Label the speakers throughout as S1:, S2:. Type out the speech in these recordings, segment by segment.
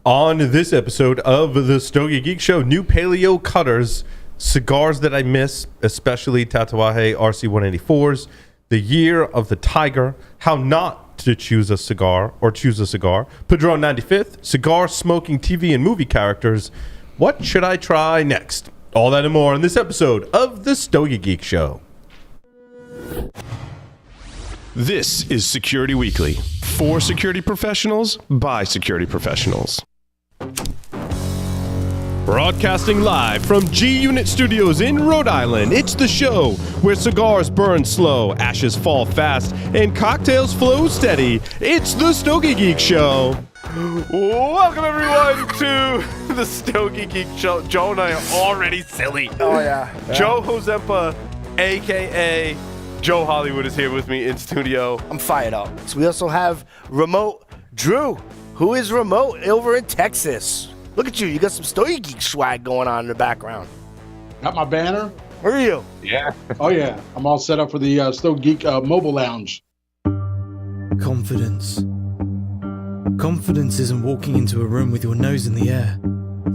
S1: On this episode of the Stogie Geek Show, new Palio cutters, cigars that I miss, especially Tatuaje RC 184s, the year of the tiger, how not to choose a cigar or choose a cigar, Padron 95th, cigar smoking TV and movie characters. What should I try next? All that and more in this episode of the Stogie Geek Show. This is Security Weekly. For security professionals, by security professionals. Broadcasting live from G-Unit Studios in Rhode Island, it's the show where cigars burn slow, ashes fall fast, and cocktails flow steady. It's the Stogie Geek Show. Welcome, everyone, to the Stogie Geek Show. Joe and I are already silly.
S2: Oh, yeah.
S1: Joe Hozempa, a.k.a. Joe Hollywood, is here with me in studio.
S2: I'm fired up. So we also have Remote Drew, who is remote over in Texas. Look at you. You got some Stogie Geek swag going on in the background.
S3: Got my banner.
S2: Where are you?
S3: Yeah. Oh, yeah. I'm all set up for the Stogie Geek mobile lounge.
S4: Confidence. Confidence isn't walking into a room with your nose in the air,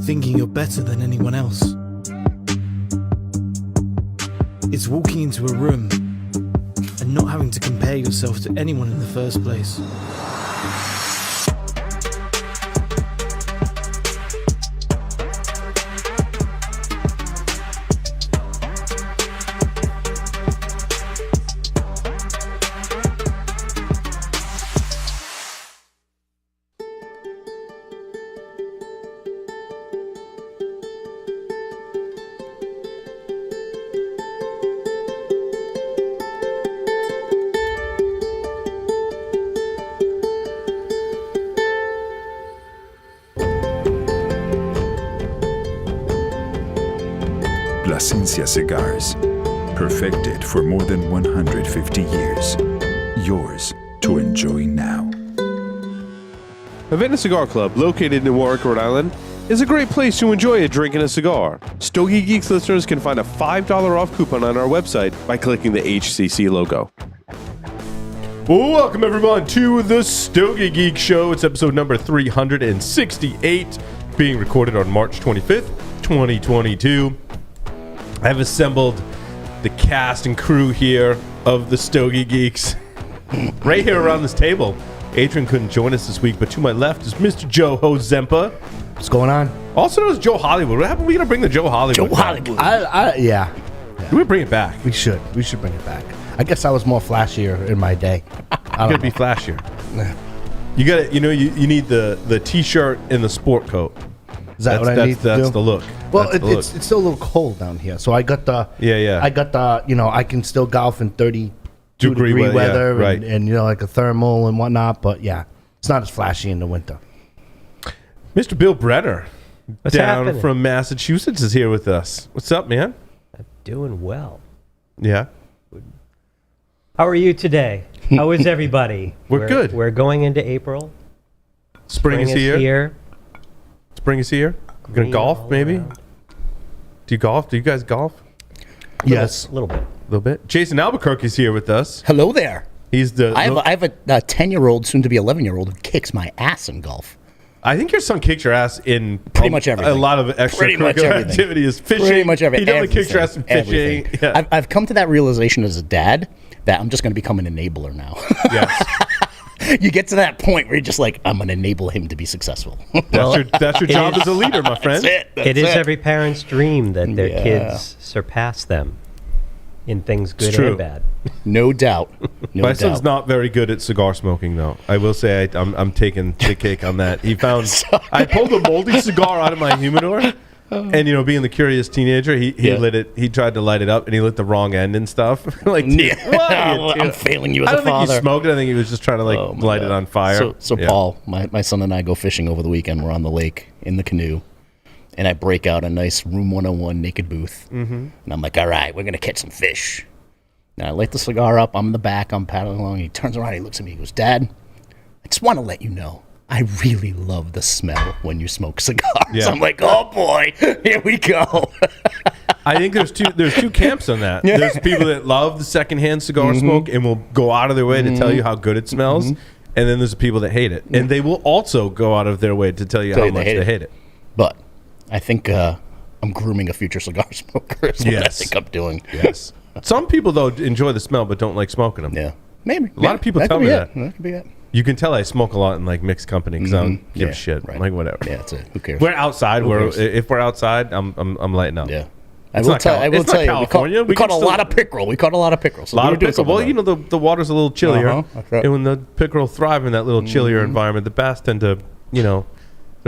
S4: thinking you're better than anyone else. It's walking into a room and not having to compare yourself to anyone in the first place.
S5: Plasencia Cigars, perfected for more than 150 years. Yours to enjoy now.
S1: Havana Cigar Club, located in Warwick, Rhode Island, is a great place to enjoy a drink and a cigar. Stogie Geeks listeners can find a $5 off coupon on our website by clicking the HCC logo. Welcome, everyone, to the Stogie Geek Show. It's episode number 368, being recorded on March 25th, 2022. I've assembled the cast and crew here of the Stogie Geeks right here around this table. Adrian couldn't join us this week, but to my left is Mr. Joe Hozempa.
S2: What's going on?
S1: Also known as Joe Hollywood. What happened? We're going to bring the Joe Hollywood
S2: Joe Hollywood. Yeah.
S1: Do we bring it back?
S2: We should. We should bring it back. I guess I was more flashier in my day.
S1: You got to be flashier. You got to, you need the t-shirt and the sport coat.
S2: Is that what I need to do?
S1: That's the look.
S2: Well, it's still a little cold down here, so I got the I got the I can still golf in 32-degree weather,
S1: yeah, right.
S2: and like a thermal and whatnot. But yeah, it's not as flashy in the winter.
S1: Mr. Bill Brenner,
S6: What's
S1: down
S6: happening?
S1: from Massachusetts, is here with us. What's up, man?
S6: I'm doing well.
S1: Yeah,
S6: How are you today? How is everybody?
S1: We're good.
S6: We're going into April.
S1: Spring is here. Spring is here. We're gonna
S6: Green
S1: golf,
S6: all
S1: maybe.
S6: around.
S1: Do you golf? Do you guys golf?
S2: Yes.
S6: A little bit.
S1: A little bit. Jason Albuquerque's here with us.
S7: Hello there.
S1: He's the.
S7: I have a 10-year-old, soon to be 11-year-old, who kicks my ass in golf.
S1: I think your son kicks your ass in
S7: Pretty much everything.
S1: A lot of extracurricular activities. Fishing.
S7: Pretty much everything.
S1: He definitely kicks your ass in fishing.
S7: Everything.
S1: Yeah.
S7: I've come to that realization as a dad that I'm just going to become an enabler now.
S1: Yes.
S7: You get to that point where you're just like, I'm going to enable him to be successful.
S1: That's your job as a leader, my friend.
S6: It is every parent's dream that their kids surpass them in things good
S1: true.
S6: and bad.
S7: No doubt.
S1: My son's not very good at cigar smoking, though. I will say I'm taking the cake on that. He found I pulled a moldy cigar out of my humidor, and being the curious teenager, he lit it. He tried to light it up, and he lit the wrong end and stuff.
S7: I'm failing you as
S1: I
S7: a
S1: don't think he
S7: father.
S1: smoked it. I think he was just trying to light it on fire.
S7: So
S1: Yeah.
S7: Paul, my son and I go fishing over the weekend. We're on the lake in the canoe. And I break out a nice Room 101 naked booth. And I'm like, all right, we're going to catch some fish. And I light the cigar up. I'm in the back. I'm paddling along. He turns around. He looks at me. He goes, Dad, I just want to let you know, I really love the smell when you smoke cigars.
S1: Yeah.
S7: I'm like, oh, boy, here we go.
S1: I think there's two camps on that. There's people that love the secondhand cigar smoke and will go out of their way to tell you how good it smells. and then there's the people that hate it, and they will also go out of their way to tell you how much they hate it.
S7: But I think I'm grooming a future cigar smoker. Is what I think I'm doing.
S1: Yes. Some people though enjoy the smell but don't like smoking them.
S7: Yeah. Maybe.
S1: A lot of people tell me that.
S7: That could be it.
S1: You can tell I smoke a lot in like mixed company because I don't give a shit.
S7: Right.
S1: Like whatever.
S7: Yeah, that's it. Who cares?
S1: We're outside. If we're outside, I'm lighting up.
S7: Yeah. I
S1: It's
S7: will
S1: not
S7: tell you,
S1: California.
S7: we caught a lot of pickerel. We caught a lot of pickerel. So
S1: A lot of pickerel. Well, you know the water's a little chillier,
S7: That's right.
S1: and when the pickerel thrive in that little chillier environment, the bass tend to, they're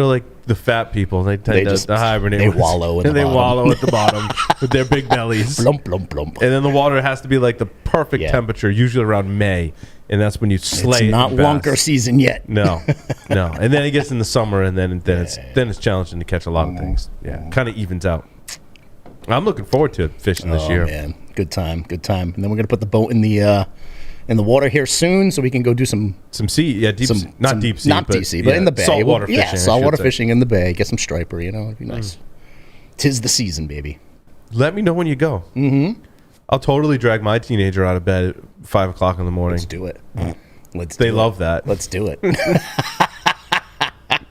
S1: like the fat people. They tend to hibernate.
S7: They wallow at the
S1: and they
S7: bottom.
S1: wallow at the bottom with their big bellies.
S7: Blump, blump, blump.
S1: And then the water has to be like the perfect temperature, usually around May, and that's when you slay.
S7: It's not lunker season yet.
S1: No. And then it gets in the summer, and then it's challenging to catch a lot of things. Yeah, kind of evens out. I'm looking forward to fishing this year.
S7: Man, good time. And then we're gonna put the boat in the water here soon, so we can go do some
S1: sea. Yeah, deep sea. Not deep sea,
S7: not deep sea, but in the bay.
S1: Saltwater fishing.
S7: Yeah, saltwater fishing in the bay. Get some striper. It'd be nice. 'Tis the season, baby.
S1: Let me know when you go. Mm-hmm. I'll totally drag my teenager out of bed at 5 o'clock in the morning.
S7: Let's do it.
S1: They love that.
S7: Let's do it.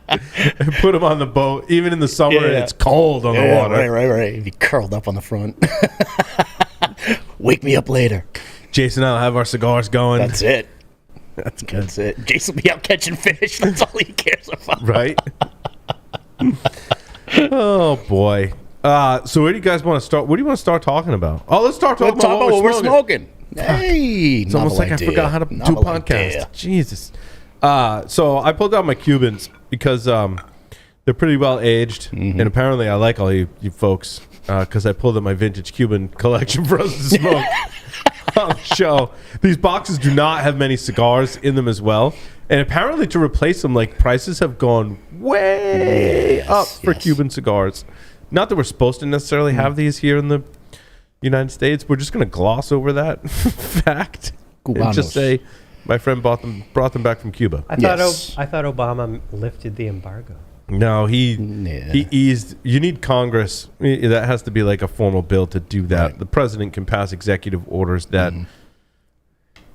S1: And put him on the boat, even in the summer. And it's cold on the water.
S7: Right. Be curled up on the front. Wake me up later.
S1: Jason and I'll have our cigars going.
S7: That's it. That's it. Jason will be out catching fish. That's all he cares about.
S1: Right? Oh, boy. So where do you guys want to start? What do you want to start talking about? Oh, let's start talking about what we're smoking.
S7: Hey,
S1: it's almost like
S7: idea.
S1: I forgot how to do a podcast.
S7: Idea.
S1: Jesus. So I pulled out my Cubans because they're pretty well aged, and apparently I like all you folks because I pulled out my vintage Cuban collection for us to smoke on the show. These boxes do not have many cigars in them as well, and apparently to replace them, like prices have gone way up for Cuban cigars. Not that we're supposed to necessarily have these here in the United States. We're just going to gloss over that fact and just say my friend brought them back from Cuba.
S6: I thought Obama lifted the embargo.
S1: No, he eased. You need Congress. That has to be like a formal bill to do that. Right. The president can pass executive orders that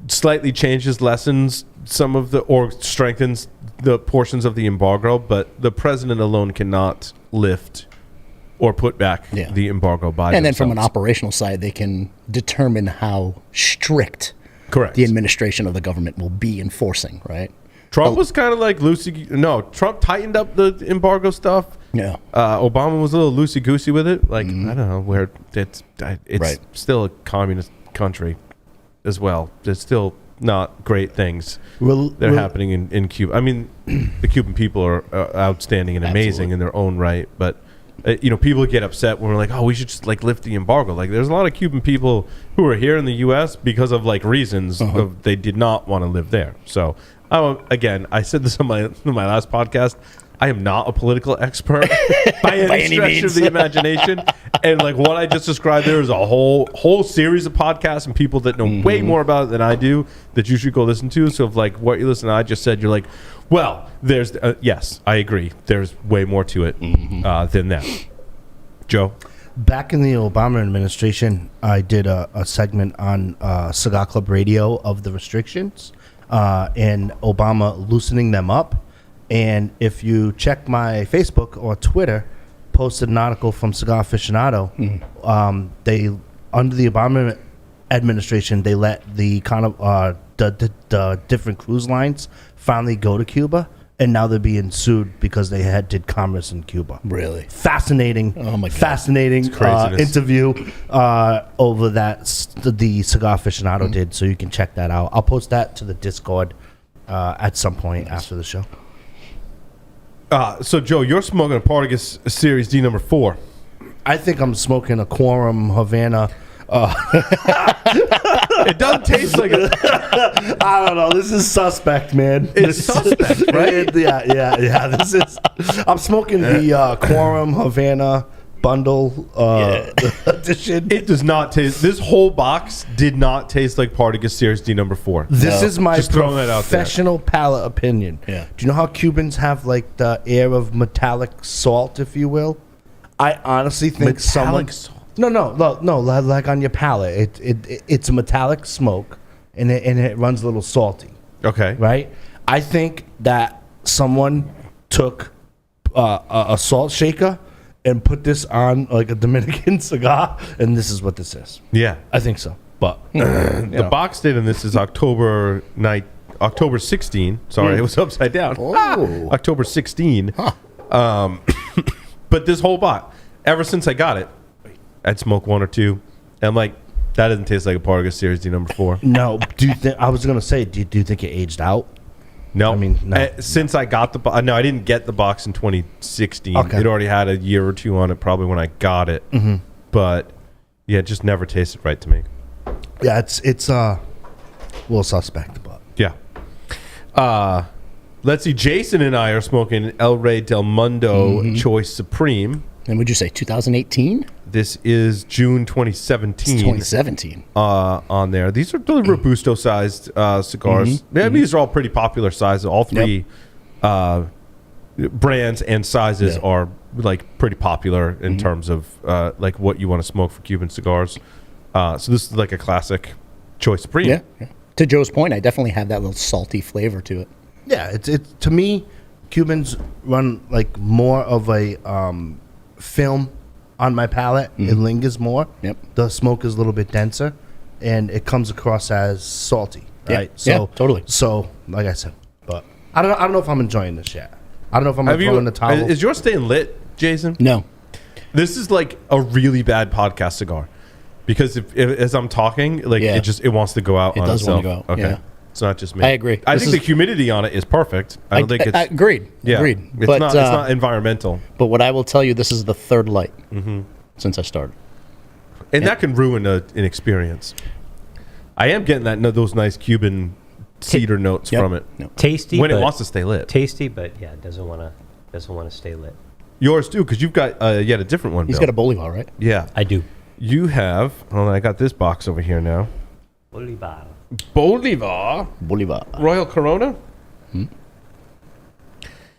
S1: slightly changes, lessens some of or strengthens the portions of the embargo, but the president alone cannot lift or put back the embargo by
S7: and
S1: themselves.
S7: Then from an operational side, they can determine how strict the administration of the government will be enforcing, right?
S1: Trump was kind of like loosey. No, Trump tightened up the embargo stuff.
S7: Yeah.
S1: Obama was a little loosey-goosey with it. Like, I don't know, where it's still a communist country as well. There's still not great things that are happening in Cuba. I mean, the Cuban people are outstanding and amazing in their own right, but people get upset when we're like, oh, we should just like lift the embargo. Like, there's a lot of Cuban people who are here in the U.S. because of like reasons of they did not want to live there. So, again, I said this on my last podcast. I am not a political expert by any stretch of the imagination. And like what I just described, there is a whole series of podcasts and people that know way more about it than I do that you should go listen to. So if like what you listen to, I just said, you're like, well, there's yes, I agree. There's way more to it than that. Joe?
S2: Back in the Obama administration, I did a segment on Cigar Club Radio of the restrictions and Obama loosening them up. And if you check my Facebook or Twitter, posted an article from Cigar Aficionado. They, under the Obama administration, they let the kind of the different cruise lines finally go to Cuba, and now they're being sued because they did commerce in Cuba.
S7: Really
S2: fascinating.
S7: Oh my God.
S2: Fascinating interview over that the Cigar Aficionado did. So you can check that out. I'll post that to the Discord at some point after the show.
S1: So, Joe, you're smoking a Partagas Series D number 4.
S2: I think I'm smoking a Quorum Havana.
S1: It doesn't taste like it.
S2: I don't know. This is suspect, man.
S1: It's suspect, right?
S2: Yeah. This is. I'm smoking the Quorum Havana bundle edition.
S1: It does not taste. This whole box did not taste like Partagas Series D number 4.
S2: This is my
S1: Just throwing that out there.
S2: professional palate opinion.
S7: Yeah.
S2: Do you know how Cubans have like the air of metallic salt, if you will? I honestly think someone.
S1: Salt.
S2: No. Like on your palate, it's a metallic smoke, and it runs a little salty.
S1: Okay.
S2: Right. I think that someone took a salt shaker and put this on like a Dominican cigar, and this is what this is.
S1: Yeah.
S2: I think so. But
S1: The box date on this is October 16. Sorry, it was upside down. October 16. But this whole box, ever since I got it, I'd smoke one or two. And I'm like, that doesn't taste like a Partagas Series D number 4.
S2: no, do you think? I was gonna say, do you think it aged out?
S1: No,
S2: I mean, no.
S1: Since I got the box, no, I didn't get the box in 2016.
S2: Okay.
S1: It already had a year or two on it, probably when I got it.
S2: Mm-hmm.
S1: But yeah, it just never tasted right to me.
S2: Yeah, it's a little suspect, but
S1: Yeah. Let's see. Jason and I are smoking El Rey del Mundo Choice Supreme.
S7: And would you say 2018?
S1: This is June 2017.
S7: It's 2017.
S1: On there. These are the Robusto sized cigars. Yeah, these are all pretty popular sizes. All three brands and sizes are like pretty popular in terms of like what you want to smoke for Cuban cigars. So this is like a classic Choice Supreme.
S7: Yeah. To Joe's point, I definitely have that little salty flavor to it.
S2: yeah, it's to me, Cubans run like more of a film on my palate. It lingers more.
S7: Yep.
S2: The smoke is a little bit denser, and it comes across as salty.
S7: Yeah.
S2: Right.
S7: Yeah, totally.
S2: So, like I said, but I don't know if I'm enjoying this yet. I don't know if I'm gonna throw in the towel.
S1: Is yours staying lit, Jason?
S7: No.
S1: This is like a really bad podcast cigar. Because if as I'm talking, like it wants to go out on
S7: does
S1: itself.
S7: want to go,
S1: Okay.
S7: yeah.
S1: It's not just me.
S7: I agree.
S1: I
S7: This
S1: think the
S7: is-
S1: humidity on it is perfect. I don't think it's
S7: agreed.
S1: yeah.
S7: Agreed.
S1: It's
S7: But
S1: not it's not environmental.
S7: But what I will tell you, this is the third light since I started.
S1: And that can ruin an experience. I am getting those nice Cuban cedar notes
S7: Yep.
S1: from it.
S7: Yep.
S6: Tasty,
S1: When it
S6: but-
S1: wants to stay lit.
S6: Tasty, but yeah, doesn't want to stay lit.
S1: Yours too, because you've got yet a different one.
S7: He's
S1: Bill.
S7: got a Boldivar, right?
S1: Yeah.
S6: I do.
S1: You have. Hold on, I got this box over here now.
S6: Boldivar.
S1: Boldivar.
S7: Boldivar.
S1: Royal Corona?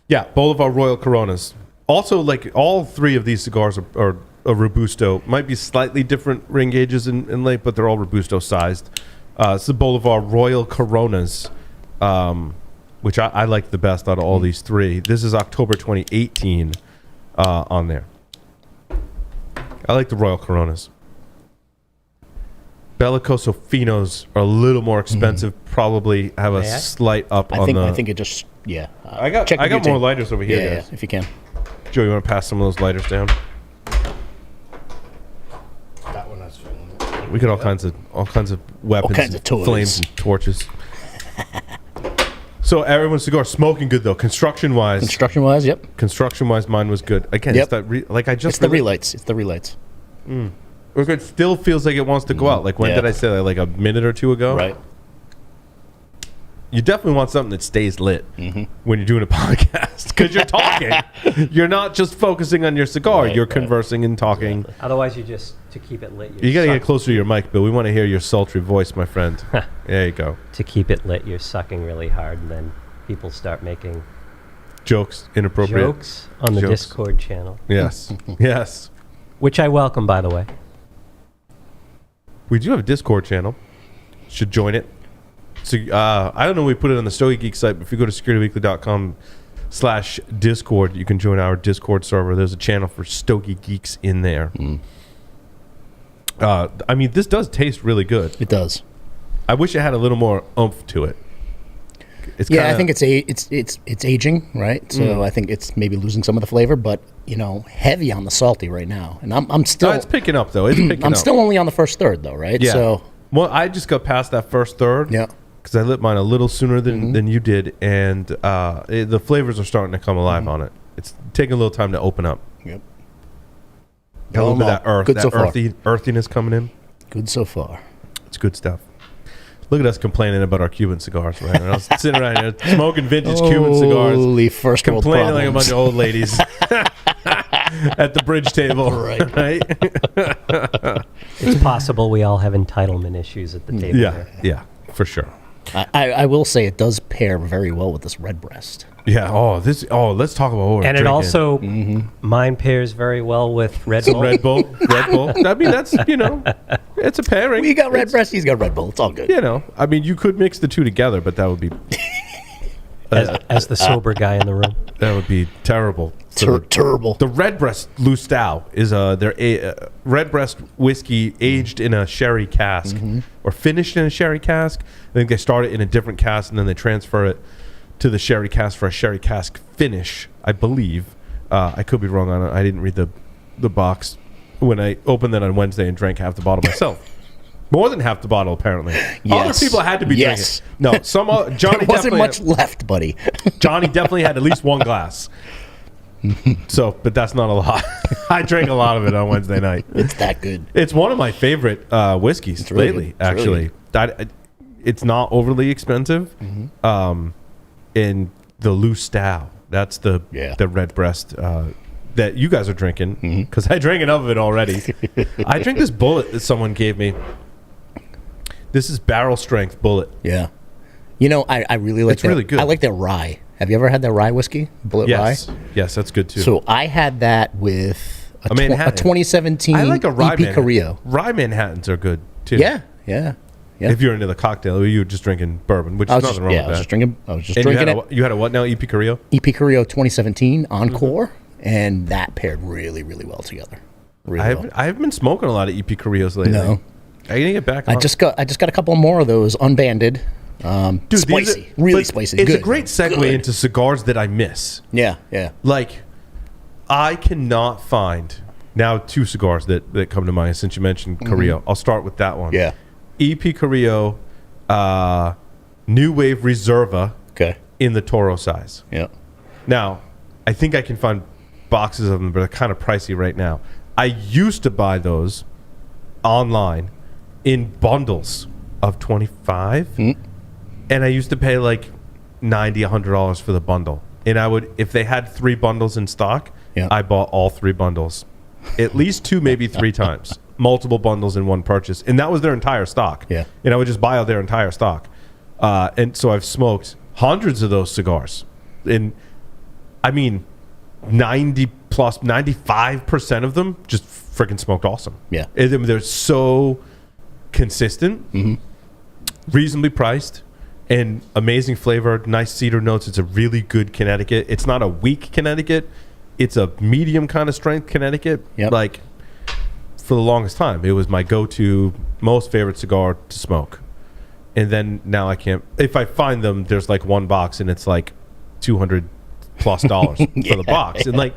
S1: Yeah, Bolivar Royal Coronas. Also, like all three of these cigars are a Robusto. Might be slightly different ring gauges in length, but they're all Robusto sized. It's the Bolivar Royal Coronas, which I like the best out of all these three. This is October 2018 on there. I like the Royal Coronas. Bellicoso Finos are a little more expensive. Probably have a
S6: May I?
S1: slight up
S7: I
S1: on
S7: think
S1: the.
S7: I think it just
S1: I got
S7: check the
S1: more
S7: butane.
S1: lighters over here,
S7: Yeah,
S1: guys.
S7: if you can.
S1: Joe, you want to pass some of those lighters down?
S2: that one that's feeling.
S1: We got all kinds of weapons,
S7: kinds of toys.
S1: flames, and torches. So everyone's cigar smoking good though. Construction wise,
S7: Construction-wise,
S1: mine was good. Again,
S7: Yep.
S1: it's that like I just
S7: it's the relights. It's the relights.
S1: Look, it still feels like it wants to go out. Like when
S7: Yeah.
S1: did I say that? Like a minute or two ago?
S7: Right.
S1: You definitely want something that stays lit when you're doing a podcast because you're talking. You're not just focusing on your cigar.
S7: Right,
S1: you're
S7: right.
S1: conversing and talking.
S6: Otherwise, you just to keep it lit.
S1: You got to get closer to your mic, Bill. We want to hear your sultry voice, my friend. There you go.
S6: To keep it lit, you're sucking really hard, and then people start making
S1: Jokes, inappropriate.
S6: jokes on the
S1: Jokes.
S6: Discord channel,
S1: Yes. Yes.
S6: which I welcome, by the way.
S1: We do have a Discord channel. Should join it. So I don't know. We put it on the Stogie Geek site, but if you go to securityweekly.com/Discord, you can join our Discord server. There's a channel for Stogie Geeks in there. I mean, this does taste really good.
S7: It does.
S1: I wish it had a little more oomph to it. It's
S7: Yeah,
S1: kinda,
S7: I think it's aging, right? So I think it's maybe losing some of the flavor, but heavy on the salty right now. And I'm still
S1: No, it's picking up though. It's picking
S7: I'm
S1: up.
S7: still only on the first third though, right?
S1: Yeah.
S7: So
S1: Well, I just got past that first third.
S7: yeah.
S1: Because I lit mine a little sooner than you did, and the flavors are starting to come alive on it. It's taking a little time to open up.
S7: Yep.
S1: Got a little bit of that earth,
S7: Good so
S1: that
S7: far.
S1: earthiness coming in.
S7: Good so far.
S1: It's good stuff. Look at us complaining about our Cuban cigars, right? I was sitting around here smoking vintage Cuban cigars,
S7: Holy first world
S1: complaining like a
S7: problems.
S1: bunch of old ladies at the bridge table, right?
S6: It's possible we all have entitlement issues at the table.
S1: Yeah, for sure.
S7: I will say it does pair very well with this red breast.
S1: Yeah. Let's talk about what we're
S6: And it
S1: drinking.
S6: also, mine pairs very well with Red Bull.
S1: Red Bull. I mean, that's it's a pairing.
S7: We got red
S1: It's-
S7: breast. He's got Red Bull. It's all good.
S1: I mean, you could mix the two together, but that would be
S6: as the sober guy in the room.
S1: That would be terrible.
S7: Terrible.
S1: The Redbreast Lustau is their Redbreast whiskey aged in a sherry cask or finished in a sherry cask. I think they start it in a different cask and then they transfer it to the sherry cask for a sherry cask finish, I believe. I could be wrong on it. I didn't read the box when I opened that on Wednesday and drank half the bottle myself. More than half the bottle, apparently. Other people had to be drinking. No, Johnny
S7: there wasn't much left, buddy.
S1: Johnny definitely had at least one glass. So, but that's not a lot. I drank a lot of it on Wednesday night.
S7: It's that good.
S1: It's one of my favorite whiskeys
S7: really
S1: lately,
S7: good.
S1: actually. It's not overly expensive. In the Lustau, that's the Redbreast that you guys are drinking, because I drank enough of it already. I drink this Bullet that someone gave me. This is barrel strength Bullet.
S7: Yeah. You know, I really like
S1: It's really good.
S7: I like their rye. Have you ever had their rye whiskey? Bullet rye?
S1: Yes, that's good too.
S7: So I had that with a
S1: Manhattan.
S7: 2017
S1: I like a rye
S7: EP
S1: Manhattan.
S7: Carrillo.
S1: Rye Manhattans are good too.
S7: Yeah.
S1: If you're into the cocktail, you were just drinking bourbon, which is nothing wrong with that.
S7: I was just drinking
S1: And
S7: it.
S1: you had a what now? EP Carrillo?
S7: EP Carrillo 2017 Encore, and that paired really, really well together. Really well.
S1: I haven't been smoking a lot of EP Carrillos lately.
S7: No.
S1: I need to get back on.
S7: I just got a couple more of those unbanded.
S1: Dude,
S7: spicy, really spicy.
S1: It's
S7: good.
S1: a great segue into cigars that I miss.
S7: Yeah.
S1: Like, I cannot find now two cigars that come to mind since you mentioned Carrillo. I'll start with that one.
S7: Yeah.
S1: EP Carrillo, New Wave Reserva
S7: Okay.
S1: in the Toro size.
S7: Yeah.
S1: Now, I think I can find boxes of them, but they're kind of pricey right now. I used to buy those online in bundles of 25, and I used to pay like $90, $100 for the bundle. And I would, if they had 3 bundles in stock, I bought all 3 bundles, at least 2, maybe 3 times, multiple bundles in one purchase, and that was their entire stock.
S7: Yeah,
S1: and I would just buy out their entire stock, and so I've smoked hundreds of those cigars, and I mean, 95% of them just freaking smoked awesome.
S7: Yeah,
S1: and they're so consistent, reasonably priced, and amazing flavor, nice cedar notes. It's a really good Connecticut. It's not a weak Connecticut. It's a medium kind of strength Connecticut.
S7: Yep.
S1: Like, for the longest time, it was my go-to, most favorite cigar to smoke. And then now I can't. If I find them, there's like one box, and it's like $200+ for the box. And like,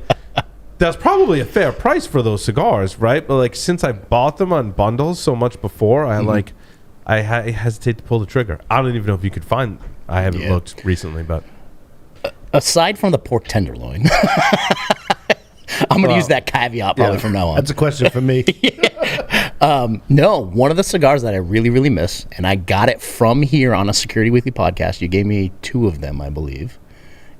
S1: that's probably a fair price for those cigars, right? But like, since I bought them on bundles so much before, I hesitate to pull the trigger. I don't even know if you could find. I haven't looked recently, but
S7: aside from the pork tenderloin, I'm going to use that caveat probably from now on.
S2: That's a question for me.
S7: No, one of the cigars that I really, really miss, and I got it from here on a Security Weekly podcast. You gave me 2 of them, I believe.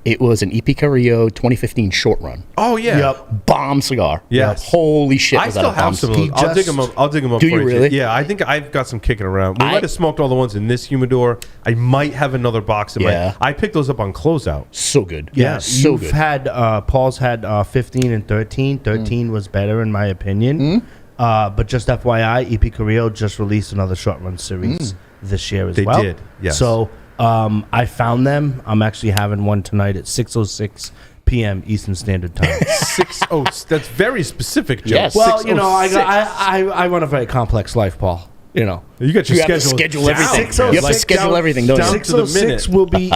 S7: It was an EP Carrillo 2015 short run.
S1: Oh yeah,
S7: bomb cigar.
S1: Yes.
S7: Holy shit!
S1: I still have some of those. I'll dig them up.
S7: Do
S1: for
S7: you really?
S1: Yeah, I think I've got some kicking around. We might have smoked all the ones in this humidor. I might have another box in my. I picked those up on closeout.
S7: So good.
S2: Yeah,
S7: so
S2: you've
S7: good.
S2: had Paul's had 15 and 13. 13 was better in my opinion. But just FYI, EP Carrillo just released another short run series this year as well.
S1: They did. Yes.
S2: So I found them. I'm actually having one tonight at 6:06 p.m. Eastern Standard Time.
S1: 6:06. That's very specific, Joe.
S7: Yes.
S2: Well, you know, I
S1: 6:06.
S2: run a very complex life, Paul. You know,
S1: You got your
S7: You have to
S1: schedule
S7: schedule
S1: down,
S7: everything.
S1: man.
S7: You have to schedule everything, don't you?
S1: down to the
S2: 6:06
S1: minute.
S2: will be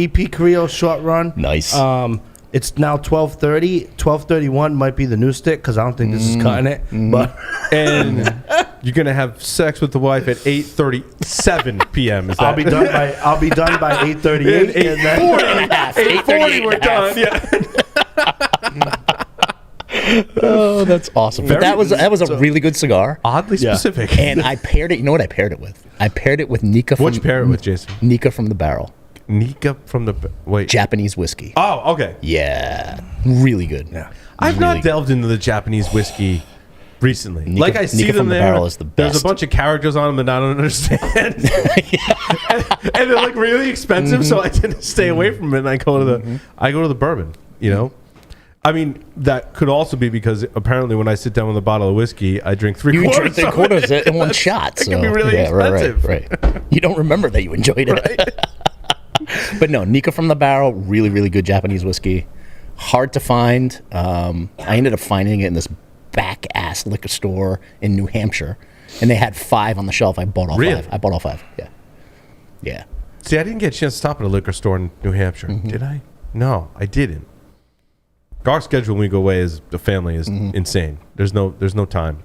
S2: EP Carrillo short run.
S7: Nice.
S2: It's now 12:30. 12:31 might be the new stick because I don't think this is cutting it. But
S1: And you're gonna have sex with the wife at 8:37 p.m. Is that?
S2: I'll be done by 8:38. and then
S1: 8:40 we're done. Yeah.
S7: Oh, that's awesome. But that was a really good cigar.
S1: Oddly specific.
S7: And I paired it. You know what I paired it with? I paired it with Nika.
S1: What'd you pair it with, Jason?
S7: Nika from the Barrel.
S1: Nika from the wait.
S7: Japanese whiskey.
S1: Oh, okay.
S7: Yeah, really good. Yeah,
S1: I've not delved into the Japanese whiskey recently. Like I see
S7: Nika
S1: them
S7: from the
S1: there.
S7: Barrel is the
S1: There's
S7: best.
S1: a bunch of characters on them that I don't understand, and they're like really expensive. So I tend to stay away from it. And I go to the bourbon. You know, I mean that could also be because apparently when I sit down with a bottle of whiskey, I drink three
S7: You
S1: quarters.
S7: drink 3/4 in one shot.
S1: It can be really expensive.
S7: Right. You don't remember that you enjoyed it.
S1: Right?
S7: But no, Nika from the Barrel, really, really good Japanese whiskey. Hard to find. I ended up finding it in this back-ass liquor store in New Hampshire, and they had 5 on the shelf. I bought all 5. I bought all 5, yeah. Yeah.
S1: See, I didn't get a chance to stop at a liquor store in New Hampshire. Did I? No, I didn't. Our schedule when we go away as a family is insane. There's no time.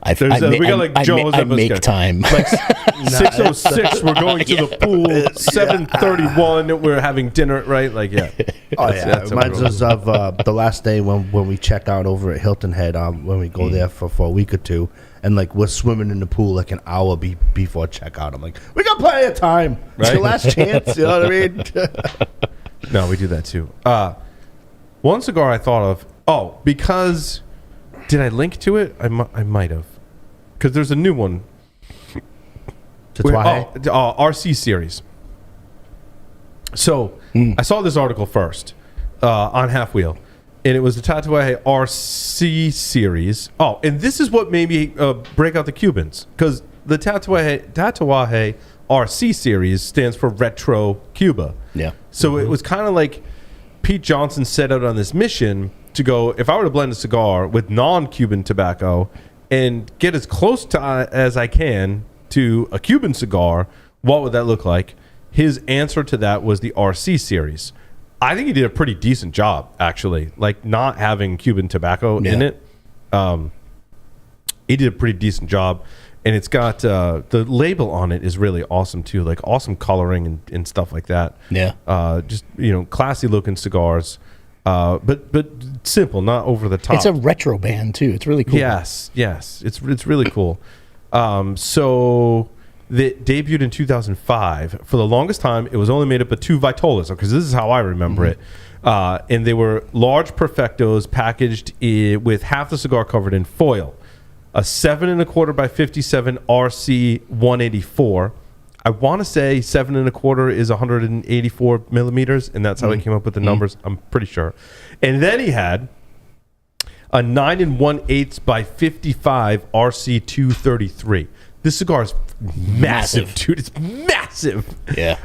S7: I make time.
S1: Like 6:06, we're going to the pool. 7:31, we're having dinner. Right? Like, yeah.
S2: Oh yeah, it reminds us of the last day when we check out over at Hilton Head. When we go there for a week or two, and like we're swimming in the pool like an hour before checkout. I'm like, we got plenty of time. It's your last chance. You know what I mean?
S1: No, we do that too. One cigar I thought of. Oh, because did I link to it? I might have. Because there's a new one.
S2: Tatuaje?
S1: RC series. So I saw this article first on Half Wheel, and it was the Tatuaje RC series. Oh, and this is what made me break out the Cubans, because the Tatuaje RC series stands for Retro Cuba.
S7: Yeah.
S1: So it was kind of like Pete Johnson set out on this mission to go, if I were to blend a cigar with non-Cuban tobacco and get as close to as I can to a Cuban cigar, what would that look like? His answer to that was the RC series. I think he did a pretty decent job, actually, like not having Cuban tobacco in it. He did a pretty decent job, and it's got the label on it is really awesome too, like awesome coloring and stuff like that.
S7: Yeah.
S1: Just classy looking cigars. But simple, not over the top.
S7: It's a retro band too. It's really cool.
S1: Yes, it's really cool. So they debuted in 2005. For the longest time, it was only made up of 2 Vitolas, because this is how I remember it. And they were large perfectos packaged with half the cigar covered in foil. A 7.25 by 57 RC 184. I want to say 7.25 is 184 millimeters, and that's how he came up with the numbers. I'm pretty sure. And then he had a 9 1/8 by 55 RC 233. This cigar is massive, dude. It's massive.
S7: Yeah.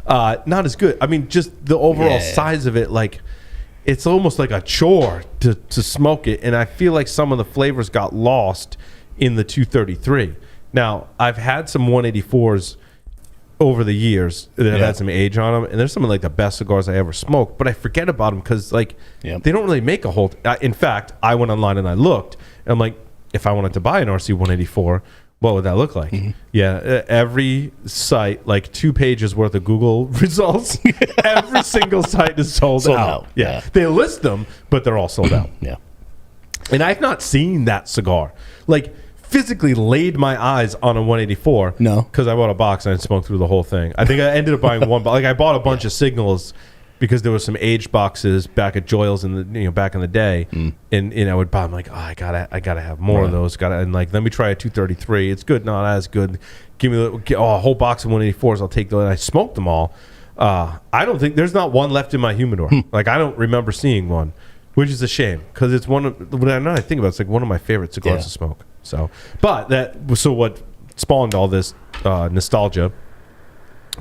S1: Not as good. I mean, just the overall size of it, like, it's almost like a chore to smoke it. And I feel like some of the flavors got lost in the 233. Now, I've had some 184s over the years that have had some age on them, and they're some of like the best cigars I ever smoked, but I forget about them because they don't really make a whole in fact, I went online and I looked, and I'm like, if I wanted to buy an RC 184, what would that look like? Every site, like 2 pages worth of Google results, every single site is sold out. They list them, but they're all sold out. And I've not seen that cigar, like physically laid my eyes on a 184.
S7: No,
S1: because I bought a box and I smoked through the whole thing. I think I ended up buying one, like I bought a bunch of Signals because there were some aged boxes back at Joyle's in the back in the day, and I would buy. I'm like, oh, I gotta have more of those. And like, let me try a 233. It's good, not as good. Give me a whole box of 184s. I'll take those. And I smoked them all. I don't think there's not one left in my humidor. Like, I don't remember seeing one, which is a shame, because it's one of, when I think about it, it's like one of my favorite cigars to smoke. So what spawned all this nostalgia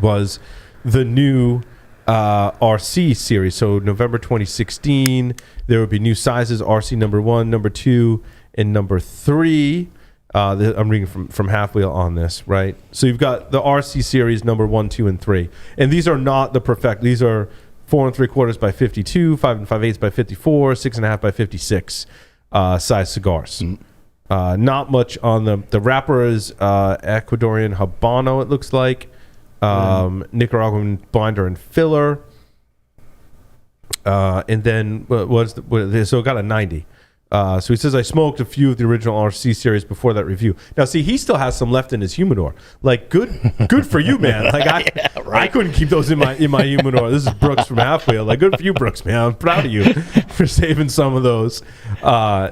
S1: was the new RC series. So November 2016, there would be new sizes: RC number 1, number 2, and number 3. I'm reading from Half Wheel on this, right? So you've got the RC series number 1, 2, and 3, and these are not the perfect. These are 4 3/4 by 52, 5 5/8 by 54, 6 1/2 by 56 size cigars. Not much on the wrapper is Ecuadorian Habano, it looks like. Nicaraguan binder and filler. And then so it got a 90. So he says, I smoked a few of the original RC series before that review. Now, see, he still has some left in his humidor. Like, good for you, man. Like, I couldn't keep those in my humidor. This is Brooks from Half Wheel. Like, good for you, Brooks, man. I'm proud of you for saving some of those.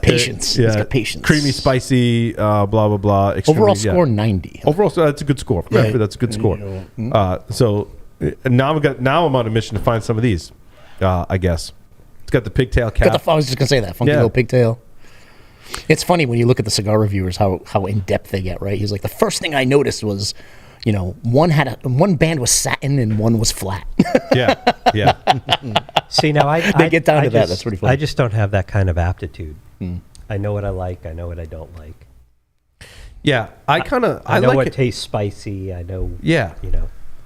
S7: Patience. He's got patience.
S1: Creamy, spicy, blah, blah, blah.
S7: Overall score 90.
S1: Overall, so that's a good score. Yeah. That's a good score. So now I'm on a mission to find some of these, I guess. It's got the pigtail cap.
S7: I was just going to say that. Funky little pigtail. It's funny when you look at the cigar reviewers, how in-depth they get, right? He's like, the first thing I noticed was, one band was satin and one was flat.
S1: Yeah.
S6: See, now
S7: They get down to that. That's pretty funny.
S6: I just don't have that kind of aptitude. I know what I like. I know what I don't like.
S1: Yeah. I
S6: know
S1: like
S6: what
S1: it.
S6: tastes spicy. I know.
S1: Yeah.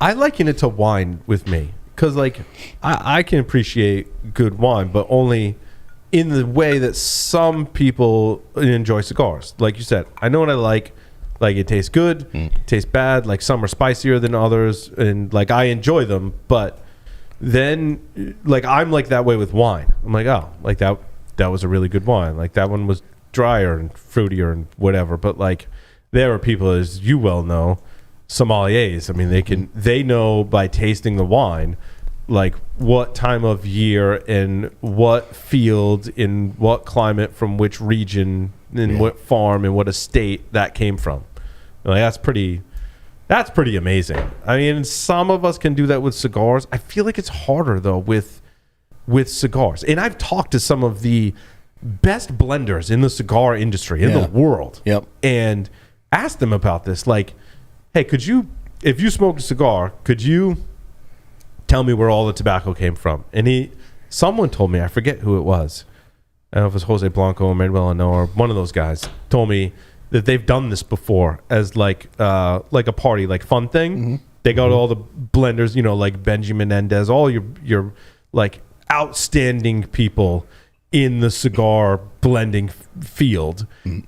S1: I liken it to wine with me because, like, I can appreciate good wine, but only in the way that some people enjoy cigars. Like you said, I know what I like. Like, it tastes good, it tastes bad. Like, some are spicier than others, and like I enjoy them. But then, like, I'm like that way with wine. I'm like, oh, like that was a really good wine. Like, that one was drier and fruitier and whatever. But like, there are people, as you well know, sommeliers. I mean, they know by tasting the wine, like, what time of year and what field in what climate from which region and what farm and what estate that came from. Like, that's pretty amazing. I mean, some of us can do that with cigars. I feel like it's harder though with cigars. And I've talked to some of the best blenders in the cigar industry in the world.
S7: Yep.
S1: And asked them about this. Like, hey, if you smoked a cigar, could you tell me where all the tobacco came from? And someone told me, I forget who it was. I don't know if it was Jose Blanco or Manuel Ano or one of those guys, told me that they've done this before as like a party, like fun thing. They got all the blenders, like Benjamin Mendez, all your like outstanding people in the cigar blending field,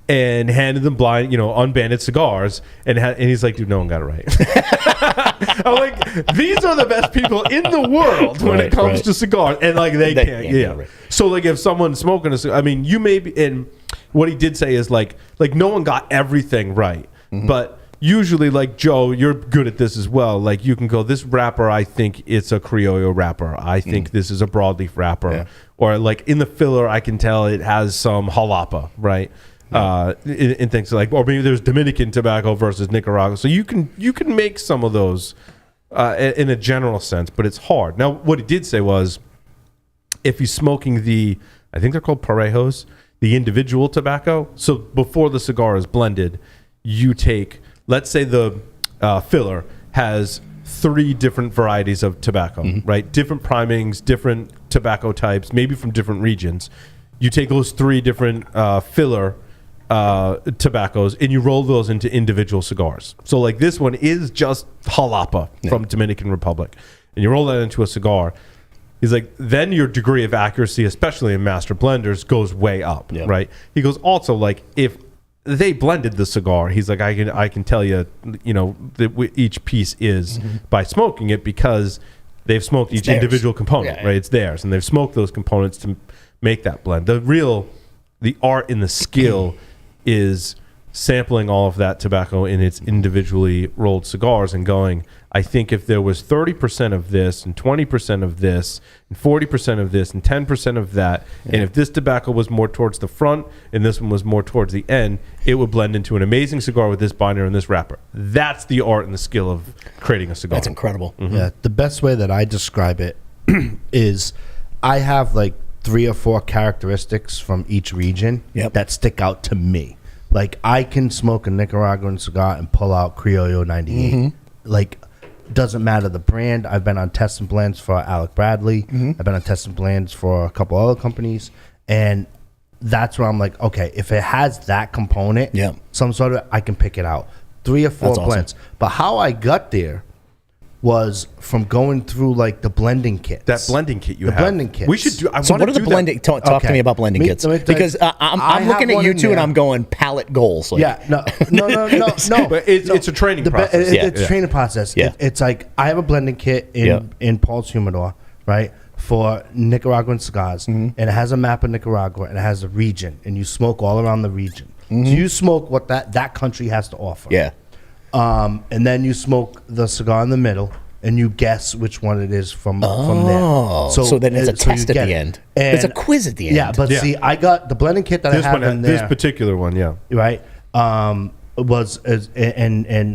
S1: and handed them blind, unbanded cigars, and he's like, dude, no one got it right. I'm like, these are the best people in the world when it comes to cigars, and like they can't. Yeah. Right. So like, if someone's smoking a cigar, I mean, you may be. And what he did say is like no one got everything right, but usually, like, Joe, you're good at this as well. Like, you can go, this wrapper, I think it's a Criollo wrapper. I think this is a broadleaf wrapper. Yeah. Or, like, in the filler, I can tell it has some jalapa, right? In things like, or maybe there's Dominican tobacco versus Nicaragua. So you can make some of those in a general sense, but it's hard. Now, what he did say was, if he's smoking I think they're called parejos, the individual tobacco. So before the cigar is blended, you take... Let's say the filler has 3 different varieties of tobacco, right? Different primings, different tobacco types, maybe from different regions. You take those 3 different filler tobaccos and you roll those into individual cigars. So like this one is just jalapa from Dominican Republic. And you roll that into a cigar. He's like, then your degree of accuracy, especially in master blenders, goes way up, right? He goes, also, like, if they blended the cigar, he's like, I can tell you, each piece is by smoking it, because they've smoked each individual component, right? It's theirs, and they've smoked those components to make that blend. The art and the skill is sampling all of that tobacco in its individually rolled cigars and going, I think if there was 30% of this and 20% of this and 40% of this and 10% of that, and if this tobacco was more towards the front and this one was more towards the end, it would blend into an amazing cigar with this binder and this wrapper. That's the art and the skill of creating a cigar.
S7: That's incredible.
S2: Yeah, the best way that I describe it is I have like 3 or 4 characteristics from each region that stick out to me. Like, I can smoke a Nicaraguan cigar and pull out Criollo 98. Like, doesn't matter the brand. I've been on testing blends for Alec Bradley. I've been on testing blends for a couple other companies. And that's where I'm like, okay, if it has that component, some sort of, I can pick it out. 3 or 4 blends. Awesome. But how I got there was from going through like the blending kits.
S1: That blending kit you have.
S2: The blending kits.
S1: We should do.
S7: So what are the blending? Talk to me about blending kits, because I'm looking at you two and I'm going palette goals. Like.
S2: No.
S1: But it's a training process.
S2: It's a training process. It's like I have a blending kit in Paul's Humidor, right, for Nicaraguan cigars, and it has a map of Nicaragua and it has a region, and you smoke all around the region. So you smoke what that country has to offer. And then you smoke the cigar in the middle, and you guess which one it is from there.
S7: So then it's a test at the end. It's a quiz at the end.
S2: Yeah, but see, I got the blending kit that I have in there.
S1: This particular one,
S2: right. And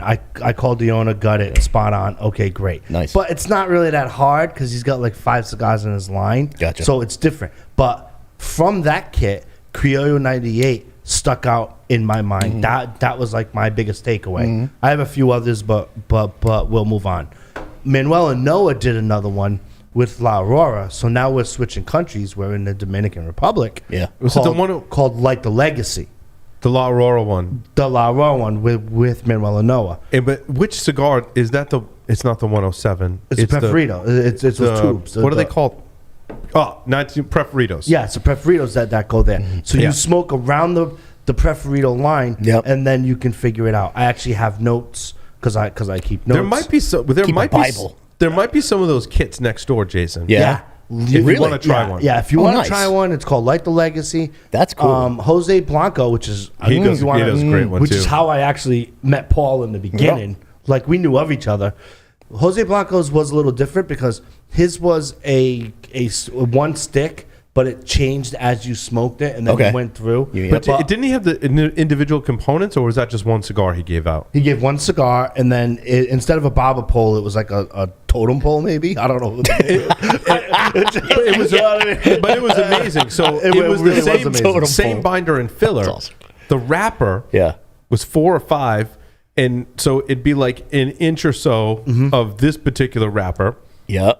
S2: I called the owner, got it, spot on. Okay, great.
S7: Nice.
S2: But it's not really that hard because he's got like 5 cigars in his line.
S7: Gotcha.
S2: So it's different. But from that kit, Criollo 98 stuck out in my mind. That was like my biggest takeaway. I have a few others, but we'll move on. Manuel and Noah did another one with La Aurora. So now we're switching countries. We're in the Dominican Republic.
S7: Yeah.
S1: Was it the one
S2: called Light the Legacy?
S1: the La Aurora one?
S2: The La Aurora one with Manuel and Noah.
S1: But which cigar is that? It's not the 107.
S2: It's a Preferido. It's those tubes.
S1: What are they called? Oh, 19 Preferidos.
S2: Yeah, it's the Preferidos that go there. So you smoke around the Preferido line, and then you can figure it out. I actually have notes because I keep notes.
S1: There might be there might be some of those kits next door, Jason.
S7: Yeah.
S1: If you want to try one.
S2: Yeah, if you want to try one, it's called Light the Legacy.
S7: That's cool.
S2: Jose Blanco, which is
S1: he does a great one
S2: which
S1: too.
S2: is how I actually met Paul in the beginning. Like we knew of each other. Jose Blanco's was a little different because his was a one stick, but it changed as you smoked it, and then it went through.
S1: But didn't he have the individual components, or was that just one cigar he gave out?
S2: He gave one cigar, and then instead of a barber pole, it was like a totem pole, maybe. I don't know.
S1: But it was amazing. So it was
S2: really
S1: the same binder and filler.
S7: Awesome.
S1: The wrapper was 4 or 5, and so it'd be like an inch or so of this particular wrapper.
S7: Yeah.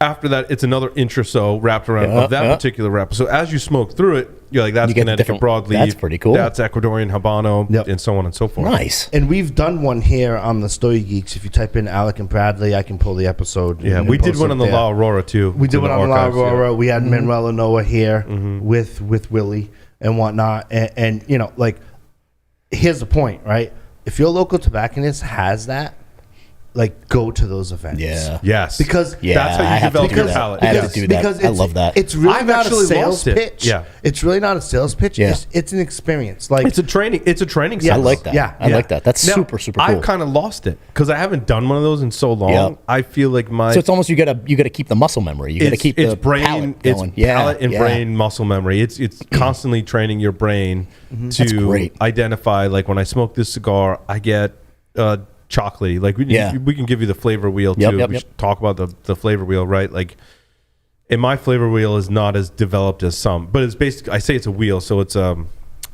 S1: After that, it's another inch or so wrapped around of that particular wrapper. So as you smoke through it, you're like, that's Connecticut broadleaf.
S7: That's pretty cool.
S1: That's Ecuadorian Habano, and so on and so forth.
S7: Nice.
S2: And we've done one here on the Stogie Geeks. If you type in Alec and Bradley, I can pull the episode.
S1: Yeah, we did one on the La Aurora, too.
S2: We did one on the La Aurora. Yeah. We had Manuel and Noah here with Willie and whatnot. And, you know, like, here's the point, right? If your local tobacconist has that, like, go to those events.
S7: Yeah.
S1: Yes.
S2: Because
S1: that's how you develop your palate.
S7: I have to do that.
S2: Because
S7: I love that.
S2: It's really
S1: I've
S2: not a
S1: actually
S2: sales
S1: lost it.
S2: pitch.
S1: Yeah.
S2: It's really not a sales pitch.
S7: Yeah.
S2: It's an experience. Like
S1: It's a training sense.
S7: I like that.
S2: Yeah.
S7: I like that. That's
S1: Now,
S7: super cool.
S1: I've kind of lost it because I haven't done one of those in so long.
S7: Yep.
S1: I feel like
S7: So it's almost you gotta keep the muscle memory. You gotta keep the palate going.
S1: Palate and brain muscle memory. It's constantly training your brain to identify. Like when I smoke this cigar, I get chocolatey. Like we can give you the flavor wheel too. We should talk about the flavor wheel, right? Like, and my flavor wheel is not as developed as some, but it's basically, I say it's a wheel, so it's a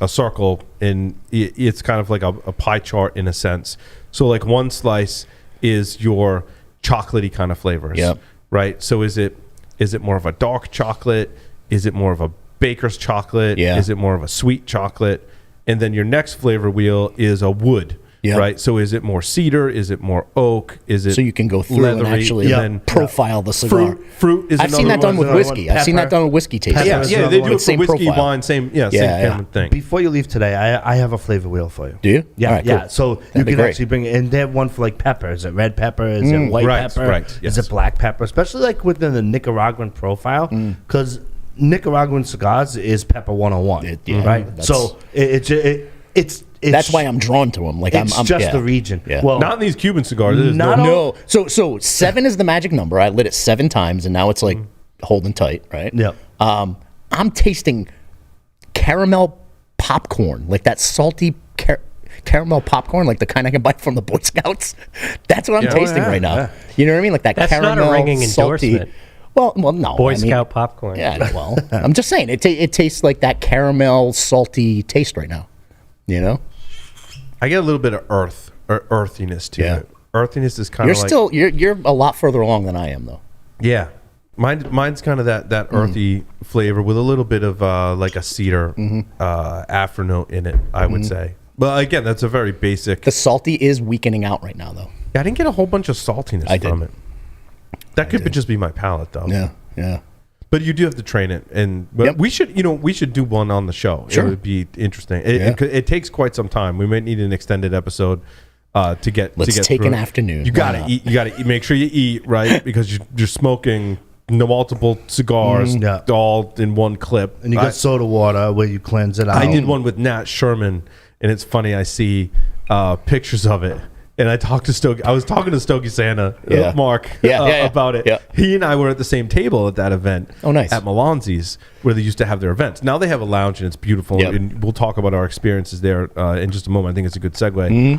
S1: circle, and it's kind of like a pie chart in a sense. So like one slice is your chocolatey kind of flavors, right? So is it more of a dark chocolate? Is it more of a baker's chocolate? Is it more of a sweet chocolate? And then your next flavor wheel is a wood. Right. So is it more cedar? Is it more oak? Is it
S7: so you can go through
S1: leathery,
S7: and actually profile the cigar.
S1: Fruit is.
S7: I've seen that done with whiskey. I've seen that done with whiskey tasting.
S1: Yeah, they do it for
S7: same
S1: whiskey,
S7: profile.
S1: wine, same kind of thing.
S2: Before you leave today, I have a flavor wheel for you.
S7: Do you?
S2: Yeah,
S7: All right,
S2: yeah.
S7: cool.
S2: So you can actually bring it, and they have one for like pepper. Is it red pepper? Is it white pepper?
S1: Right.
S2: Is it black pepper? Especially like within the Nicaraguan profile, because Nicaraguan cigars is pepper 101, right? So it's
S7: that's why I'm drawn to them. Like
S2: it's
S7: I'm
S2: just the region.
S7: Yeah.
S2: Well,
S1: not in these Cuban cigars.
S7: No. So 7 is the magic number. I lit it 7 times, and now it's like holding tight, right?
S2: Yep.
S7: I'm tasting caramel popcorn, like that salty caramel popcorn, like the kind I can buy from the Boy Scouts. That's what I'm tasting right now. Yeah. You know what I mean? Like that
S6: That's
S7: caramel,
S6: not a ringing
S7: salty.
S6: endorsement.
S7: Well, no.
S6: Boy Scout popcorn.
S7: Yeah, well, I'm just saying it tastes like that caramel, salty taste right now. You know,
S1: I get a little bit of earthiness to it. Earthiness is kind of like
S7: you're a lot further along than I am, though.
S1: Yeah, mine's kind of that earthy flavor with a little bit of like a cedar afro note in it. I would say, but again, that's a very basic.
S7: The salty is weakening out right now, though.
S1: Yeah, I didn't get a whole bunch of saltiness from it. That could just be my palate, though.
S7: Yeah.
S1: But you do have to train it, and we should do one on the show.
S7: Sure.
S1: It would be interesting. It takes quite some time. We might need an extended episode to get.
S7: Let's take an afternoon.
S1: You got to eat. You got to make sure you eat right because you're smoking multiple cigars all in one clip.
S2: And you got soda water where you cleanse it out.
S1: I did one with Nat Sherman, and it's funny. I see pictures of it. And I talked to Stogie. I was talking to Stogie Santa, Mark, about it. Yeah. He and I were at the same table at that event.
S7: Oh, nice.
S1: At Melanzi's, where they used to have their events. Now they have a lounge, and it's beautiful.
S7: Yep.
S1: And we'll talk about our experiences there in just a moment. I think it's a good segue.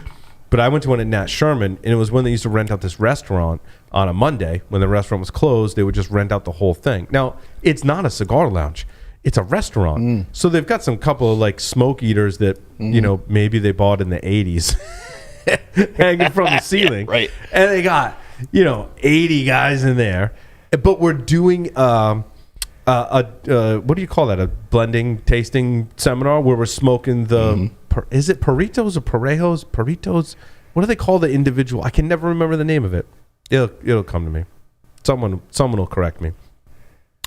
S1: But I went to one at Nat Sherman, and it was when they used to rent out this restaurant on a Monday. When the restaurant was closed, they would just rent out the whole thing. Now, it's not a cigar lounge. it's a restaurant. So they've got some couple of like smoke eaters that, you know, maybe they bought in the 80s hanging from the ceiling.
S7: Right.
S1: And they got, you know, 80 guys in there. But we're doing what do you call that? A blending tasting seminar where we're smoking the, is it Paritos or Parejos? Paritos? What do they call the individual? I can never remember the name of it. It'll come to me. Someone will correct me.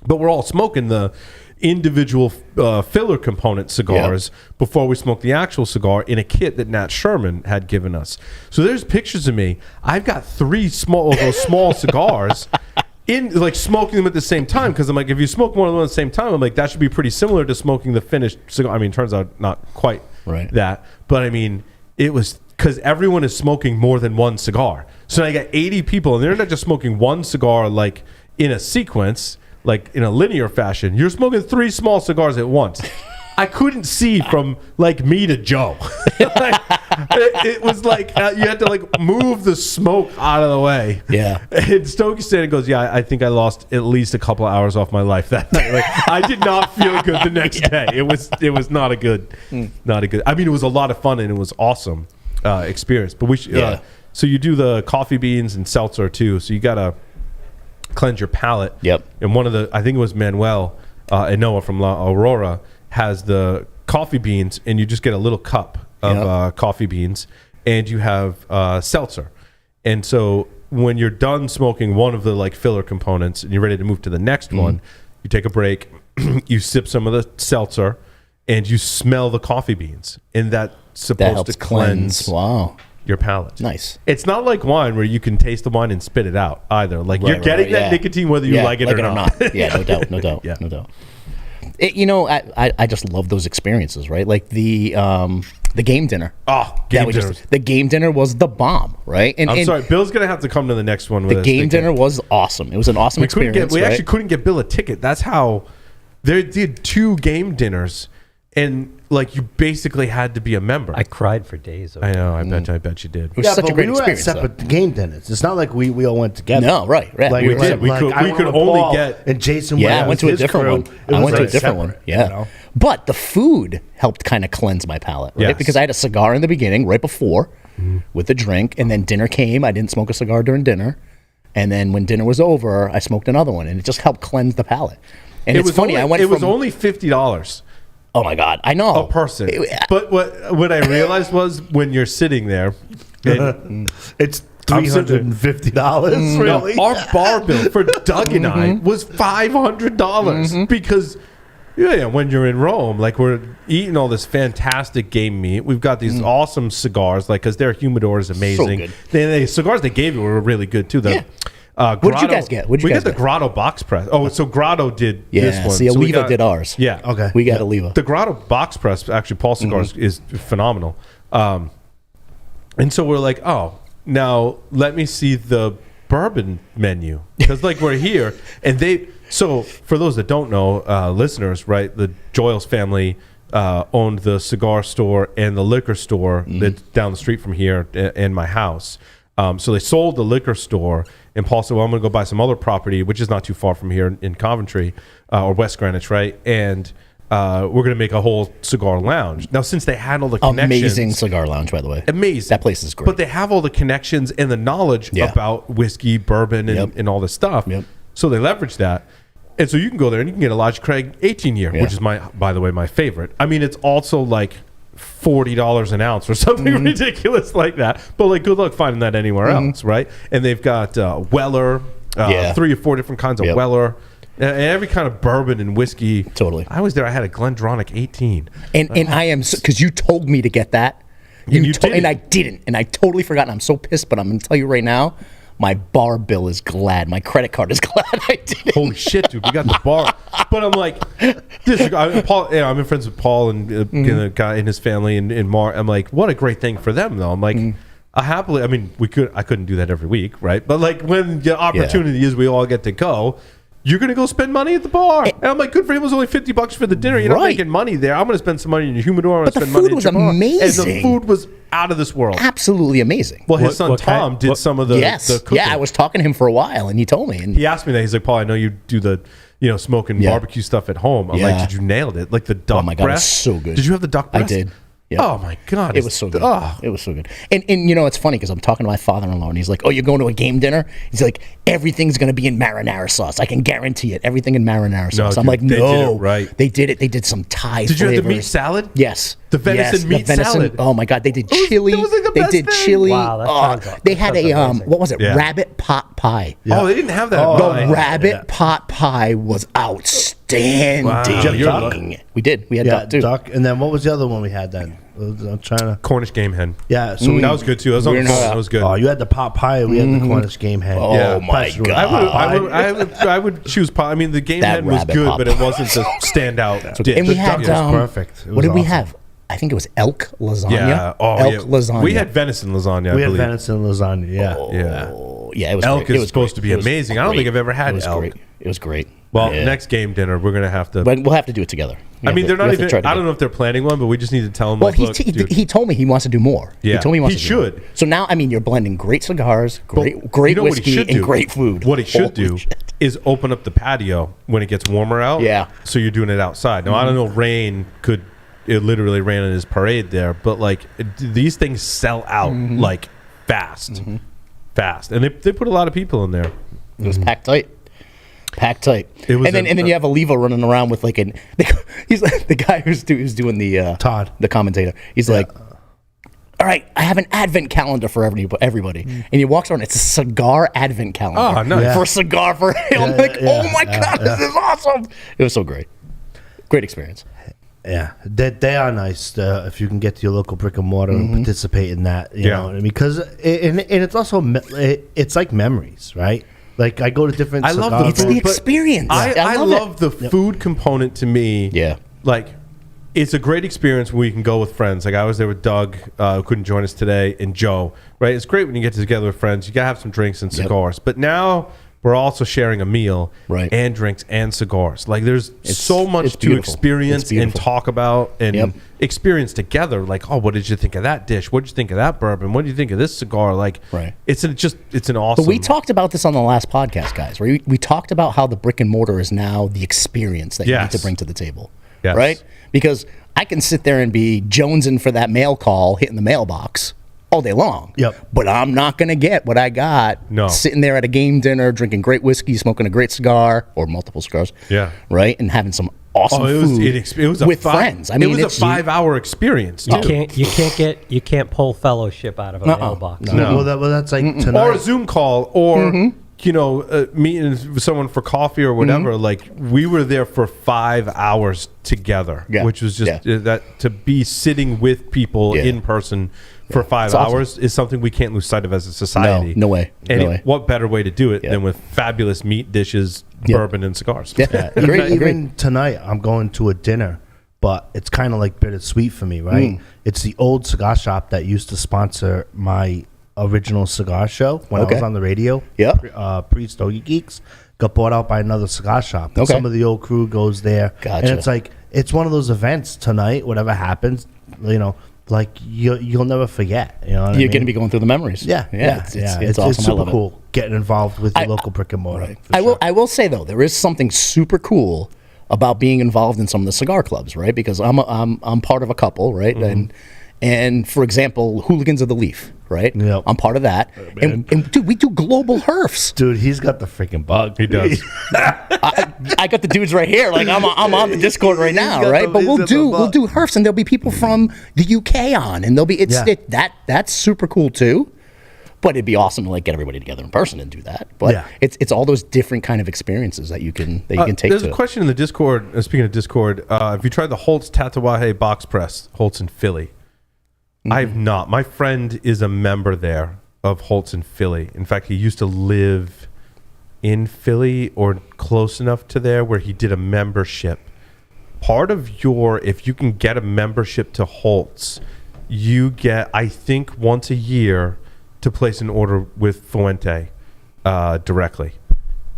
S1: But we're all smoking the individual filler component cigars before we smoke the actual cigar in a kit that Nat Sherman had given us. So there's pictures of me. I've got 3 those small cigars in like smoking them at the same time, because I'm like, if you smoke more than one at the same time, I'm like, that should be pretty similar to smoking the finished cigar. I mean, turns out not quite that, but I mean, it was because everyone is smoking more than one cigar. So I got 80 people, and they're not just smoking one cigar like in a sequence, like in a linear fashion. You're smoking 3 small cigars at once. I couldn't see from like me to Joe. Like, it was like you had to like move the smoke out of the way.
S7: Yeah.
S1: And Stogie standing goes, yeah, I think I lost at least a couple of hours off my life that night. Like, I did not feel good the next day. It was not a good. I mean, it was a lot of fun and it was awesome experience. But we should. So you do the coffee beans and seltzer too. So you gotta cleanse your palate.
S7: Yep.
S1: And one of the, I think it was Manuel and Noah from La Aurora, has the coffee beans, and you just get a little cup of coffee beans, and you have seltzer. And so when you're done smoking one of the like filler components and you're ready to move to the next one, you take a break, you sip some of the seltzer, and you smell the coffee beans, and that's supposed to cleanse your palate.
S7: Nice.
S1: It's not like wine where you can taste the wine and spit it out either. Like you're getting that nicotine whether you like it or not.
S7: Yeah, no doubt, no doubt. You know, I just love those experiences, right? Like the game dinner.
S1: Oh, game dinner.
S7: The game dinner was the bomb, right? And
S1: I'm sorry, Bill's gonna have to come to the next one. With
S7: the game dinner was awesome. It was an awesome experience.
S1: We actually couldn't get Bill a ticket. That's how they did 2 game dinners, and like you basically had to be a member.
S6: I cried for days.
S1: I know. I bet you did.
S7: It was such a great
S2: we were
S7: experience.
S2: at separate game dinners. It's not like we all went together.
S7: No, right.
S2: Like,
S1: we did. We could only get.
S2: And Jason.
S7: Yeah, I went to a different one.
S2: I went to a different one.
S7: Yeah.
S2: You know?
S7: But the food helped kind of cleanse my palate, right?
S1: Yes.
S7: Because I had a cigar in the beginning, right before, with the drink, and then dinner came. I didn't smoke a cigar during dinner, and then when dinner was over, I smoked another one, and it just helped cleanse the palate. And it's funny.
S1: It was only $50.
S7: Oh my God, I know.
S1: A person. But what I realized was when you're sitting there,
S2: it's $350. Really?
S1: No, our bar bill for Doug and I was $500 because when you're in Rome, like we're eating all this fantastic game meat. We've got these awesome cigars, like because their humidor is amazing.
S7: So good.
S1: The cigars they gave you were really good too.
S7: What did you guys get?
S1: We got the Grotto box press. Oh, so Grotto did this one.
S7: See,
S1: So
S7: Oliva did ours.
S1: Yeah.
S2: Okay.
S7: We got Oliva.
S1: The Grotto box press, actually, Paul Cigars is phenomenal. And so we're like, oh, now let me see the bourbon menu. Because, like, we're here. And so for those that don't know, listeners, right, the Joyles family owned the cigar store and the liquor store that's down the street from here and my house. So they sold the liquor store, and Paul said, well, I'm going to go buy some other property, which is not too far from here in Coventry, or West Greenwich, right? And we're going to make a whole cigar lounge. Now, since they had all the connections.
S7: Amazing cigar lounge, by the way.
S1: Amazing.
S7: That place is great.
S1: But they have all the connections and the knowledge about whiskey, bourbon, and all this stuff.
S7: Yep.
S1: So they leverage that. And so you can go there and you can get a Lodge Craig 18-year, which is, by the way, my favorite. I mean, it's also like $40 an ounce or something ridiculous like that. But like, good luck finding that anywhere else, right? And they've got Weller, 3 or 4 different kinds of Weller, and every kind of bourbon and whiskey.
S7: Totally.
S1: I was there. I had a Glendronach 18.
S7: And I am, because you told me to get that. And I didn't. And I totally forgot. And I'm so pissed, but I'm going to tell you right now, my bar bill is glad. My credit card is glad I did.
S1: Holy shit, dude! We got the bar, but I'm like, Paul. I'm in friends with Paul and the guy and his family and Mar. I'm like, what a great thing for them, though. I'm like, happily. I mean, I couldn't do that every week, right? But like, when the opportunity is, we all get to go. You're gonna go spend money at the bar, and I'm like, good for him. It was only $50 for the dinner. You're not making money there. I'm gonna spend some money in your humidor. I'm gonna spend money.
S7: But the food was amazing.
S1: And the food was out of this world.
S7: Absolutely amazing.
S1: Well, his son Tom did some of the cooking.
S7: Yeah, I was talking to him for a while, and he told me. And
S1: he asked me that. He's like, Paul, I know you do the smoking
S7: Yeah.
S1: barbecue stuff at home. I'm
S7: Yeah.
S1: like, did you nailed it? Like the duck
S7: Oh my God,
S1: breast.
S7: it's so good.
S1: Did you have the duck breast?
S7: I did. Yeah.
S1: Oh my God.
S7: It was so good.
S1: Oh.
S7: It was so good. And it's funny because I'm talking to my father-in-law and he's like, "Oh, you're going to a game dinner?" He's like, "Everything's going to be in marinara sauce. I can guarantee it. Everything in marinara sauce." I'm
S1: dude,
S7: like,
S1: they did
S7: "No,
S1: it right.
S7: They did it. They did some Thai
S1: Did you have the meat
S7: flavors.
S1: salad?
S7: Yes.
S1: The venison meat salad.
S7: Oh my God, they did
S1: was-
S7: chili.
S1: that was like the
S7: they
S1: best
S7: did
S1: thing.
S7: chili.
S6: Wow, that sounds like-
S7: they
S6: that
S7: had
S6: sounds
S7: a
S6: amazing.
S7: what was it?
S1: Yeah.
S7: Rabbit pot pie.
S1: Oh, they didn't have that.
S7: The
S1: Right.
S7: rabbit pot pie was outstanding.
S1: Wow. Did you have duck?
S7: We did. We had
S2: Yeah,
S7: duck too.
S2: duck. And then what was the other one we had then? I'm trying to.
S1: Cornish game hen.
S2: Yeah, so
S1: That was good too. That was on the
S7: We're
S1: phone.
S7: not-
S1: That was good.
S2: Oh, you had the pot pie. We had the Cornish game hen.
S7: Oh
S1: Yeah.
S7: my
S2: Padron.
S7: God.
S1: I would choose pie. I mean, the game
S7: That
S1: hen was
S7: rabbit
S1: good,
S7: pot
S1: but it
S7: pie.
S1: wasn't the standout dish.
S7: And we
S1: The
S7: had
S1: duck-
S2: was perfect. It
S7: what
S2: was
S7: did we
S2: awesome.
S7: have? I think it was elk lasagna.
S1: yeah. Oh,
S7: elk
S1: yeah.
S7: lasagna.
S1: We had venison lasagna.
S2: We
S1: I
S2: had
S1: believe.
S2: venison lasagna. Yeah.
S1: Yeah.
S7: Oh, yeah, it was
S1: Elk
S7: great.
S1: is supposed to be
S7: It was
S1: amazing. I don't think I've ever had
S7: it was
S1: elk.
S7: Great. It was great.
S1: Well,
S7: Yeah.
S1: next game dinner, we're gonna have to.
S7: But we'll have to do it together.
S1: I mean, they're not even.
S7: Try
S1: I don't know if they're planning one, but we just need to tell them.
S7: Well,
S1: like, look, dude,
S7: he told me he wants to do more.
S1: Yeah,
S7: he told me he wants
S1: he
S7: to do more.
S1: should.
S7: So now, I mean, you're blending great cigars,
S1: but
S7: great
S1: you know what he
S7: whiskey,
S1: should
S7: and
S1: do?
S7: great food.
S1: What he should
S7: Holy
S1: do
S7: shit.
S1: is open up the patio when it gets warmer out.
S7: Yeah.
S1: So you're doing it outside. Now I don't know. Rain could. It literally ran in his parade there, but like these things sell out like fast, fast, and they put a lot of people in there.
S7: It was packed tight. Packed tight.
S1: It was
S7: and then you have a Levo running around with like he's like the guy who's doing the
S2: Todd.
S7: the commentator. He's like, "All right, I have an advent calendar for everybody," and he walks around. It's a cigar advent calendar.
S1: Oh, nice.
S2: Yeah.
S7: For a cigar for him. I'm like,
S2: yeah,
S7: "Oh my God, this is awesome!" It was so great. Great experience.
S2: Yeah, they are nice if you can get to your local brick and mortar and participate in that. You
S1: Yeah.
S2: know what I mean? Because and it's also it's like memories, right? Like I go to different.
S1: I love
S2: cigar
S1: the
S7: It's
S1: food,
S7: the
S1: but
S7: experience.
S1: I
S7: love
S1: love
S7: it.
S1: the food component to me.
S7: Yeah.
S1: Like, it's a great experience when you can go with friends. Like, I was there with Doug, who couldn't join us today, and Joe, right? It's great when you get together with friends. You got to have some drinks and cigars. But now we're also sharing a meal
S7: Right.
S1: and drinks and cigars. Like, there's so much
S7: it's
S1: to
S7: beautiful.
S1: experience
S7: It's
S1: and
S7: beautiful.
S1: talk about and
S7: Yep.
S1: experience together. Like, oh, what did you think of that dish? What did you think of that bourbon? What did you think of this cigar? Like,
S7: Right.
S1: it's an awesome.
S7: But we talked about this on the last podcast, guys. Right? We talked about how the brick and mortar is now the experience that you need
S1: Yes.
S7: to bring to the table.
S1: Yes.
S7: Right? Because I can sit there and be jonesing for that mail call hitting the mailbox all day long.
S2: Yep.
S7: But I'm not going to get what I got
S1: No.
S7: sitting there at a game dinner, drinking great whiskey, smoking a great cigar or multiple cigars.
S1: Yeah.
S7: Right? And having some awesome
S1: Oh,
S7: food
S1: it was a
S7: with
S1: 5
S7: friends. I mean,
S1: it was
S7: it's
S1: a 5-hour experience.
S6: You
S1: too.
S6: you can't pull fellowship out of a mailbox.
S1: No.
S2: Well, that's like
S1: Or a
S2: tonight.
S1: Zoom call, or meeting with someone for coffee or whatever. Like, we were there for 5 hours together,
S7: Yeah.
S1: which was just
S7: Yeah.
S1: that to be sitting with people
S7: Yeah.
S1: in person for 5
S7: It's awesome.
S1: hours is something we can't lose sight of as a society.
S7: No way.
S1: And
S7: No way.
S1: what better way to do it
S7: Yeah.
S1: than with fabulous meat dishes,
S7: Yeah.
S1: bourbon, and cigars?
S7: Yeah.
S2: even,
S7: Agreed.
S2: even tonight, I'm going to a dinner, but it's kind of like bittersweet for me, right? It's the old cigar shop that used to sponsor my original cigar show when I
S7: Okay.
S2: was on the radio.
S7: Yep.
S2: Pre Stogie Geeks got bought out by another cigar shop. And
S7: Okay.
S2: Some of the old crew goes there,
S7: Gotcha.
S2: and it's like it's one of those events tonight. Whatever happens, like you'll never forget. You know, what I
S7: You're
S2: mean?
S7: going to be going through the memories.
S2: Yeah,
S7: It's awesome. I
S2: super
S7: love it.
S2: cool getting involved with your
S7: I-
S2: local brick and mortar.
S7: Right.
S2: for sure.
S7: I will say though, there is something super cool about being involved in some of the cigar clubs, right? Because I'm part of a couple, right? And for example, Hooligans of the Leaf, right?
S2: Yep.
S7: I'm part of that. And dude, we do global herfs.
S2: Dude, he's got the freaking bug.
S1: He does.
S7: I got the dudes right here. Like I'm on the Discord right now,
S2: got
S7: right?
S2: the-
S7: But
S2: he's
S7: we'll
S2: got the
S7: do
S2: bug.
S7: herfs, and there'll be people from the UK on, and there'll be that's super cool too. But it'd be awesome to like get everybody together in person and do that. But
S2: Yeah.
S7: it's all those different kind of experiences that you can take
S1: There's
S7: to
S1: a question in the Discord. Speaking of Discord, have you tried the Holtz Tatuaje box press? Holtz in Philly. I have not. My friend is a member there of Holtz in Philly. In fact, he used to live in Philly or close enough to there where he did a membership. Part of if you can get a membership to Holtz, you get, I think, once a year to place an order with Fuente directly.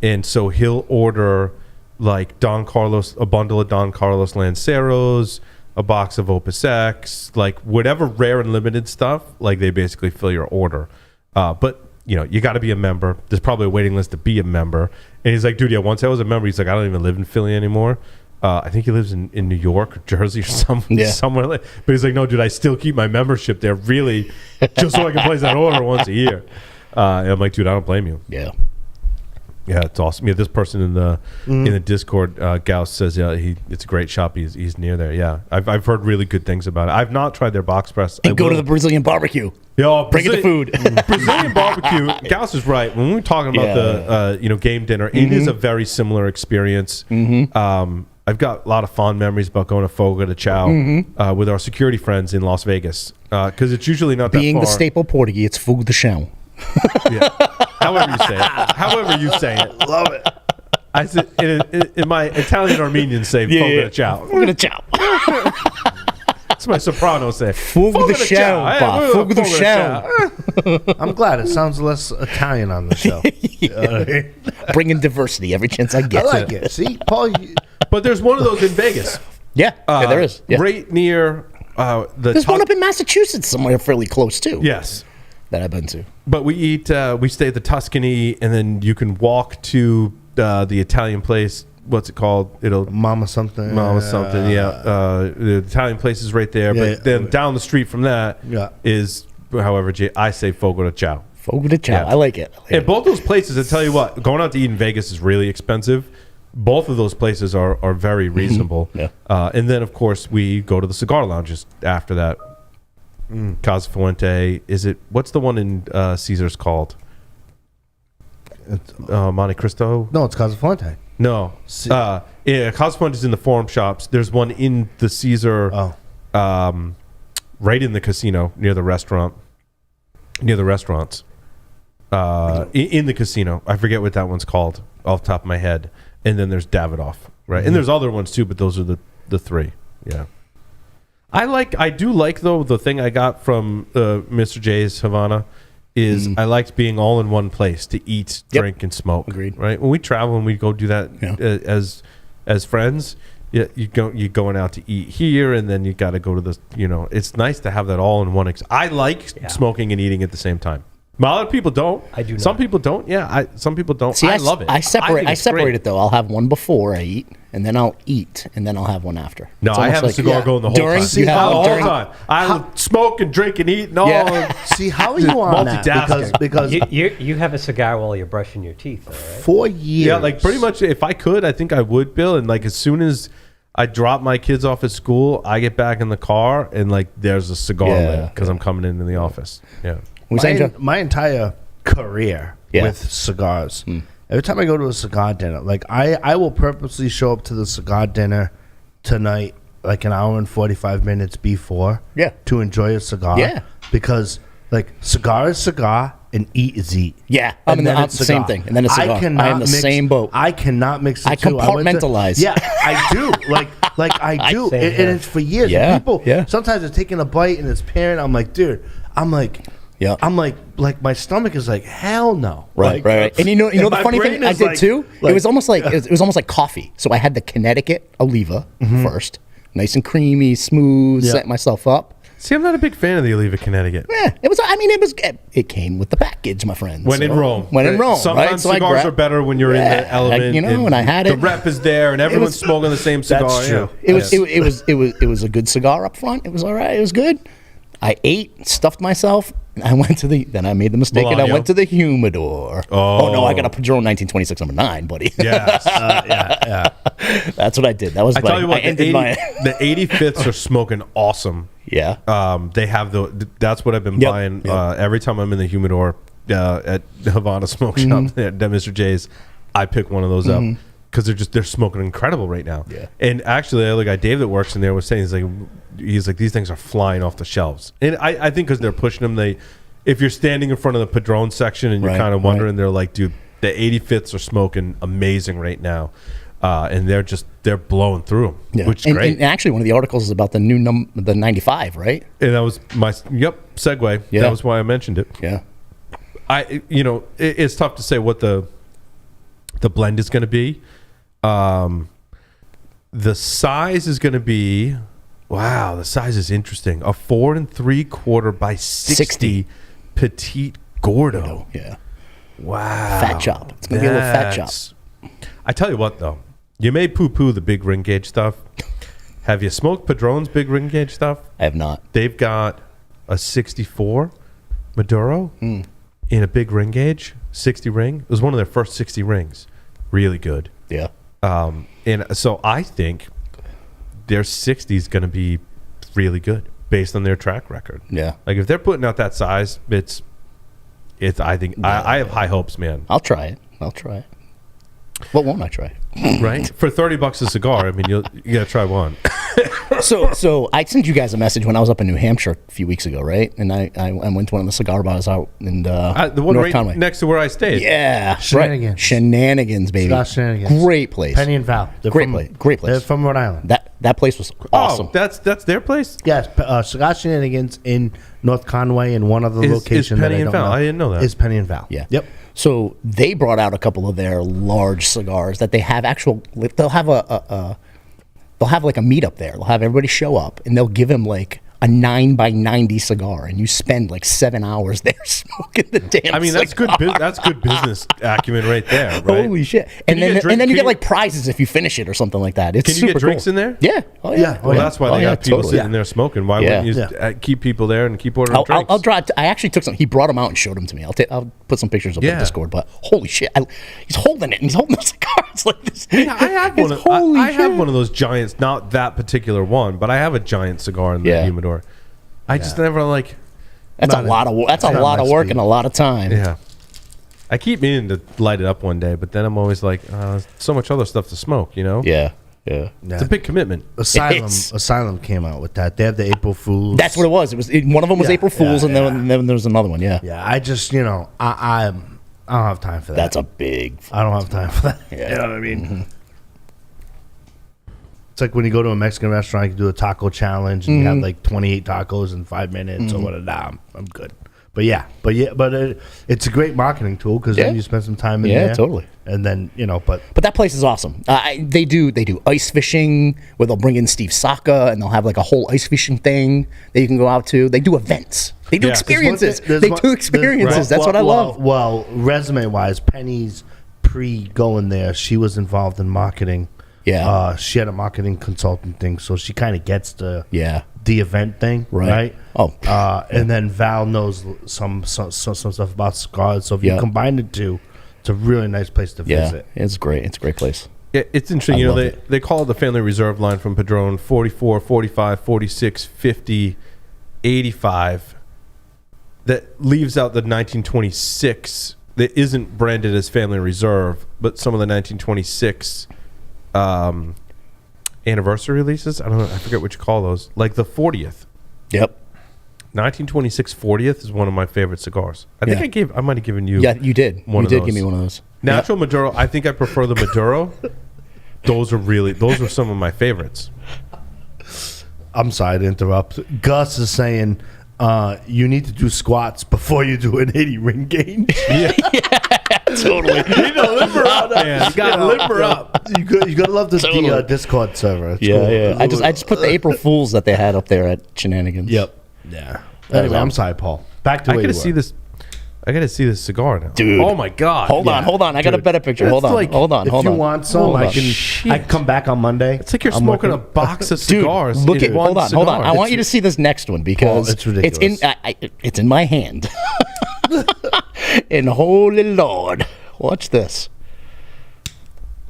S1: And so he'll order like a bundle of Don Carlos Lanceros, a box of Opus X, like whatever rare and limited stuff, like they basically fill your order. But you got to be a member. There's probably a waiting list to be a member. And he's like, dude, yeah, once I was a member, he's like, I don't even live in Philly anymore. I think he lives in New York or Jersey or somewhere. But he's like, no, dude, I still keep my membership there, really, just so I can place that order once a year. And I'm like, dude, I don't blame you.
S7: Yeah.
S1: Yeah, it's awesome. Yeah, this person in the Discord, Gauss says, yeah, it's a great shop. He's near there. Yeah, I've heard really good things about it. I've not tried their box press.
S7: And go to the Brazilian barbecue.
S1: Yo,
S7: bring the food.
S1: Brazilian barbecue. Gauss is right. When we were talking about the game dinner, it is a very similar experience. I've got a lot of fond memories about going to Fogo de Chao with our security friends in Las Vegas because it's usually not that far.
S7: Being the staple Portuguese, it's Fogo de Chao.
S1: Yeah. However you say it.
S2: Love it.
S1: I said in my Italian Armenians say Fogo de Chao.
S7: Fogo de Chao.
S1: That's my soprano say.
S7: Fogo de Chao. Fogo de Chao.
S2: I'm glad it sounds less Italian on the show.
S7: Bringing diversity every chance I get.
S2: I like it. See, Paul.
S1: But there's one of those in Vegas.
S7: Yeah, there is. Yeah.
S1: Right near
S7: There's one up in Massachusetts somewhere fairly close too.
S1: Yes.
S7: That I've been to.
S1: But we stay at the Tuscany, and then you can walk to the Italian place. What's it called?
S2: Mama something.
S1: Yeah. The Italian place is right there. But then down the street from that is, however, I say Fogo de Chao.
S7: Fogo de Chao. Yeah. I like it.
S1: And both those places, I tell you what, going out to eat in Vegas is really expensive. Both of those places are very reasonable.
S7: Yeah.
S1: And then, of course, we go to the cigar lounges after that. Casa Fuente. What's the one in Caesars called? Monte Cristo?
S2: No, it's Casa Fuente.
S1: No. Casa Fuente's in the Forum Shops. There's one in the Caesar, right in the casino near the restaurant. Near the restaurants. In the casino. I forget what that one's called off the top of my head. And then there's Davidoff, right? And there's other ones too, but those are the three. Yeah. I do like though the thing I got from Mr. J's Havana is I liked being all in one place to eat, drink, and smoke.
S7: Agreed.
S1: Right? When we travel and we go do that as friends, you're going out to eat here, and then you got to go to the. It's nice to have that all in one. I like smoking and eating at the same time. A lot of people don't.
S6: I do not.
S1: Some people don't. Yeah, some people don't.
S7: See,
S1: I love it.
S7: I separate it though. I'll have one before I eat, and then I'll eat, and then I'll have one after.
S1: No, I have a cigar going the whole time. The whole time. I smoke and drink and eat and all.
S2: Yeah. See, how are you on that? Because
S6: you have a cigar while you're brushing your teeth, though, right?
S2: 4 years.
S1: Yeah, like pretty much. If I could, I think I would, Bill. And like as soon as I drop my kids off at school, I get back in the car and like there's a cigar lit because I'm coming into the office. Yeah.
S2: My entire career with cigars. Every time I go to a cigar dinner, like I will purposely show up to the cigar dinner tonight like an hour and 45 minutes before to enjoy a cigar.
S7: Yeah.
S2: Because like cigar is cigar and eat is eat.
S7: Yeah. I'm the same thing. And then a cigar. I am the same boat.
S2: I cannot mix the two.
S7: Compartmentalize.
S2: I do. Like I do. And it's for years.
S7: Yeah.
S2: People sometimes they're taking a bite and it's pairing. I'm like, dude, I'm like my stomach is like hell no.
S7: Right. And you know the funny thing I did too. It was almost like coffee. So I had the Connecticut Oliva first, nice and creamy, smooth. Set myself up.
S1: See, I'm not a big fan of the Oliva Connecticut.
S7: Yeah, it came with the package, my friends.
S1: When in Rome.
S7: Sometimes
S1: right? Cigars are better when you're in the element.
S7: And I had it.
S1: The rep is there, and everyone's smoking the same cigar.
S2: That's true.
S7: It was a good cigar up front. It was all right. It was good. I ate, stuffed myself. I went to then I made the mistake and I went to the humidor. Oh no, I got a Padron 1926 number 9, buddy.
S1: Yes.
S7: That's what I did. That was
S1: I tell you what, the 85ths are smoking awesome.
S7: Yeah.
S1: They have that's what I've been buying every time I'm in the humidor at Havana Smoke Shop at Mr. J's. I pick one of those up because they're smoking incredible right now.
S7: Yeah.
S1: And actually, the other guy Dave that works in there was saying he's like these things are flying off the shelves, and I think because they're pushing them. If you're standing in front of the Padron section and you're kind of wondering, they're like, dude, the 85ths are smoking amazing right now. And they're blowing through them, which is great.
S7: And actually, one of the articles is about the new the 95, right?
S1: And that was my segue.
S7: Yeah.
S1: That was why I mentioned it.
S7: Yeah.
S1: It's tough to say what the blend is going to be. The size is going to be, the size is interesting. A 4 3/4 by 60 petite Gordo.
S7: Yeah.
S1: Wow.
S7: Fat chop. It's going to be a little fat chop.
S1: I tell you what, though. You may poo-poo the big ring gauge stuff. Have you smoked Padron's big ring gauge stuff?
S7: I have not.
S1: They've got a 64 Maduro in a big ring gauge, 60 ring. It was one of their first 60 rings. Really good.
S7: Yeah.
S1: And so I think their 60 is going to be really good based on their track record.
S7: Yeah.
S1: Like if they're putting out that size, it's. I think I have high hopes, man.
S7: I'll try it. What won't I try?
S1: Right for $30 a cigar. I mean, you gotta try one.
S7: So I sent you guys a message when I was up in New Hampshire a few weeks ago, right? And I went to one of the cigar bars out in
S1: The one
S7: North
S1: right
S7: Conway.
S1: next to where I stayed.
S7: Yeah,
S2: Shenanigans.
S7: right. Shenanigans, baby.
S2: Cigar Shenanigans.
S7: Great place.
S2: Penny and Val. They're
S7: Great
S2: from-
S7: place. Great place.
S2: They're from Rhode Island.
S7: That place was awesome.
S1: Oh, that's their place.
S2: Yes, Cigar Shenanigans in North Conway and one other
S1: Is
S2: location
S1: Penny
S2: that I
S1: and
S2: don't
S1: Val?
S2: know.
S1: I didn't know that.
S2: Is Penny and Val.
S7: Yeah.
S2: Yep.
S7: So they brought out a couple of their large cigars that they have actual. They'll have they'll have like a meetup there. They'll have everybody show up and they'll give them like a 9x90 cigar, and you spend like 7 hours there smoking the damn.
S1: I mean, that's good.
S7: cigar.
S1: That's good business acumen right there, right?
S7: Holy shit!
S1: Can
S7: And
S1: you
S7: then
S1: get drink-
S7: and then you
S1: can
S7: get
S1: you-
S7: like prizes if you finish it or something like that. It's
S1: Can you
S7: super
S1: get drinks
S7: cool.
S1: in there?
S7: Yeah. Oh yeah.
S2: Yeah.
S7: Oh,
S1: Well,
S7: yeah.
S1: that's why
S7: Oh,
S1: they
S7: yeah,
S1: got people
S7: totally.
S1: sitting there smoking. Why
S7: Yeah.
S1: wouldn't you keep people there and keep ordering drinks?
S7: I'll draw. I actually took some. He brought them out and showed them to me. I'll put some pictures up
S1: Yeah.
S7: in Discord. But holy shit, he's holding it and he's holding the cigar. It's like this.
S1: Yeah, I have
S7: It's
S1: one.
S7: holy
S1: I have
S7: shit.
S1: one of those giants. Not that particular one, but I have a giant cigar in the
S7: Yeah.
S1: humidor. I just never like.
S7: That's a lot of. That's a
S2: not
S7: lot of
S2: my
S7: work
S2: speed.
S7: and a lot of time.
S1: Yeah. I keep meaning to light it up one day, but then I'm always like, so much other stuff to smoke. You know.
S7: Yeah. Yeah.
S1: It's a big commitment.
S2: Asylum came out with that. They have the April Fools.
S7: That's what it was. One of them was
S2: Yeah,
S7: April Fools,
S2: yeah,
S7: and then there was another one. Yeah.
S2: Yeah, I just I don't have time for that.
S7: That's a big.
S2: I don't have time for that.
S7: Yeah.
S2: You know what I mean? It's like when you go to a Mexican restaurant, you do a taco challenge, and you have like 28 tacos in 5 minutes or whatever. Nah, I'm good. But it's a great marketing tool because
S7: Yeah.
S2: then you spend some time in
S7: Yeah,
S2: there.
S7: totally.
S2: And then but
S7: But that place is awesome. They do ice fishing where they'll bring in Steve Saka and they'll have like a whole ice fishing thing that you can go out to. They do events. They do
S1: Yeah.
S7: experiences.
S2: There's
S7: They
S2: one-
S7: do experiences.
S2: there's-
S7: That's what I love.
S2: Well, resume wise, Penny's pre going there, she was involved in marketing.
S7: Yeah.
S2: She had a marketing consultant thing, so she kind of gets the event thing,
S7: Right.
S2: right?
S7: Oh.
S2: And then Val knows some stuff about cigars. So if you
S7: Yeah.
S2: combine the two, it's a really nice place to
S7: Yeah.
S2: visit.
S7: It's great. It's a great place.
S1: Yeah, it's interesting.
S7: I
S1: You know,
S7: love
S1: they call it the family reserve line from Padron 44, 45, 46, 50, 85. That leaves out the 1926 that isn't branded as family reserve, but some of the 1926 anniversary releases. I don't know. I forget what you call those. Like the 40th.
S7: Yep.
S1: 1926 40th is one of my favorite cigars. I think
S7: Yeah.
S1: I might have given you.
S7: Yeah, you did.
S1: One
S7: You
S1: of
S7: did
S1: those.
S7: give me one of those.
S1: Natural Maduro. I think I prefer the Maduro. Those are some of my favorites.
S2: I'm sorry to interrupt. Gus is saying you need to do squats before you do an 80 ring gauge.
S7: Totally.
S1: You gotta limber up, man. You gotta limber up.
S2: You gotta love the
S7: Totally.
S2: Discord server. It's
S7: Yeah,
S2: cool.
S7: yeah. I just put the April Fools that they had up there at Shenanigans.
S2: Yep. Yeah. Anyway, I'm sorry, Paul. Back to
S1: I
S2: where
S1: gotta
S2: you
S1: see
S2: were.
S1: this. I gotta see this cigar now,
S7: Dude.
S1: Oh my god!
S7: Hold on. I got a
S1: Dude,
S7: better picture.
S1: that's
S7: Hold on.
S1: like-
S7: hold on.
S2: If you want some,
S7: Hold
S2: I
S7: on.
S2: can come back on Monday.
S1: It's like you're
S2: I'm
S1: smoking a
S2: looking-
S1: box of
S7: Dude,
S1: cigars.
S7: look
S1: in
S7: at.
S1: one
S7: Hold on.
S1: cigar.
S7: I want you to see this next one because
S2: it's ridiculous.
S7: it's in my hand. And holy Lord, watch this.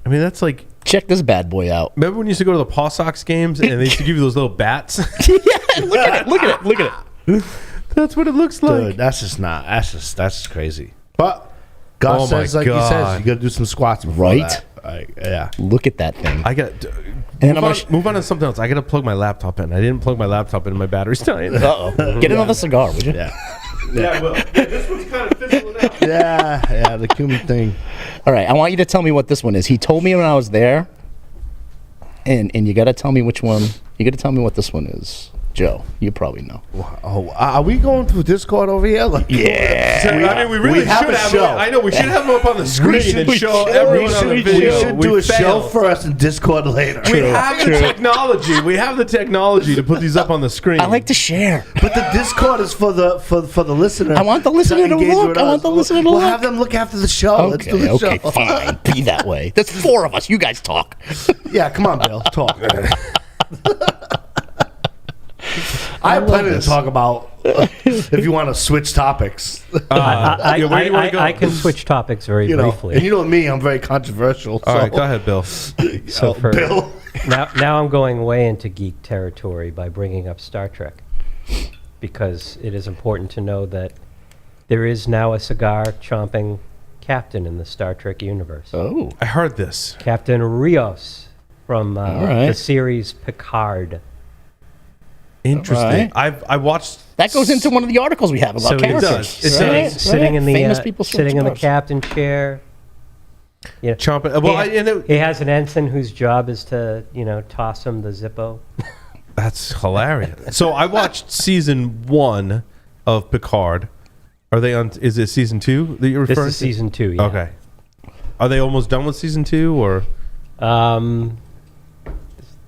S1: I mean, that's like.
S7: Check this bad boy out.
S1: Remember when you used to go to the Paw Sox games and they used to give you those little bats?
S7: Yeah, look at it.
S1: That's what it looks like.
S2: Dude, that's just crazy. But God
S1: Oh my
S2: says, like he says,
S1: God.
S2: you gotta do some squats before
S7: Right?
S2: that. Yeah.
S7: Look at that thing.
S1: I got.
S7: then I'm
S1: Move on to something else. I gotta plug my laptop in. I didn't plug my laptop in. My battery's dying.
S7: Uh-oh. Get another cigar, would you?
S2: Yeah.
S1: Yeah, well, this one's kind of fizzling out.
S2: Yeah, the Cuban thing.
S7: All right, I want you to tell me what this one is. He told me when I was there, and you got to tell me which one. You got to tell me what this one is. Joe, you probably know.
S2: Oh, are we going through Discord over here? Like,
S7: Yeah.
S1: So, I mean, we really
S2: have
S1: should
S2: a
S1: have.
S2: show.
S1: I know we should have him up on the screen and show everyone on the
S2: we
S1: video.
S2: should do a show
S1: failed.
S2: first and Discord later.
S1: We have the technology. We have the technology to put these up on the screen.
S7: I like to share.
S2: But the Discord is for the listener.
S7: I want the listener to
S2: engage
S7: look.
S2: with
S7: I
S2: us.
S7: want the listener to
S2: We'll
S7: look.
S2: have them look after the show. Let's do
S7: Okay,
S2: the
S7: okay,
S2: show.
S7: fine. Be that way. There's 4 of us. You guys talk.
S2: Yeah, come on, Bill. Talk. I have plenty to talk about if you want to switch topics.
S6: I,
S1: where do you wanna go?
S6: I can switch topics very
S2: You know,
S6: briefly.
S2: and you know me, I'm very controversial.
S1: All
S2: so.
S1: right, go ahead, Bill.
S6: So for
S2: Bill.
S6: now I'm going way into geek territory by bringing up Star Trek, because it is important to know that there is now a cigar chomping captain in the Star Trek universe.
S7: Oh.
S1: I heard this.
S6: Captain Rios from
S7: right.
S6: the series Picard.
S1: Interesting.
S7: Right.
S1: I watched.
S7: That goes into one of the articles we have about
S6: So it
S7: characters.
S1: does. It
S7: Right,
S1: does.
S7: right.
S6: Sitting in the
S7: famous people smoke
S6: sitting in the
S7: cigars.
S6: captain chair. You know,
S1: Chomping. Well,
S6: he has an ensign whose job is to toss him the Zippo.
S1: that's hilarious. So I watched season 1 of Picard. Are they on? Is it season 2 that you're
S6: This
S1: referring
S6: is
S1: to?
S6: season 2. Yeah.
S1: Okay. Are they almost done with season 2 or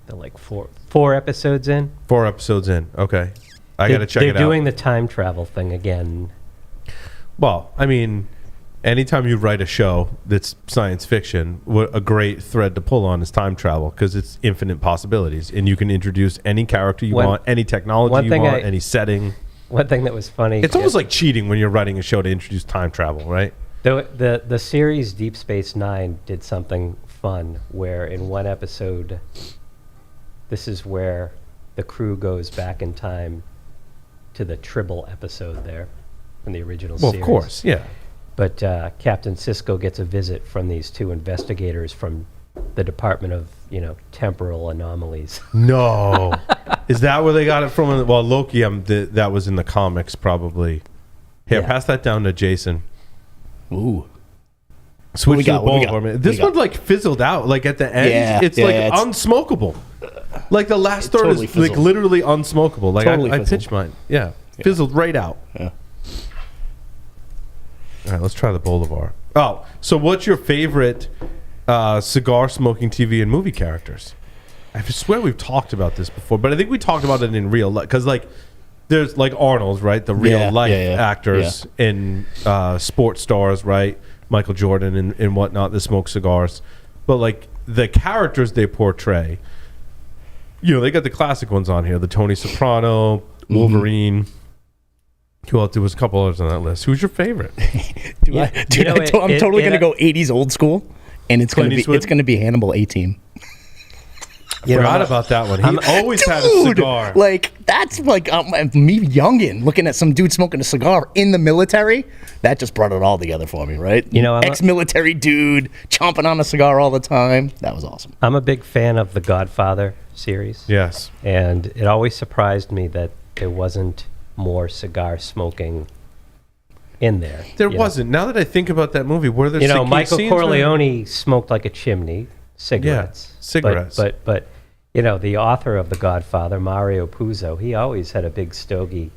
S6: They're like four episodes in.
S1: 4 episodes in? Okay. I got to check it out.
S6: They're doing the time travel thing again.
S1: Well, I mean, anytime you write a show that's science fiction, what a great thread to pull on is time travel, because it's infinite possibilities, and you can introduce any character you want, any technology you want, any setting.
S6: One thing that was funny.
S1: It's almost like cheating when you're writing a show to introduce time travel, right?
S6: The series Deep Space Nine did something fun where in one episode, this is where the crew goes back in time to the Tribble episode there in the original series.
S1: Well, of course, yeah.
S6: But Captain Sisko gets a visit from these 2 investigators from the Department of, Temporal Anomalies.
S1: No. Is that where they got it from? Well, Loki, that was in the comics probably. Here,
S6: Yeah.
S1: pass that down to Jason.
S7: Ooh.
S1: Switch
S7: we
S1: to the
S7: got? What we
S1: Boldivar,
S7: got?
S1: man.
S7: What
S1: This
S7: we got?
S1: one like fizzled out. Like at the end,
S7: Yeah,
S1: it's
S7: yeah,
S1: like
S7: it's-
S1: unsmokable. Like the last third
S7: totally
S1: is like
S7: fizzled.
S1: literally unsmokable. Like
S7: Totally
S1: I
S7: fizzled.
S1: pitched mine. Yeah. Fizzled right out.
S7: Yeah.
S1: All right, let's try the Boldivar. Oh, so what's your favorite cigar smoking TV and movie characters? I swear we've talked about this before, but I think we talked about it in real life, because like there's like Arnold's, right? The real life actors and sports stars, right? Michael Jordan and whatnot that smoke cigars, but like the characters they portray, they got the classic ones on here: the Tony Soprano, Wolverine. Who else? There was a couple others on that list. Who's your favorite?
S7: Dude, I'm totally gonna go 80s old school, and it's
S1: Clint Eastwood?
S7: gonna be Hannibal A-Team.
S1: Forgot about that one. He always had a cigar.
S7: Like that's like me youngin looking at some dude smoking a cigar in the military. That just brought it all together for me, right? Ex-military dude chomping on a cigar all the time. That was awesome.
S6: I'm a big fan of the Godfather series.
S1: Yes.
S6: And it always surprised me that there wasn't more cigar smoking in there.
S1: There wasn't. Now that I think about that movie, were there
S6: Michael
S1: scenes
S6: Corleone smoked like a chimney, cigarettes.
S1: Yeah, cigarettes.
S6: But the author of The Godfather, Mario Puzo, he always had a big stogie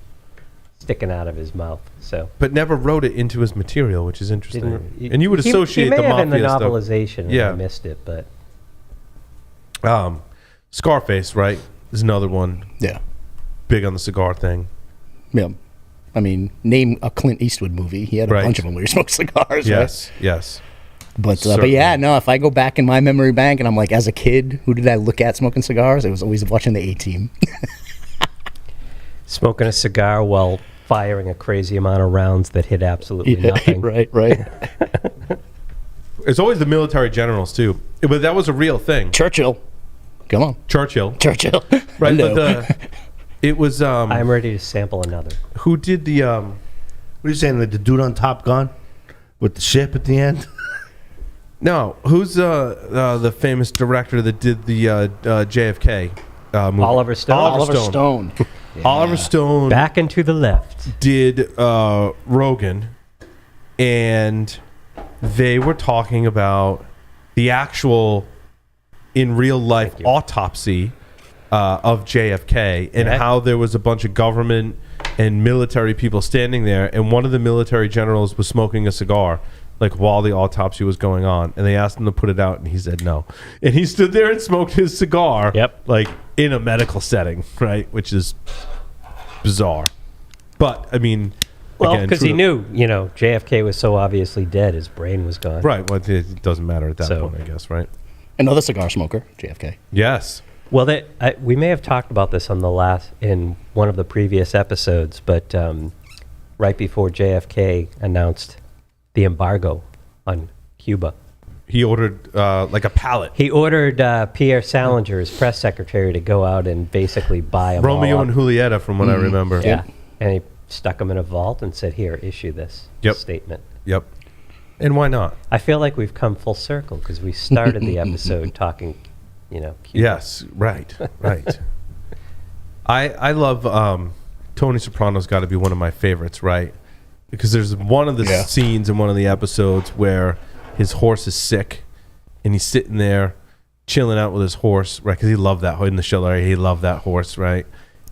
S6: sticking out of his mouth. So,
S1: but never wrote it into his material, which is interesting. And you would
S6: he
S1: associate
S6: may
S1: the
S6: have in the
S1: mafia stuff.
S6: novelization, and
S1: Yeah.
S6: I missed it, but
S1: Scarface, right, is another one.
S7: Yeah.
S1: Big on the cigar thing.
S7: Yeah. I mean, name a Clint Eastwood movie. He had a bunch of them where he smoked cigars.
S1: Yes,
S7: right?
S1: yes.
S7: But yeah, no, if I go back in my memory bank and I'm like, as a kid, who did I look at smoking cigars? It was always watching the A-Team.
S6: smoking a cigar while firing a crazy amount of rounds that hit absolutely nothing.
S7: Right.
S1: It's always the military generals, too. But that was a real thing.
S7: Churchill. Come on.
S1: Churchill.
S7: Hello.
S1: Right, but it was...
S6: I'm ready to sample another.
S1: Who did the...
S2: What are you saying, like the dude on Top Gun with the ship at the end?
S1: No, who's the famous director that did the JFK movie?
S6: Oliver Stone.
S7: Oliver Stone.
S1: Yeah. Oliver Stone.
S6: Back and to the left.
S1: Did Rogan, and they were talking about the actual, in real life, autopsy of JFK and
S6: Right.
S1: how there was a bunch of government and military people standing there, and one of the military generals was smoking a cigar like while the autopsy was going on, and they asked him to put it out, and he said no, and he stood there and smoked his cigar, like in a medical setting, right, which is bizarre. But I mean,
S6: Well,
S1: again,
S6: because he knew, JFK was so obviously dead, his brain was gone.
S1: right. Well, it doesn't matter at that
S6: So-
S1: point, I guess, right?
S7: Another cigar smoker, JFK.
S1: Yes.
S6: Well, we may have talked about this in one of the previous episodes, but right before JFK announced the embargo on Cuba,
S1: He ordered like a pallet.
S6: he ordered Pierre Salinger, his press secretary, to go out and basically buy them
S1: Romeo
S6: all
S1: and
S6: up.
S1: Julieta, from what I remember.
S6: Yeah, and he stuck them in a vault and said, "Here, issue this statement."
S1: Yep. And why not?
S6: I feel like we've come full circle because we started the episode talking, Cuba.
S1: Yes, right. I love Tony Soprano's got to be one of my favorites, right? Because there's one of the scenes in one of the episodes where his horse is sick and he's sitting there chilling out with his horse, right? Because he loved that in the show, right? He loved that horse, right?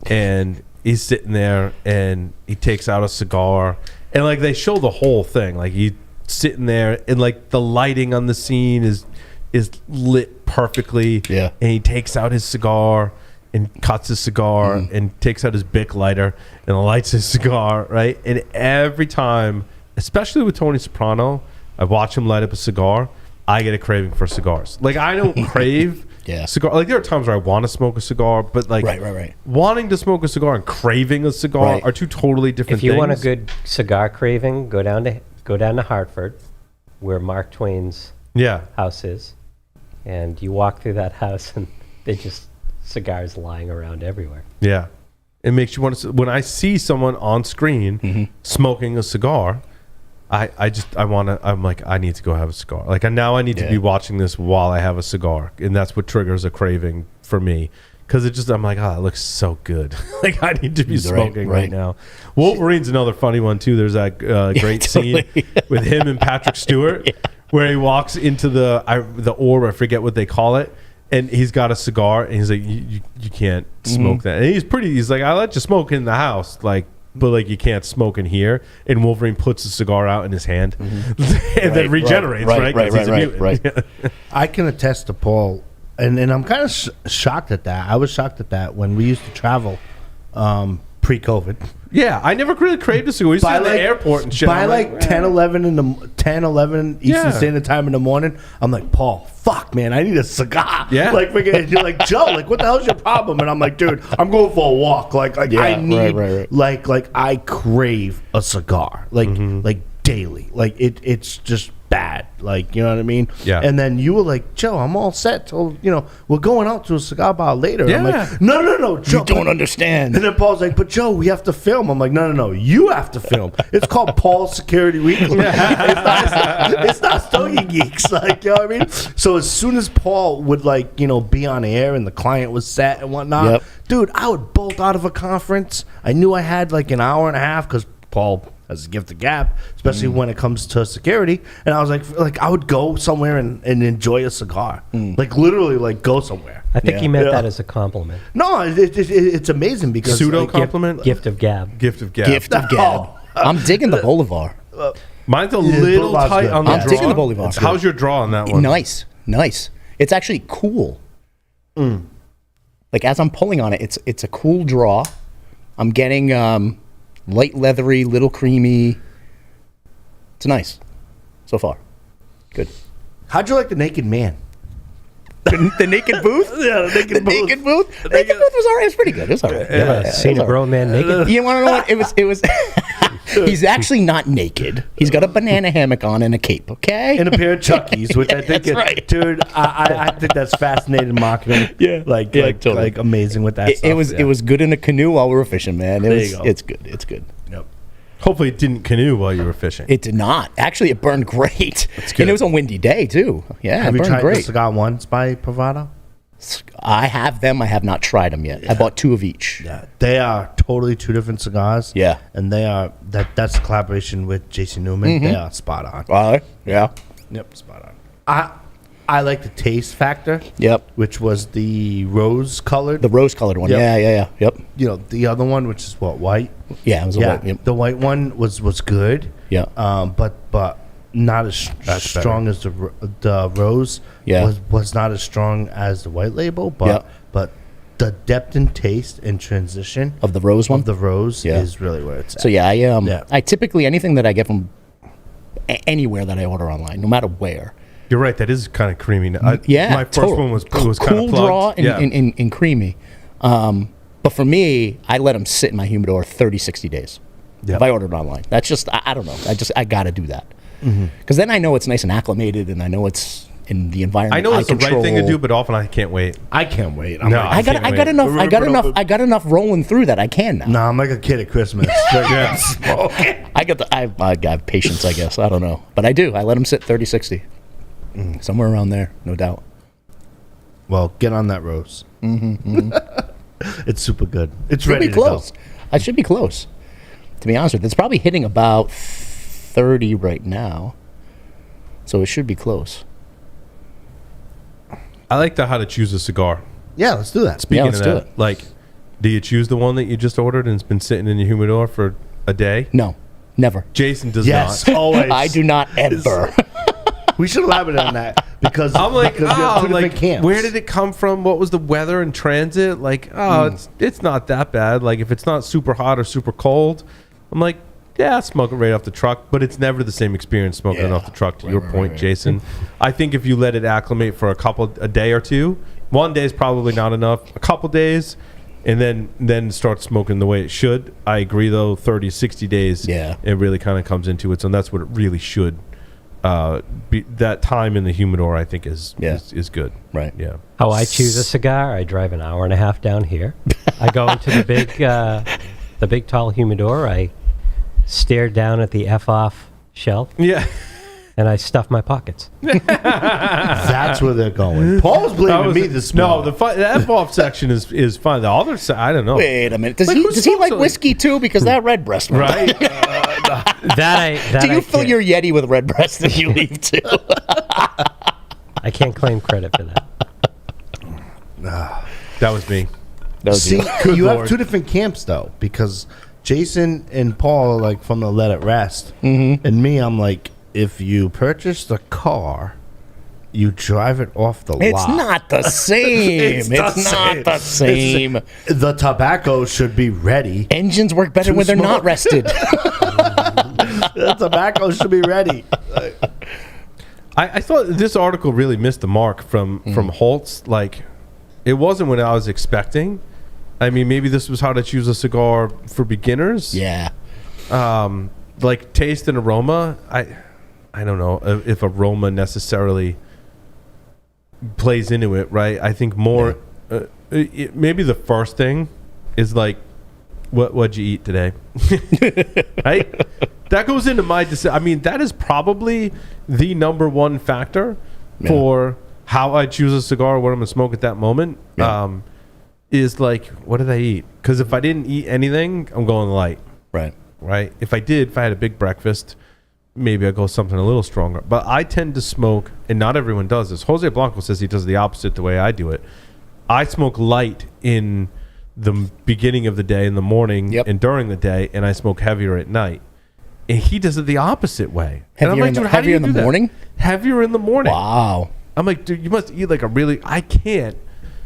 S1: And he's sitting there and he takes out a cigar, and like they show the whole thing, like he's sitting there and like the lighting on the scene is lit perfectly.
S7: Yeah.
S1: And he takes out his cigar and cuts his cigar and takes out his Bic lighter and lights his cigar, right? And every time, especially with Tony Soprano, I watch him light up a cigar, I get a craving for cigars. Like, I don't crave cigar. Like, there are times where I want to smoke a cigar, but like
S7: Right.
S1: wanting to smoke a cigar and craving a cigar are two totally different
S6: If you
S1: things.
S6: want a good cigar craving, go down to Hartford, where Mark Twain's house is, and you walk through that house, and they just cigars lying around everywhere.
S1: Yeah. It makes you want to. When I see someone on screen smoking a cigar, I'm like, I need to go have a cigar. Like, now I need to be watching this while I have a cigar. And that's what triggers a craving for me. Because I'm like, it looks so good. Like, I need to be smoking right now. Wolverine's another funny one, too. There's that great scene with him and Patrick Stewart where he walks into the orb, I forget what they call it. And he's got a cigar, and he's like, you can't smoke that. And he's like, I let you smoke in the house, like, but like you can't smoke in here. And Wolverine puts the cigar out in his hand, and then regenerates, right? 'Cause he's a mutant.
S2: I can attest to Paul, and I'm kind of shocked at that. I was shocked at that when we used to travel pre-COVID.
S1: Yeah, I never really craved a cigar. We used to sit in the airport and shit.
S2: By
S1: I'm
S2: like 10, 11 Eastern Standard Time in the morning, I'm like, Paul, fuck, man, I need a cigar.
S1: Yeah.
S2: Like, you're like, Joe, like, what the hell's your problem? And I'm like, dude, I'm going for a walk. Like I need, like I crave a cigar, like daily. Like it's just bad. Like, you know what I mean?
S1: Yeah.
S2: And then you were like, Joe, I'm all set till, we're going out to a cigar bar later.
S1: Yeah.
S2: I'm like, no, Joe.
S7: You don't understand.
S2: And then Paul's like, but Joe, we have to film. I'm like, no, you have to film. It's called Paul's Security Weekly. It's not Stogie Geeks. Like, you know what I mean? So as soon as Paul would be on air and the client was set and whatnot, dude, I would bolt out of a conference. I knew I had like an hour and a half because Paul has a gift of gab, especially when it comes to security. And I was like I would go somewhere and enjoy a cigar. Like literally like go somewhere.
S6: I think he meant that as a compliment.
S2: No, it's amazing because
S1: Pseudo compliment?
S6: Gift of gab.
S1: Gift of gab.
S7: Gift of gab. I'm digging the Boldivar.
S1: Mine's a little
S2: Bolivar's
S1: tight
S2: good.
S1: on the
S7: I'm
S1: draw.
S7: digging the Boldivar.
S1: How's your draw on that one?
S7: Nice. It's actually cool. Like as I'm pulling on it, it's a cool draw. I'm getting light leathery, little creamy. It's nice so far. Good.
S2: How'd you like the Naked Man?
S7: The naked booth?
S2: Yeah, the Naked Booth.
S7: Naked booth? The naked booth was all right. It was pretty good. It was all right. Yeah,
S6: Seen a grown man naked.
S7: You want to know what? It was he's actually not naked. He's got a banana hammock on and a cape, okay?
S2: And a pair of Chuckies, which I think
S7: that's right.
S2: Dude, I think that's fascinating marketing.
S7: Yeah. Totally.
S2: Like amazing with that stuff.
S7: It was good in a canoe while we were fishing, man. It's good. It's good.
S2: Yep.
S1: Hopefully it didn't canoe while you were fishing.
S7: It did not. Actually, it burned great.
S1: good.
S7: And it was a windy day, too. Yeah,
S2: Have
S7: it
S2: you
S7: burned
S2: tried the
S7: great.
S2: cigar ones by Pravado?
S7: I have them. I have not tried them yet. I bought 2 of each.
S2: Yeah. They are totally 2 different cigars.
S7: Yeah.
S2: And they are that's a collaboration with JC Newman. They are spot on.
S7: Yeah.
S2: Yep, spot on. I like the taste factor.
S7: Yep.
S2: Which was the rose colored.
S7: The rose-colored one.
S2: Yep.
S7: Yeah. Yep.
S2: You know, the other one, which is what, white?
S7: Yeah, it was a white. Yep.
S2: The white one was good.
S7: Yeah.
S2: But not as strong as the rose.
S7: Yeah.
S2: Was not as strong as the white label, but
S7: Yeah.
S2: but the depth and taste and transition
S7: Of the rose one?
S2: of the rose
S7: Yeah.
S2: is really where it's at.
S7: So yeah,
S2: Yeah.
S7: I typically anything that I get from anywhere that I order online, no matter where.
S1: You're right. That is kind of creamy.
S7: Yeah,
S1: my first
S7: total.
S1: one was
S7: cool
S1: kind of
S7: draw
S1: plugged.
S7: and creamy. But for me, I let them sit in my humidor 30, 60 days.
S1: Yep.
S7: If I order it online, that's just I don't know. I got to do that because then I know it's nice and acclimated, and I know it's in the environment.
S1: I know it's the right thing to
S7: control.
S1: do, but often I can't wait.
S2: I can't wait.
S1: No,
S2: Like,
S7: I got enough rolling through that I can now.
S2: nah, I'm like a kid at Christmas.
S7: I got patience, I guess. I don't know. But I do. I let them sit 30, 60. Somewhere around there, no doubt.
S2: Well, get on that rose. It's super good. It's
S7: Should
S2: ready
S7: be
S2: to
S7: close.
S2: go.
S7: I should be close. To be honest with you, it's probably hitting about 30 right now. So it should be close.
S1: I like how to choose a cigar.
S2: Yeah, let's do that.
S1: Speaking
S7: let's
S1: of
S7: do
S1: that,
S7: it.
S1: like, do you choose the one that you just ordered and it's been sitting in your humidor for a day?
S7: No, never.
S1: Jason does
S2: Yes,
S1: not.
S2: always.
S7: I do not ever.
S2: We should elaborate on that because
S1: I'm like,
S2: because we have two
S1: like,
S2: different camps.
S1: where did it come from? What was the weather in transit? Like, it's not that bad. Like, if it's not super hot or super cold, I'm like, yeah, smoke it right off the truck. But it's never the same experience smoking it
S2: Yeah.
S1: off the truck. To your point, Jason, I think if you let it acclimate for a day or two, one day is probably not enough. A couple days, and then start smoking the way it should. I agree, though. 30, 60 days,
S7: Yeah.
S1: it really kind of comes into it. So that's what it really should. Be that time in the humidor, I think is good.
S7: Right.
S1: Yeah.
S6: How I choose a cigar, I drive an hour and a half down here. I go into the big tall humidor. I stare down at the F-off shelf,
S1: Yeah.
S6: and I stuff my pockets.
S2: That's where they're going. Paul's blaming me this
S1: No,
S2: morning.
S1: the F-off section is fine. The other side, I don't know.
S7: Wait a minute. Does
S1: Like,
S7: he
S1: who
S7: does he
S1: smokes
S7: like
S1: it?
S7: whiskey too? Because that red breast one.
S1: Right?
S6: That
S7: Do you
S6: I
S7: fill
S6: can't-
S7: your Yeti with red breast that you leave too?
S6: I can't claim credit for that.
S1: That was me.
S7: That was
S2: See,
S7: you.
S2: you
S1: Lord.
S2: have two different camps though, because Jason and Paul are like from the let it rest, and me, I'm like, if you purchase the car, you drive it off the
S7: It's
S2: lot.
S7: not the same. It's not the same.
S2: The tobacco should be ready.
S7: Engines work better
S2: To
S7: when they're not
S2: smoke.
S7: rested.
S2: The tobacco should be ready.
S1: I thought this article really missed the mark from Holtz. Like, it wasn't what I was expecting. I mean, maybe this was how to choose a cigar for beginners.
S7: Yeah.
S1: Like taste and aroma. I don't know if aroma necessarily plays into it, right? I think more. Maybe the first thing is like, what'd you eat today? Right? That goes into my decision. I mean, that is probably the number one factor for how I choose a cigar, what I'm gonna smoke at that moment.
S7: Yeah.
S1: Is like, what did I eat? Because if I didn't eat anything, I'm going light.
S7: Right.
S1: Right? If I had a big breakfast, maybe I go something a little stronger. But I tend to smoke, and not everyone does this. Jose Blanco says he does the opposite the way I do it. I smoke light in the beginning of the day, in the morning, and during the day, and I smoke heavier at night. And he does it the opposite way. And I'm
S7: Heavier
S1: like,
S7: in the-
S1: dude, how do
S7: heavier
S1: you
S7: in the
S1: do that?
S7: morning?
S1: Heavier in the morning.
S7: Wow.
S1: I'm like, dude, you must eat like I can't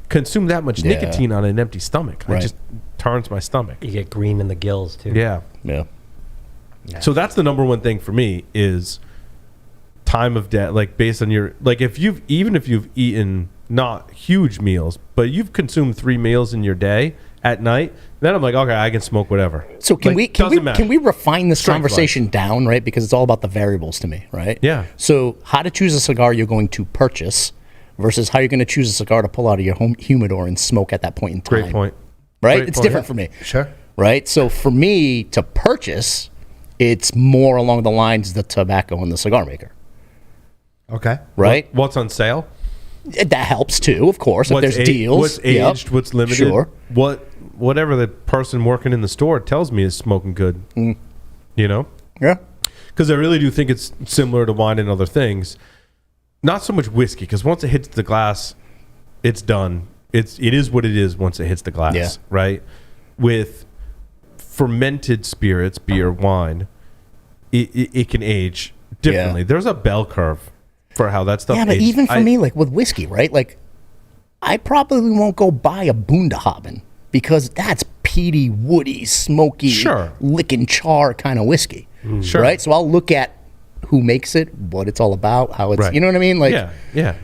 S1: consume that much nicotine on an empty stomach.
S7: Right.
S1: It just turns my stomach.
S6: You get green in the gills too.
S1: Yeah.
S7: Yeah.
S1: So that's the number one thing for me is time of day, like based on your, like if you've eaten not huge meals, but you've consumed 3 meals in your day at night, then I'm like, okay, I can smoke whatever.
S7: So can
S1: Like,
S7: we
S1: doesn't matter.
S7: can we refine this
S1: Strength-wise.
S7: conversation down, right? Because it's all about the variables to me, right?
S1: Yeah.
S7: So how to choose a cigar you're going to purchase versus how you're going to choose a cigar to pull out of your home humidor and smoke at that point in time.
S1: Great point.
S7: Right?
S1: Great
S7: It's
S1: point.
S7: different for me.
S2: Sure.
S7: Right? So for me to purchase, it's more along the lines of the tobacco and the cigar maker.
S2: Okay.
S7: Right?
S1: What's on sale?
S7: That helps too, of course. If there's deals.
S1: What's aged?
S7: Yep.
S1: What's limited?
S7: Sure.
S1: Whatever the person working in the store tells me is smoking good. You know?
S7: Yeah.
S1: Because I really do think it's similar to wine and other things. not so much whiskey, because once it hits the glass, it's done. It is what it is once it hits the glass,
S7: Yeah.
S1: right? With fermented spirits, beer, wine, it can age differently.
S7: Yeah.
S1: There's a bell curve for how that stuff
S7: Yeah, but
S1: ages.
S7: even for me, like with whiskey, right? Like, I probably won't go buy a Bundahaben because that's peaty, woody, smoky,
S1: Sure.
S7: lick and char kind of whiskey,
S1: Sure.
S7: right? So I'll look at who makes it, what it's all about, how it's,
S1: Right.
S7: you know what I mean? Like,
S1: yeah.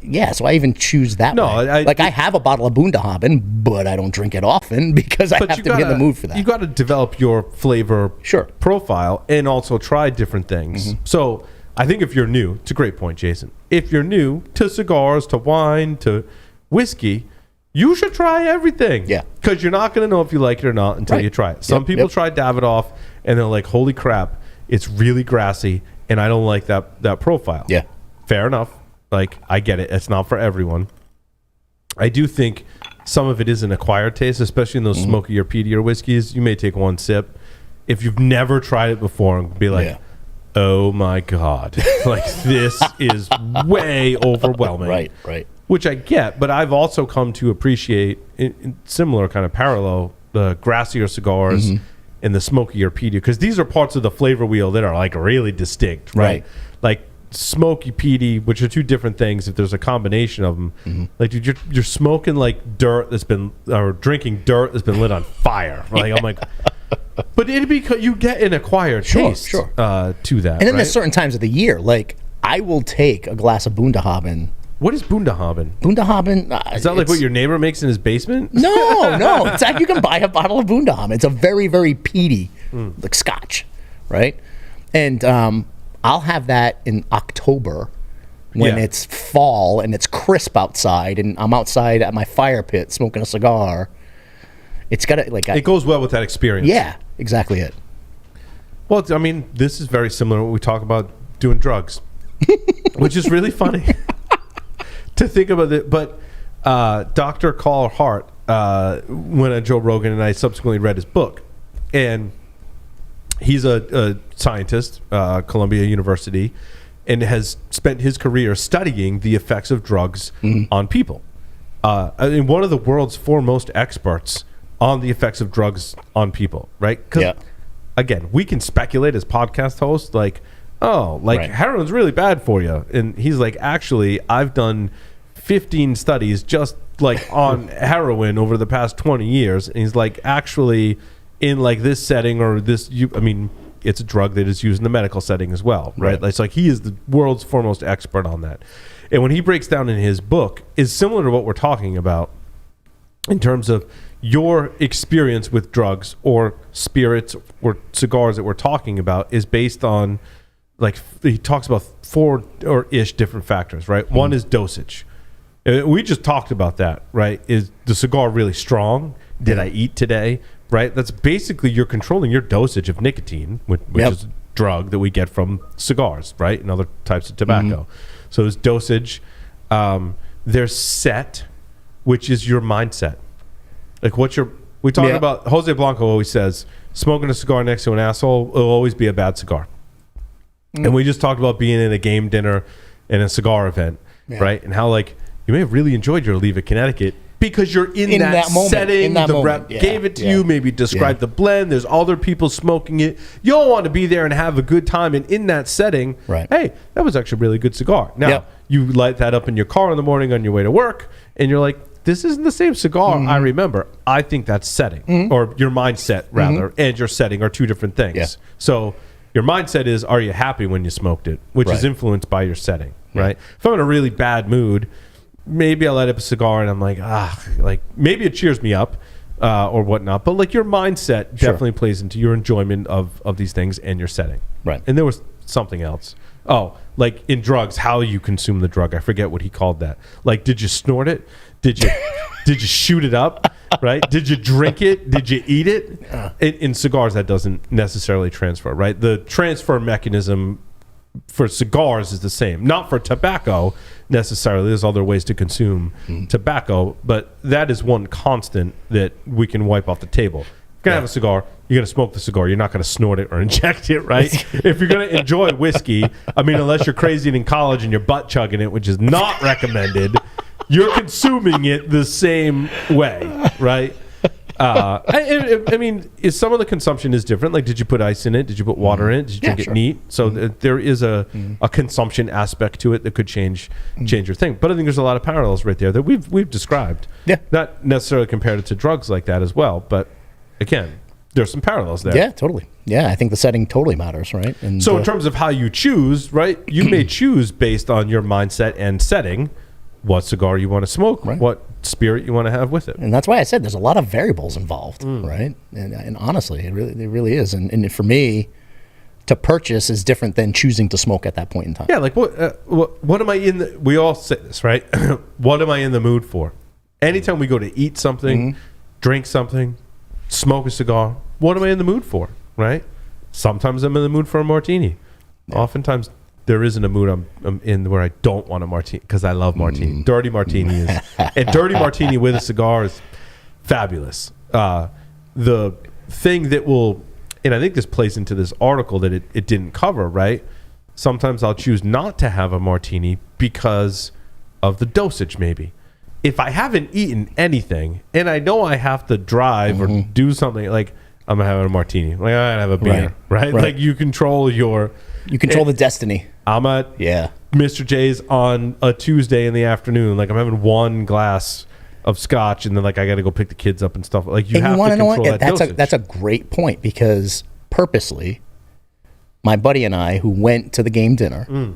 S7: yeah, so I even choose that
S1: No,
S7: way. I have a bottle of Bundahaben, but I don't drink it often because I have to be in the mood for that.
S1: You got to develop your flavor
S7: Sure.
S1: profile and also try different things. So I think if you're new, it's a great point, Jason. If you're new to cigars, to wine, to whiskey, you should try everything.
S7: Yeah.
S1: Because you're not going to know if you like it or not until
S7: Right.
S1: you try it. Some
S7: Yep,
S1: people
S7: yep.
S1: try Davidoff and they're like, holy crap, it's really grassy and I don't like that profile.
S7: Yeah.
S1: Fair enough. Like, I get it. It's not for everyone. I do think some of it is an acquired taste, especially in those smokier, peatier whiskeys. You may take one sip. If you've never tried it before, and be like,
S7: Yeah.
S1: oh my God. Like, this is way overwhelming.
S7: Right.
S1: Which I get, but I've also come to appreciate, in similar kind of parallel, the grassier cigars and the smokier peatier, because these are parts of the flavor wheel that are like really distinct, right?
S7: Right.
S1: Like smoky peaty, which are two different things. If there's a combination of them, like dude, you're smoking like dirt that's been, or drinking dirt that's been lit on fire. Like I'm like, but it'd be you get an acquired taste
S7: sure.
S1: to that.
S7: And then
S1: right?
S7: there's certain times of the year, like I will take a glass of Bundahaben.
S1: What is Bundahaben?
S7: Bundahaben.
S1: Is that like what your neighbor makes in his basement?
S7: No. It's like you can buy a bottle of Bundahaben. It's a very, very peaty, like Scotch, right? And I'll have that in October when
S1: Yeah.
S7: it's fall and it's crisp outside, and I'm outside at my fire pit smoking a cigar. It's got to like.
S1: It goes well with that experience.
S7: Yeah, exactly it.
S1: Well, I mean, this is very similar to what we talk about doing drugs, which is really funny to think about it. But Dr. Carl Hart went on Joe Rogan, and I subsequently read his book. And he's a scientist, Columbia University, and has spent his career studying the effects of drugs on people. I mean, one of the world's foremost experts on the effects of drugs on people, right? Because,
S7: Yeah.
S1: again, we can speculate as podcast hosts, like, oh, like
S7: Right.
S1: heroin's really bad for you. And he's like, actually, I've done 15 studies just like on heroin over the past 20 years. And he's like, actually, in like this setting or this, I mean, it's a drug that is used in the medical setting as well, right?
S7: Right.
S1: It's like he is the world's foremost expert on that. And when he breaks down in his book, is similar to what we're talking about in terms of your experience with drugs or spirits or cigars that we're talking about is based on, like, he talks about 4 or ish different factors, right? One is dosage. We just talked about that, right? Is the cigar really strong? Did I eat today? Right? That's basically you're controlling your dosage of nicotine, which
S7: Yep.
S1: is a drug that we get from cigars, right? And other types of tobacco. So there's dosage. There's set, which is your mindset. Like we talk
S7: Yeah.
S1: about, Jose Blanco always says, smoking a cigar next to an asshole will always be a bad cigar. And we just talked about being in a game dinner and a cigar event, right? And how like you may have really enjoyed your leave at Connecticut because you're in that
S7: moment,
S1: setting.
S7: in that
S1: the
S7: moment.
S1: rep
S7: Yeah,
S1: gave it to
S7: yeah.
S1: you, maybe described the blend. There's other people smoking it. You all want to be there and have a good time. And in that setting,
S7: Right.
S1: hey, that was actually a really good cigar. Now,
S7: Yep.
S1: you light that up in your car in the morning on your way to work, and you're like, this isn't the same cigar I remember. I think that's setting, or your mindset, rather, and your setting are two different things.
S7: Yeah.
S1: So your mindset is, are you happy when you smoked it, which is
S7: Right.
S1: influenced by your setting, right? If I'm in a really bad mood, maybe I light up a cigar and I'm like, like maybe it cheers me up or whatnot. But like your mindset definitely plays into your enjoyment of these things and your setting.
S7: Right.
S1: And there was something else. Oh, like in drugs, how you consume the drug. I forget what he called that. Like, did you snort it? Did you shoot it up? Right? Did you drink it? Did you eat it? In cigars, that doesn't necessarily transfer, right? The transfer mechanism for cigars is the same. Not for tobacco necessarily. There's other ways to consume tobacco, but that is one constant that we can wipe off the table. gonna have a cigar. You're gonna smoke the cigar. You're not gonna snort it or inject it, right? If you're gonna enjoy whiskey, I mean, unless you're crazy and in college and you're butt chugging it, which is not recommended, you're consuming it the same way, right? I mean, some of the consumption is different. Like, did you put ice in it? Did you put water in it? Did you drink it neat? So there is a consumption aspect to it that could change your thing. But I think there's a lot of parallels right there that we've described.
S7: Yeah.
S1: Not necessarily compared it to drugs like that as well, but again, there's some parallels there.
S7: Yeah, totally. Yeah, I think the setting totally matters, right? And
S1: So in terms of how you choose, right, you may choose based on your mindset and setting what cigar you want to smoke, what spirit you want to have with it.
S7: And that's why I said there's a lot of variables involved, right? And honestly, it really is. And for me, to purchase is different than choosing to smoke at that point in time.
S1: Yeah, like what am I in the, we all say this, right? What am I in the mood for? Anytime we go to eat something, drink something, smoke a cigar, what am I in the mood for, right? Sometimes I'm in the mood for a martini. Oftentimes there isn't a mood I'm in where I don't want a martini because I love martini. Dirty martini is, a dirty martini with a cigar is fabulous. The thing that will, and I think this plays into this article that it didn't cover, right? Sometimes I'll choose not to have a martini because of the dosage, maybe. If I haven't eaten anything and I know I have to drive or do something, like I'm gonna have a martini, like I have a beer, right? Like you control
S7: the destiny.
S1: I'm at Mr. J's on a Tuesday in the afternoon, like I'm having one glass of scotch, and then like I got to go pick the kids up and stuff. Like you have to control that dosage.
S7: That's a great point, because purposely, my buddy and I, who went to the game dinner,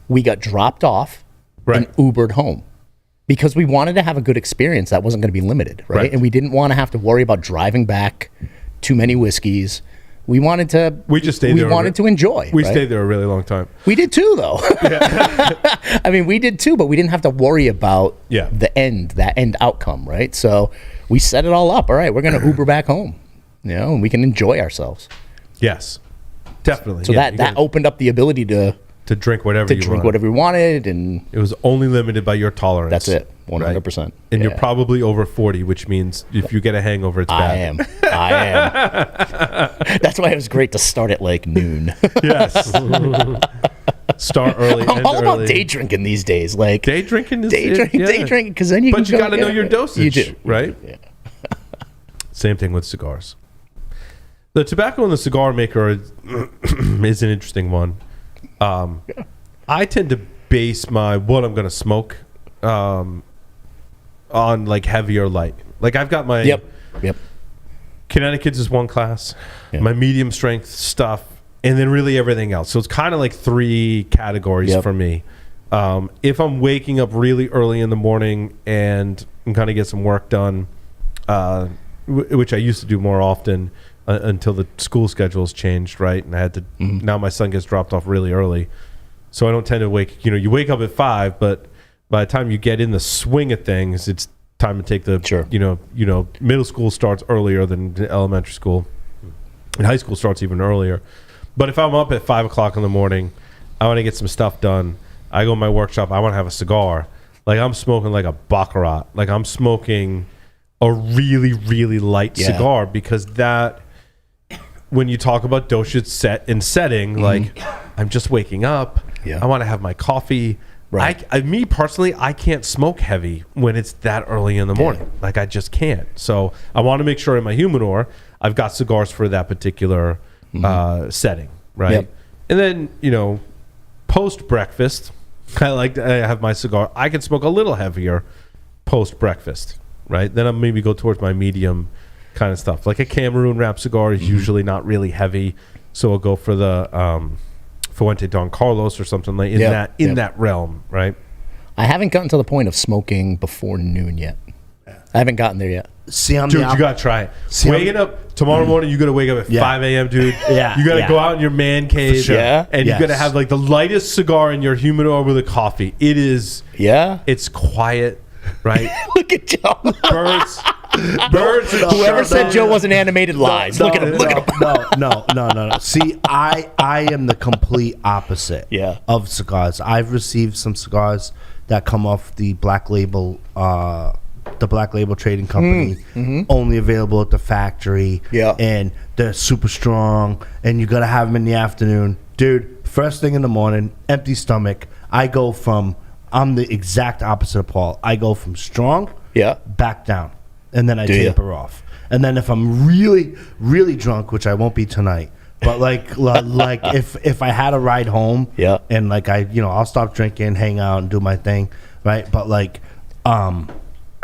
S7: we got dropped off and Ubered home. Because we wanted to have a good experience that wasn't going to be limited, right? And we didn't want to have to worry about driving back too many whiskeys. We wanted to. We just stayed there. We wanted to enjoy.
S1: We stayed there a really long time.
S7: We did too, though. I mean, we did too, but we didn't have to worry about that end outcome, right? So we set it all up. All right, we're going to Uber back home, and we can enjoy ourselves.
S1: Yes, definitely.
S7: So that opened up the ability to
S1: drink whatever
S7: whatever we wanted, and
S1: it was only limited by your tolerance.
S7: That's it, 100%.
S1: And you're probably over 40, which means if you get a hangover, it's bad.
S7: I am. That's why it was great to start at like noon.
S1: Yes. Start early.
S7: I'm all about day drinking these days. Like
S1: day drinking,
S7: day drinking, because then you.
S1: But you got to know your dosage.
S7: You do,
S1: right?
S7: Yeah.
S1: Same thing with cigars. The tobacco and the cigar maker is an interesting one. I tend to base what I'm going to smoke on like heavy or light. Like I've got my Connecticut's is one class, my medium strength stuff, and then really everything else. So it's kind of like three categories for me. If I'm waking up really early in the morning and I'm going to get some work done, which I used to do more often, until the school schedules changed, right? And I had to, now my son gets dropped off really early. So I don't tend to you wake up at 5, but by the time you get in the swing of things, it's time to take the, middle school starts earlier than elementary school. And high school starts even earlier. But if I'm up at 5 o'clock in the morning, I want to get some stuff done. I go to my workshop, I want to have a cigar. Like I'm smoking like a Baccarat. Like I'm smoking a really, really light cigar, because that, when you talk about dosage set and setting, like I'm just waking up. I want to have my coffee. Right. Me personally, I can't smoke heavy when it's that early in the morning. Like I just can't. So I want to make sure in my humidor I've got cigars for that particular setting, right? And then post breakfast, I have my cigar. I can smoke a little heavier post breakfast, right? Then I'll maybe go towards my medium kind of stuff. Like a Cameroon wrap cigar is usually not really heavy, so I'll go for the Fuente Don Carlos or something like in that realm, right?
S7: I haven't gotten to the point of smoking before noon yet. I haven't gotten there yet.
S2: See,
S1: dude, you gotta try it. Waking up tomorrow morning, you gotta wake up at 5 a.m., dude. You gotta go out in your man cave, and you gotta have like the lightest cigar in your humidor with a coffee. It is, it's quiet, right?
S7: Look at Joe.
S1: Birds.
S7: Whoever said Joe wasn't animated lies. Look at him. Look at him.
S2: No. See, I am the complete opposite of cigars. I've received some cigars that come off the Black Label the Black Label Trading Company, only available at the factory.
S7: Yeah.
S2: And they're super strong, and you gotta have them in the afternoon, dude. First thing in the morning, empty stomach. I'm the exact opposite of Paul. I go from strong, back down, and then I taper off. And then if I'm really, really drunk, which I won't be tonight, but like if I had a ride home, and like I'll stop drinking, hang out, and do my thing, right? But like,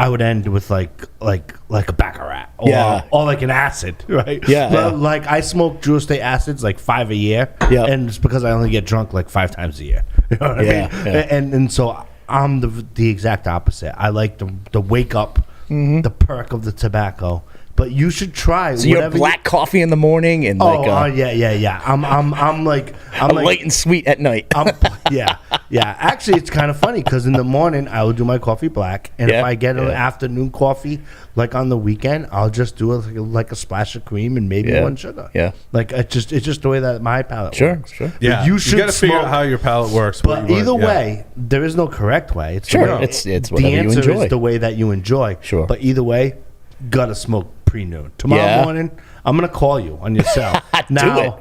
S2: I would end with like a Baccarat or like an acid, right? Like I smoke Drew Estate acids like 5 a year, and it's because I only get drunk like 5 times a year. You know what I mean? And so I'm the exact opposite. I like the wake up, the perk of the tobacco. But you should try.
S7: So you have black coffee in the morning and
S2: yeah. I'm like
S7: light and sweet at night.
S2: Yeah. Actually, it's kind of funny because in the morning I will do my coffee black, and if I get an afternoon coffee, like on the weekend, I'll just do like a splash of cream and maybe one sugar. Yeah, like it's just the way that my palate works. Sure.
S1: Yeah, you got to figure out how your palate works.
S2: But either way, there is no correct way. It's
S7: it's whatever
S2: the answer
S7: you enjoy.
S2: is the way that you enjoy.
S7: Sure.
S2: But either way, gotta smoke pre-noon. Tomorrow morning, I'm gonna call you on your cell. Now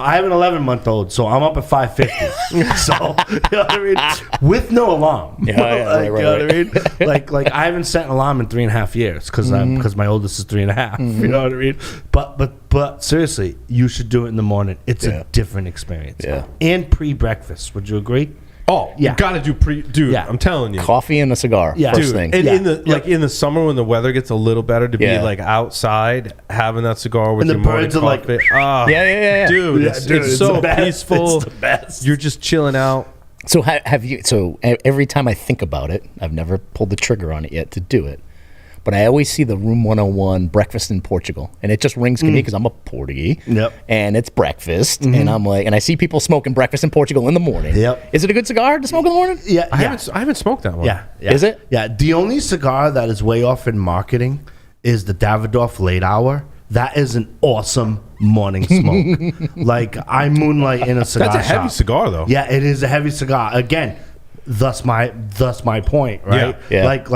S2: I have an 11-month-old, so I'm up at 5:50. So you know what I mean, with no alarm. You know what I mean? Like I haven't set an alarm in 3.5 years because my oldest is 3.5. You know what I mean? But seriously, you should do it in the morning. It's a different experience. Yeah. And pre-breakfast. Would you agree?
S1: Oh, you gotta do dude. Yeah. I'm telling you,
S7: coffee and a cigar. Yeah, first thing.
S1: And in the summer when the weather gets a little better, to be like outside having that cigar with
S2: and
S1: your morning coffee.
S2: Like,
S1: dude, it's so peaceful.
S2: It's the best.
S1: You're just chilling out.
S7: So have you? So every time I think about it, I've never pulled the trigger on it yet to do it. But I always see the Room 101 breakfast in Portugal, and it just rings to me because I'm a Portuguese. Yep. And it's breakfast, and I'm like, and I see people smoking breakfast in Portugal in the morning. Yep. Is it a good cigar to smoke in the morning?
S2: Yeah.
S1: I haven't smoked that one.
S2: Yeah.
S7: Is it?
S2: Yeah. The only cigar that is way off in marketing is the Davidoff Late Hour. That is an awesome morning smoke. Like I moonlight in a cigar shop.
S1: That's a heavy cigar, though.
S2: Yeah, it is a heavy cigar. Again. Thus my point, right?
S1: Yeah.
S2: Like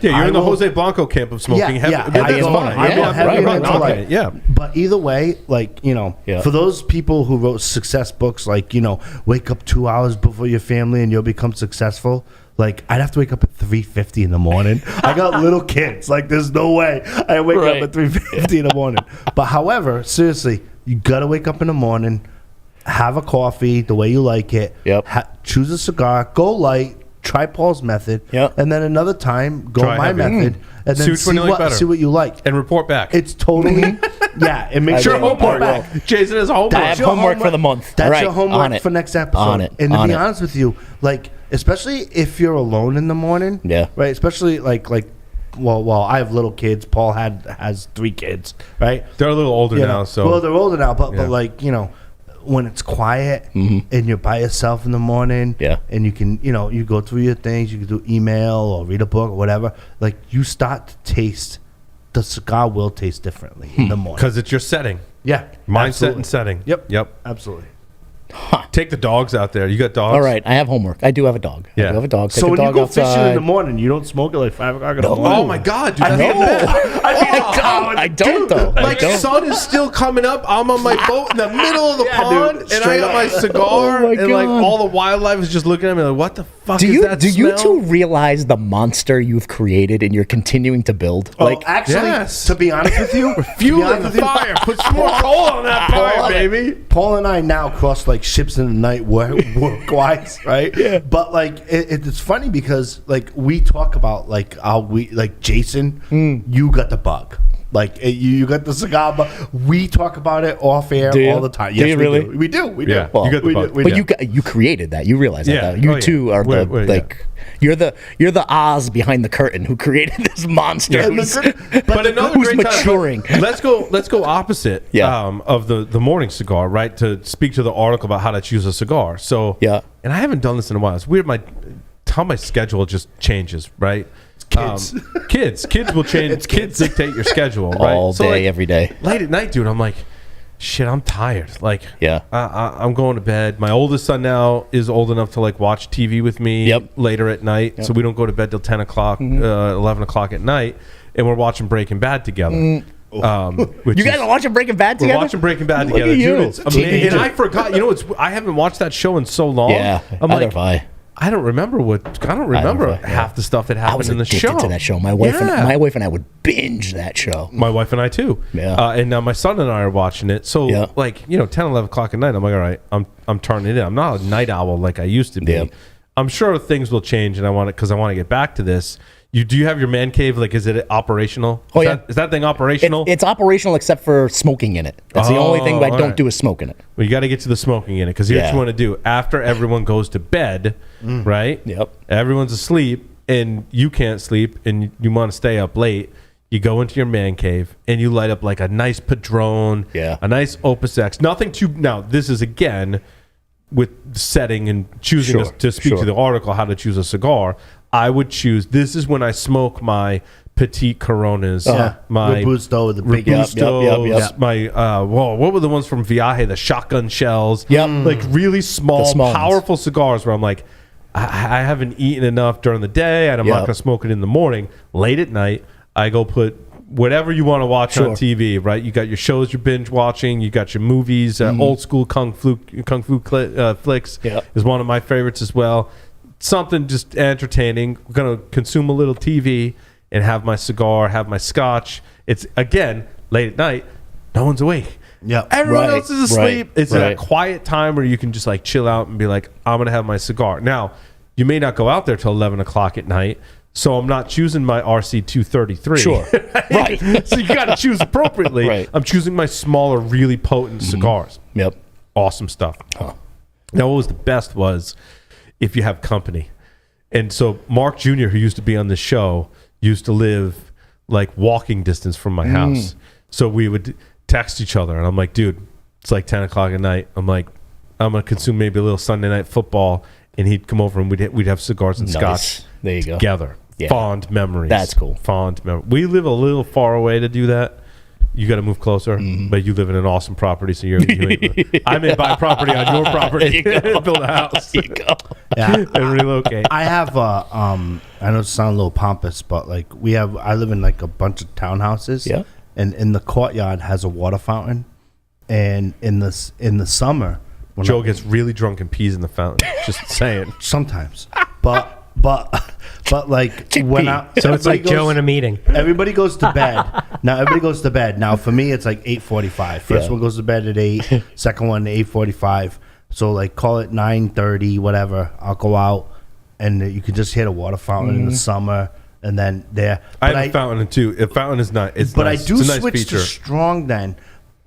S1: you're in the Jose Blanco camp of smoking heavy.
S2: But either way, like for those people who wrote success books, like wake up 2 hours before your family and you'll become successful. Like I'd have to wake up at 3:50 in the morning. I got little kids. Like there's no way I wake up at 3:50 in the morning. But however, seriously, you gotta wake up in the morning. Have a coffee the way you like it. Yep. Choose a cigar. Go light. Try Paul's method. Yep. And then another time, go my method. And then see what you like.
S1: And report back.
S2: It's totally, and make sure
S1: report back. Jason has homework.
S7: I have homework for the month.
S2: That's your homework for next episode.
S7: On it.
S2: And to be honest with you, like, especially if you're alone in the morning. Yeah. Right? Especially like well, I have little kids. Paul has 3 kids, right?
S1: They're a little older now, so.
S2: Well, they're older now, but like, when it's quiet and you're by yourself in the morning, and you can, you go through your things, you can do email or read a book or whatever, like you start to taste, the cigar will taste differently in the morning.
S1: Because it's your setting.
S2: Yeah.
S1: Mindset and setting.
S2: Yep. Absolutely.
S1: Take the dogs out there. You got dogs?
S7: All right, I have homework. I do have a dog. I do have a dog.
S2: So when you go fishing in the morning, you don't smoke at like 5 o'clock in the morning?
S1: Oh my God, dude.
S7: I don't though.
S1: Like sun is still coming up. I'm on my boat in the middle of the pond, dude, and I got my cigar, and like all the wildlife is just looking at me like, what the fuck is that
S7: Do
S1: smell?
S7: you two realize the monster you've created and you're continuing to build?
S2: Like, actually, to be honest with you,
S1: fuel the fire. Put some more coal on that fire, baby.
S2: Paul and I now cross like ships in the night work-wise, right? Yeah. But like it's funny because like we talk about like Jason, you got the bug. Like you got the cigar, but we talk about it off air all the time. Yes, we do. We do.
S1: Yeah.
S7: Well,
S1: you got the bug.
S7: But you created that. You realize that. You two are you're the Oz behind the curtain who created this monster.
S1: But another
S7: who's
S1: great
S7: maturing.
S1: Time, let's go opposite of the morning cigar, right? To speak to the article about how to choose a cigar. So and I haven't done this in a while. It's weird. How my schedule just changes, right? Kids will change. Kids dictate your schedule, right?
S7: All day, every day.
S1: Late at night, dude, I'm like, shit, I'm tired. Like,
S7: Yeah.
S1: I'm going to bed. My oldest son now is old enough to like watch TV with me later at night. So we don't go to bed till 10 o'clock, 11 o'clock at night. And we're watching Breaking Bad together.
S7: You guys are watching Breaking Bad together?
S1: We're watching Breaking Bad
S7: Look
S1: together.
S7: at you.
S1: Dude, it's amazing. And I forgot. You know, I haven't watched that show in so long.
S7: Yeah.
S1: I'm
S7: Neither
S1: like,
S7: have I.
S1: I don't remember half the stuff that
S7: I
S1: happened
S7: was
S1: in the
S7: addicted
S1: show.
S7: to that show. My wife and I would binge that show.
S1: My wife and I too.
S7: Yeah.
S1: And now my son and I are watching it. So like, 10, 11 o'clock at night, I'm like, all right, I'm turning it in. I'm not a night owl like I used to be.
S7: Yeah.
S1: I'm sure things will change, and I want to get back to this. Do you have your man cave? Like, is it operational? Is that thing operational?
S7: It's operational except for smoking in it. That's the only thing I don't do is smoke in it.
S1: Well, you got to get to the smoking in it, because here's what you want to do. After everyone goes to bed, right?
S7: Yep.
S1: Everyone's asleep, and you can't sleep, and you want to stay up late. You go into your man cave, and you light up like a nice Padron, a nice Opus X. Nothing too... Now, this is, again, with setting and choosing to speak to the article, how to choose a cigar. I would choose... This is when I smoke my petite Coronas, my
S2: Robusto, the big
S1: Robustos, my what were the ones from Viaje, the shotgun shells, like really small, powerful cigars where I'm like, I haven't eaten enough during the day, and I'm not gonna smoke it in the morning. Late at night, I go put whatever you want to watch on TV, right? You got your shows you're binge watching, you got your movies, old school kung fu flicks is one of my favorites as well. Something just entertaining. We're gonna consume a little TV and have my cigar, have my scotch. It's, again, late at night, no one's awake.
S2: Yeah,
S1: everyone else is asleep. It's that quiet time where you can just like chill out and be like, I'm gonna have my cigar. Now, you may not go out there till 11 o'clock at night, so I'm not choosing my RC 233.
S7: Sure, right.
S1: So you got to choose appropriately. I'm choosing my smaller, really potent cigars.
S7: Yep,
S1: awesome stuff. Now, what was the best was if you have company, and so Mark Jr., who used to be on the show, used to live like walking distance from my house. So we would text each other, and I'm like, dude, it's like 10 o'clock at night. I'm like, I'm gonna consume maybe a little Sunday night football, and he'd come over and we'd have cigars and scotch
S7: there you go
S1: together. Fond memories.
S7: That's cool.
S1: Fond memories. We live a little far away to do that. You got to move closer, but you live in an awesome property, so I may buy property on your property, build a house,
S7: there you go.
S1: and relocate.
S2: I have I know it sounds a little pompous, but like I live in like a bunch of townhouses.
S7: Yeah.
S2: And in the courtyard has a water fountain, and in the summer, when
S1: Joe gets really drunk and pees in the fountain. Just saying.
S2: Sometimes, but like when
S6: so it's like Joe in a meeting.
S2: Everybody goes to bed. Now for me it's like 8:45. First one goes to bed at 8. Second one 8:45. So like call it 9:30, whatever. I'll go out, and you can just hit a water fountain in the summer, and then there.
S1: I have a fountain too. A fountain is not. It's
S2: but
S1: nice.
S2: I do
S1: it's a nice
S2: switch
S1: feature.
S2: to strong. Then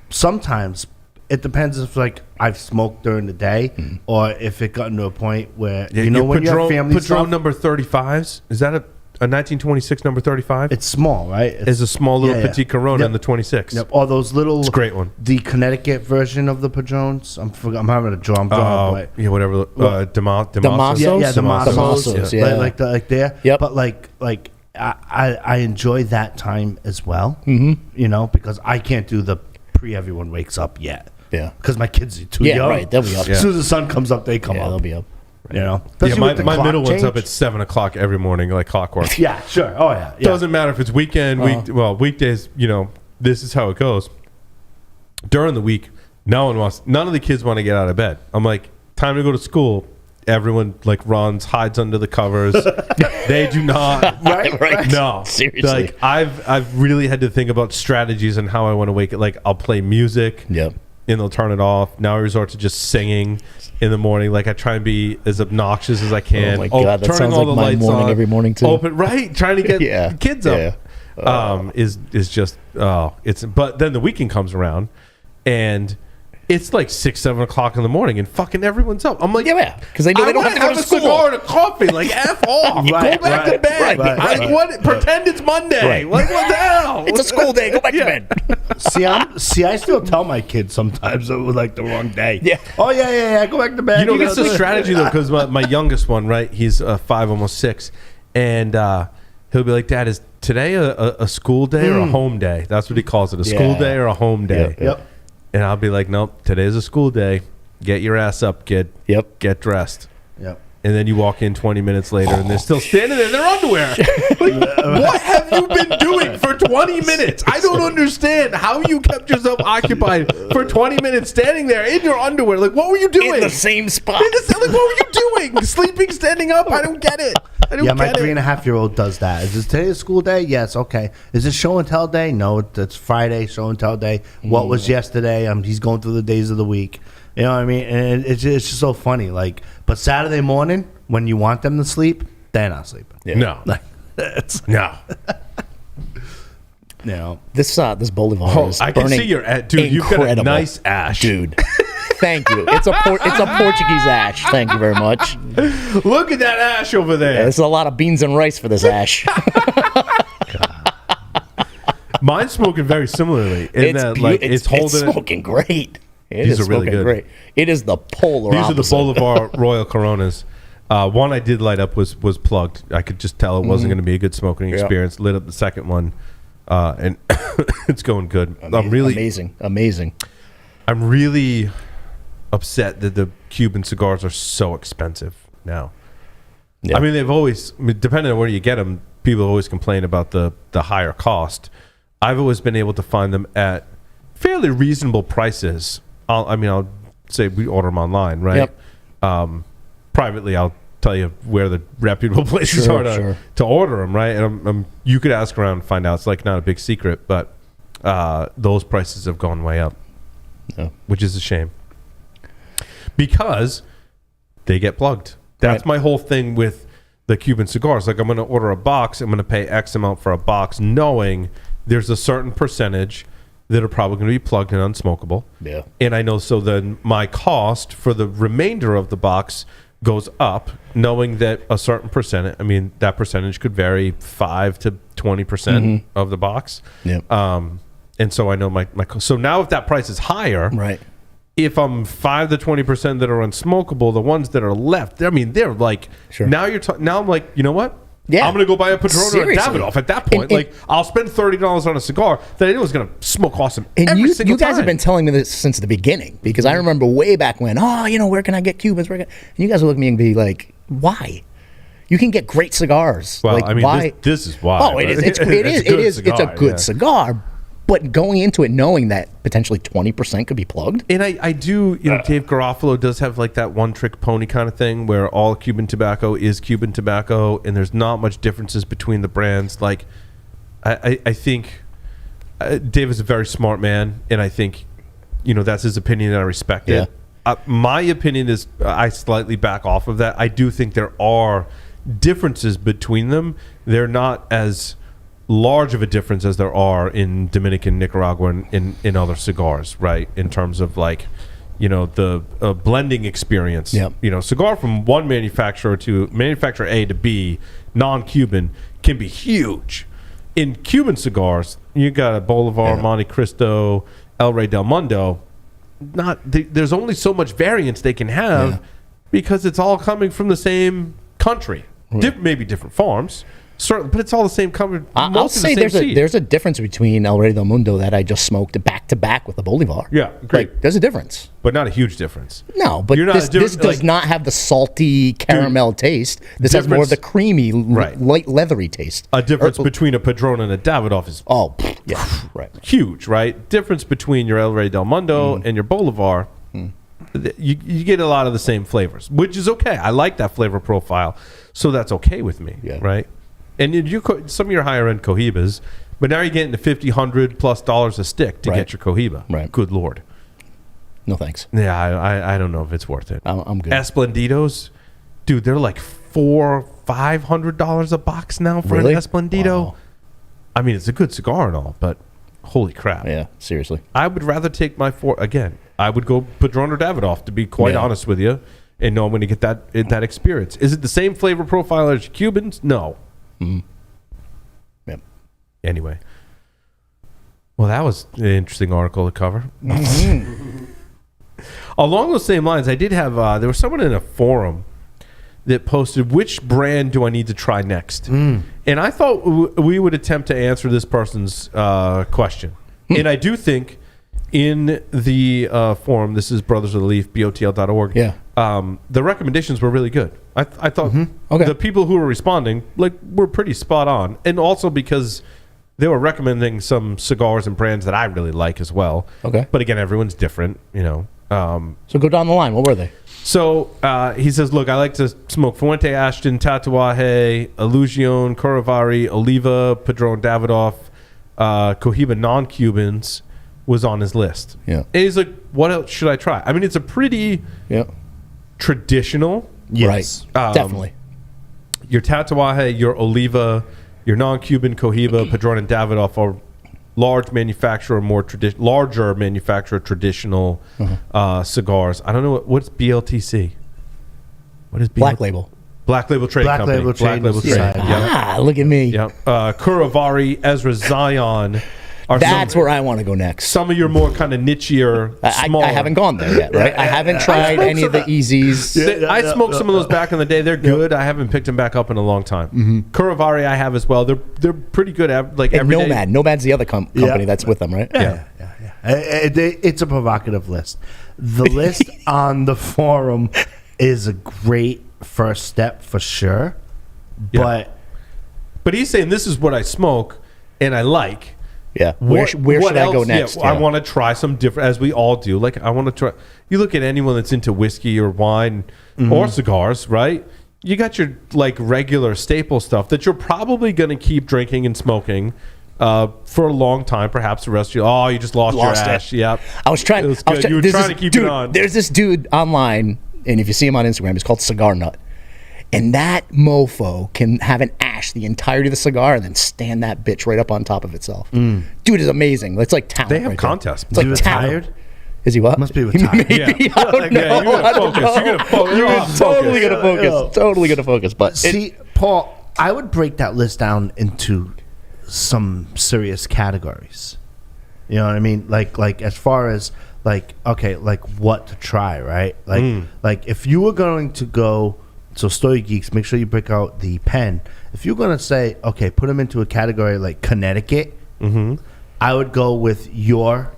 S2: sometimes it depends if like I've smoked during the day or if it got into a point where when you have family
S1: Padron
S2: stuff,
S1: number 35s. Is that a 1926 number 35?
S2: it's small, right?
S1: It's a small little petite Corona in the 26.
S2: Yep. Or those little.
S1: It's a great one.
S2: The Connecticut version of the Padrones. I'm having a drum. But
S1: Yeah, whatever. Damasos.
S2: yeah, the
S7: Damasos, yeah.
S2: like there.
S7: Yep.
S2: But like I enjoy that time as well. Because I can't do the pre everyone wakes up yet.
S7: Yeah.
S2: Because my kids are too young.
S7: Right. They'll be up.
S2: As soon as the sun comes up, they come
S7: Yeah,
S2: up.
S7: they'll be up.
S1: Yeah,
S2: Especially with the
S1: my
S2: clock
S1: middle one's up
S2: change.
S1: at 7 o'clock every morning, like clockwork.
S2: Yeah, sure. Oh yeah.
S1: Doesn't matter if it's weekend, weekdays. This is how it goes. During the week, none of the kids want to get out of bed. I'm like, time to go to school. Everyone like runs, hides under the covers. They do not.
S7: Right.
S1: No,
S7: Seriously.
S1: Like I've really had to think about strategies and how I want to wake it. Like I'll play music.
S7: Yep.
S1: And they'll turn it off. Now I resort to just singing in the morning. Like I try and be as obnoxious as I can.
S7: Oh my God, that
S1: turning
S7: sounds
S1: all
S7: like
S1: the
S7: my
S1: lights
S7: morning
S1: on,
S7: every morning too.
S1: Open, right? Trying to get kids up. Is just but then the weekend comes around and it's like 6, 7 o'clock in the morning and fucking everyone's up. I'm like,
S7: because they know they don't have to go to school.
S1: a cigar and a coffee. Like F off. Go back to bed. Pretend it's Monday. Like what the hell?
S7: It's a school day. Go back to bed.
S2: See, I still tell my kids sometimes it was like the wrong day.
S7: Yeah.
S2: Oh yeah. Go back to bed.
S1: It's a strategy though, because my youngest one, right? He's 5, almost 6, and he'll be like, "Dad, is today a school day or a home day?" That's what he calls it: a school day or a home day.
S2: Yep.
S1: And I'll be like, nope, today's a school day. Get your ass up, kid.
S7: Yep.
S1: Get dressed.
S2: Yep.
S1: And then you walk in 20 minutes later, and they're still standing there in their underwear. Like, what have you been doing for 20 minutes? I don't understand how you kept yourself occupied for 20 minutes standing there in your underwear. Like, what were you doing?
S7: In the same spot.
S1: Like, what were you doing? Sleeping, standing up? I don't get it. I don't
S2: Yeah, my
S1: get it.
S2: 3.5-year-old does that. Is this today a school day? Yes, okay. Is it show and tell day? No, it's Friday, show and tell day. What was yesterday? He's going through the days of the week. You know what I mean? And it's just so funny. Like, but Saturday morning, when you want them to sleep, they're not sleeping.
S7: Yeah.
S1: No.
S2: Like, it's,
S1: No.
S2: you know.
S7: This Boldivar is
S1: I can
S7: burning
S1: see your dude. You've got a
S7: incredible.
S1: nice ash,
S7: Dude. Thank you. It's a Portuguese ash. Thank you very much.
S1: Look at that ash over there.
S7: There's a lot of beans and rice for this ash.
S1: Mine's smoking very similarly. In that, like, it's holding
S7: it's
S1: it.
S7: smoking great.
S1: These are really good.
S7: Great. It is the polar
S1: These
S7: opposite.
S1: are the Boldivar Royal Coronas. One I did light up was plugged. I could just tell it wasn't going to be a good smoking experience. Lit up the second one, and it's going good.
S7: Amazing.
S1: I'm really upset that the Cuban cigars are so expensive now.
S7: Yeah.
S1: I mean, depending on where you get them, people always complain about the higher cost. I've always been able to find them at fairly reasonable prices. I'll say we order them online, right?
S7: Yep.
S1: Privately, I'll tell you where the reputable places are to order them, right? And you could ask around and find out. It's like not a big secret, but those prices have gone way up, which is a shame because they get plugged. That's my whole thing with the Cuban cigars. Like, I'm going to order a box. I'm going to pay X amount for a box, knowing there's a certain percentage that are probably going to be plugged and unsmokable.
S7: Yeah.
S1: And I know, so then my cost for the remainder of the box goes up, knowing that a certain percentage, that percentage could vary 5 to 20% of the box.
S7: Yep.
S1: And so I know so now if that price is higher,
S7: Right.
S1: if I'm 5 to 20% that are unsmokable, the ones that are left, they're like, now now I'm like, you know what?
S7: Yeah.
S1: I'm going to go buy a Padron or a Davidoff at that point.
S7: And
S1: I'll spend $30 on a cigar that I know is going to smoke awesome every single
S7: you guys
S1: time.
S7: have been telling me this since the beginning, because I remember way back when, where can I get Cubans? And you guys would look at me and be like, why? You can get great cigars.
S1: Well,
S7: like, why?
S1: This is why.
S7: Oh, it is. It's a good cigar. But going into it knowing that potentially 20% could be plugged.
S1: And I do, Dave Garofalo does have like that one trick pony kind of thing where all Cuban tobacco is Cuban tobacco and there's not much differences between the brands. Like, I think Dave is a very smart man, and I think, that's his opinion and I respect it. My opinion is I slightly back off of that. I do think there are differences between them. They're not as large of a difference as there are in Dominican, Nicaragua, and in other cigars, right? In terms of like, the blending experience.
S7: Yep.
S1: Cigar from one manufacturer to manufacturer A to B, non-Cuban, can be huge. In Cuban cigars, you got a Boldivar, Monte Cristo, El Rey del Mundo. There's only so much variance they can have because it's all coming from the same country. Maybe different farms. Certainly, but it's all the same cover.
S7: I'll say there's a difference between El Rey del Mundo that I just smoked back to back with the Boldivar.
S1: Yeah, great.
S7: Like, there's a difference,
S1: but not a huge difference.
S7: No, but this does not have the salty caramel taste. This has more of the creamy, light leathery taste.
S1: A difference between a Padron and a Davidoff is huge, right? Difference between your El Rey del Mundo and your Boldivar. You get a lot of the same flavors, which is okay. I like that flavor profile, so that's okay with me, right? And some of your higher end Cohibas, but now you're getting to $50, $100+ a stick to get your Cohiba.
S7: Right.
S1: Good Lord.
S7: No thanks.
S1: Yeah, I don't know if it's worth it.
S7: I'm good.
S1: Esplendidos, dude, they're like $400-$500 a box now for an Esplendido. Wow. It's a good cigar and all, but holy crap.
S7: Yeah, seriously.
S1: I would rather take I would go Padron or Davidoff, to be quite honest with you, and know I'm going to get that experience. Is it the same flavor profile as Cubans? No.
S7: Yep.
S1: Anyway, well, that was an interesting article to cover. Along those same lines, I did have there was someone in a forum that posted, which brand do I need to try next? And I thought we would attempt to answer this person's question. And I do think in the forum, this is Brothers of the Leaf, BOTL.org.
S7: Yeah.
S1: The recommendations were really good. I thought
S7: Okay.
S1: the people who were responding were pretty spot on, and also because they were recommending some cigars and brands that I really like as well.
S7: Okay.
S1: But again, everyone's different, you know.
S7: So go down the line. What were they?
S1: So he says, look, I like to smoke Fuente, Ashton, Tatuaje, Illusion, Corovari, Oliva, Padron, Davidoff, Cohiba non-Cubans was on his list.
S7: Yeah.
S1: And he's like, what else should I try? I mean, it's a pretty traditional.
S2: Yes.
S7: Right. Definitely.
S1: Your Tatuaje, your Oliva, your non-Cuban Cohiba, Padron, and Davidoff are larger manufacturer traditional cigars. I don't know what's BLTC. What is
S7: Black Label.
S1: Black Label Trade
S2: Black
S1: Company.
S2: Label
S1: Black
S2: Trade
S1: Label Trade.
S2: Society.
S1: Yep.
S7: Look at me.
S1: Yep. Curavari, Ezra Zion. Are
S7: That's where I want to go next.
S1: some of your more kind of nichier, smaller.
S7: I haven't gone there yet, right? I haven't tried any of the Easies.
S1: I smoked some of those back in the day. They're good. I haven't picked them back up in a long time. Curavari I have as well. They're pretty good. Like
S7: And
S1: every day.
S7: Nomad. Nomad's the other company that's with them, right?
S1: Yeah.
S2: It's a provocative list. The list on the forum is a great first step for sure.
S1: Yeah. But he's saying this is what I smoke and I like.
S7: Yeah. Where should I go next?
S1: Yeah, I want to try some different, as we all do. Like, I want to try. You look at anyone that's into whiskey or wine or cigars, right? You got your like regular staple stuff that you're probably going to keep drinking and smoking for a long time, perhaps the rest of you. You just lost your ash. Yep.
S7: I was trying.
S1: It was good. You were trying to keep it on.
S7: There's this dude online, and if you see him on Instagram, he's called Cigar Nut. And that mofo can have an ash the entirety of the cigar and then stand that bitch right up on top of itself. Dude is amazing. It's like talent.
S1: They have
S7: right
S1: contests.
S7: There. It's like
S2: Is he
S7: talent.
S2: retired?
S7: Is he what?
S2: Must be retired.
S7: Maybe. I don't know.
S1: Yeah, you're going to focus. You're going to focus.
S7: You're totally going to focus. Totally going to focus. But
S2: See, Paul, I would break that list down into some serious categories. You know what I mean? Like as far as like what to try, right? Like if you were going to go, so Stogie Geeks, make sure you break out the pen. If you're going to say, okay, put them into a category like Connecticut, I would go with your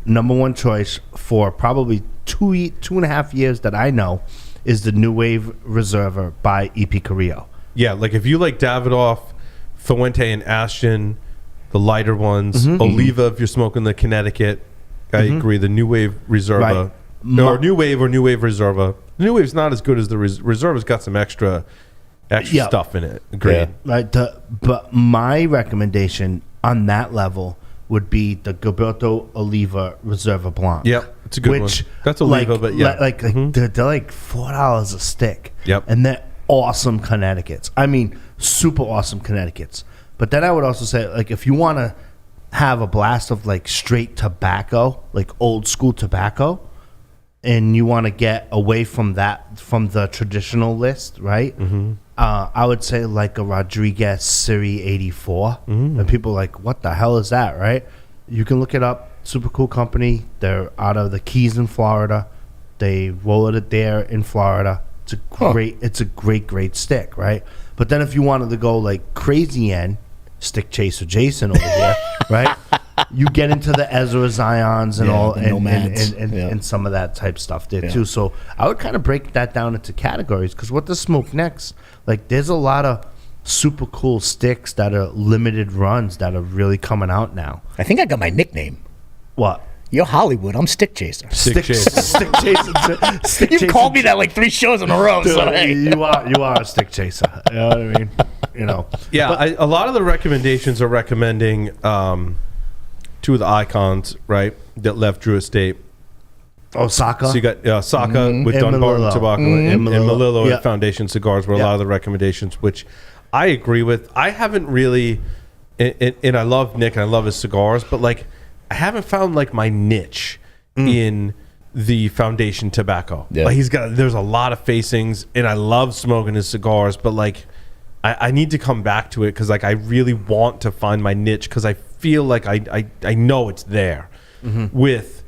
S2: number one choice for probably 2.5 years that I know is the New Wave Reserva by E.P. Carrillo.
S1: Yeah, like if you like Davidoff, Fuente, and Ashton, the lighter ones, Oliva if you're smoking the Connecticut, I agree, the New Wave Reserva.
S2: Right.
S1: Or New Wave Reserva. The New Wave's not as good as the Reserva's got some extra stuff in it. Agreed.
S7: Yeah.
S2: Right. But my recommendation on that level would be the Gilberto Oliva Reserva Blanc.
S1: Yep, it's a good one. That's Oliva, but yeah.
S2: They're like $4 a stick.
S1: Yep.
S2: And they're awesome Connecticut's. I mean, super awesome Connecticut's. But then I would also say, like, if you want to have a blast of like straight tobacco, like old school tobacco, and you want to get away from that, from the traditional list, right? I would say like a Rodriguez Siri 84. And people are like, what the hell is that, right? You can look it up. Super cool company. They're out of the Keys in Florida. They roll it there in Florida. It's a great stick, right? But then if you wanted to go like crazy end, Stick Chaser Jason over here, right? You get into the Ezra Zions and all, and some of that type stuff there too. So I would kind of break that down into categories, because what to smoke next? Like, there's a lot of super cool sticks that are limited runs that are really coming out now.
S7: I think I got my nickname.
S2: What?
S7: You're Hollywood. I'm Stick Chaser.
S1: Stick Chaser.
S2: Stick Chaser.
S7: You've called me that like 3 shows in a row. So hey.
S2: You are a stick chaser. You know what I mean? You know.
S1: Yeah, a lot of the recommendations are recommending two of the icons, right, that left Drew Estate.
S2: Osaka.
S1: So you got Saka with
S2: And
S1: Dunbar
S2: Malillo.
S1: Tobacco and Malillo
S2: Yeah.
S1: and Foundation Cigars were a lot of the recommendations, which I agree with. I haven't really, and I love Nick and I love his cigars, but like I haven't found like my niche in the Foundation Tobacco.
S7: Yeah.
S1: Like there's a lot of facings, and I love smoking his cigars, but like I need to come back to it, because like I really want to find my niche, because I feel like I know it's there. With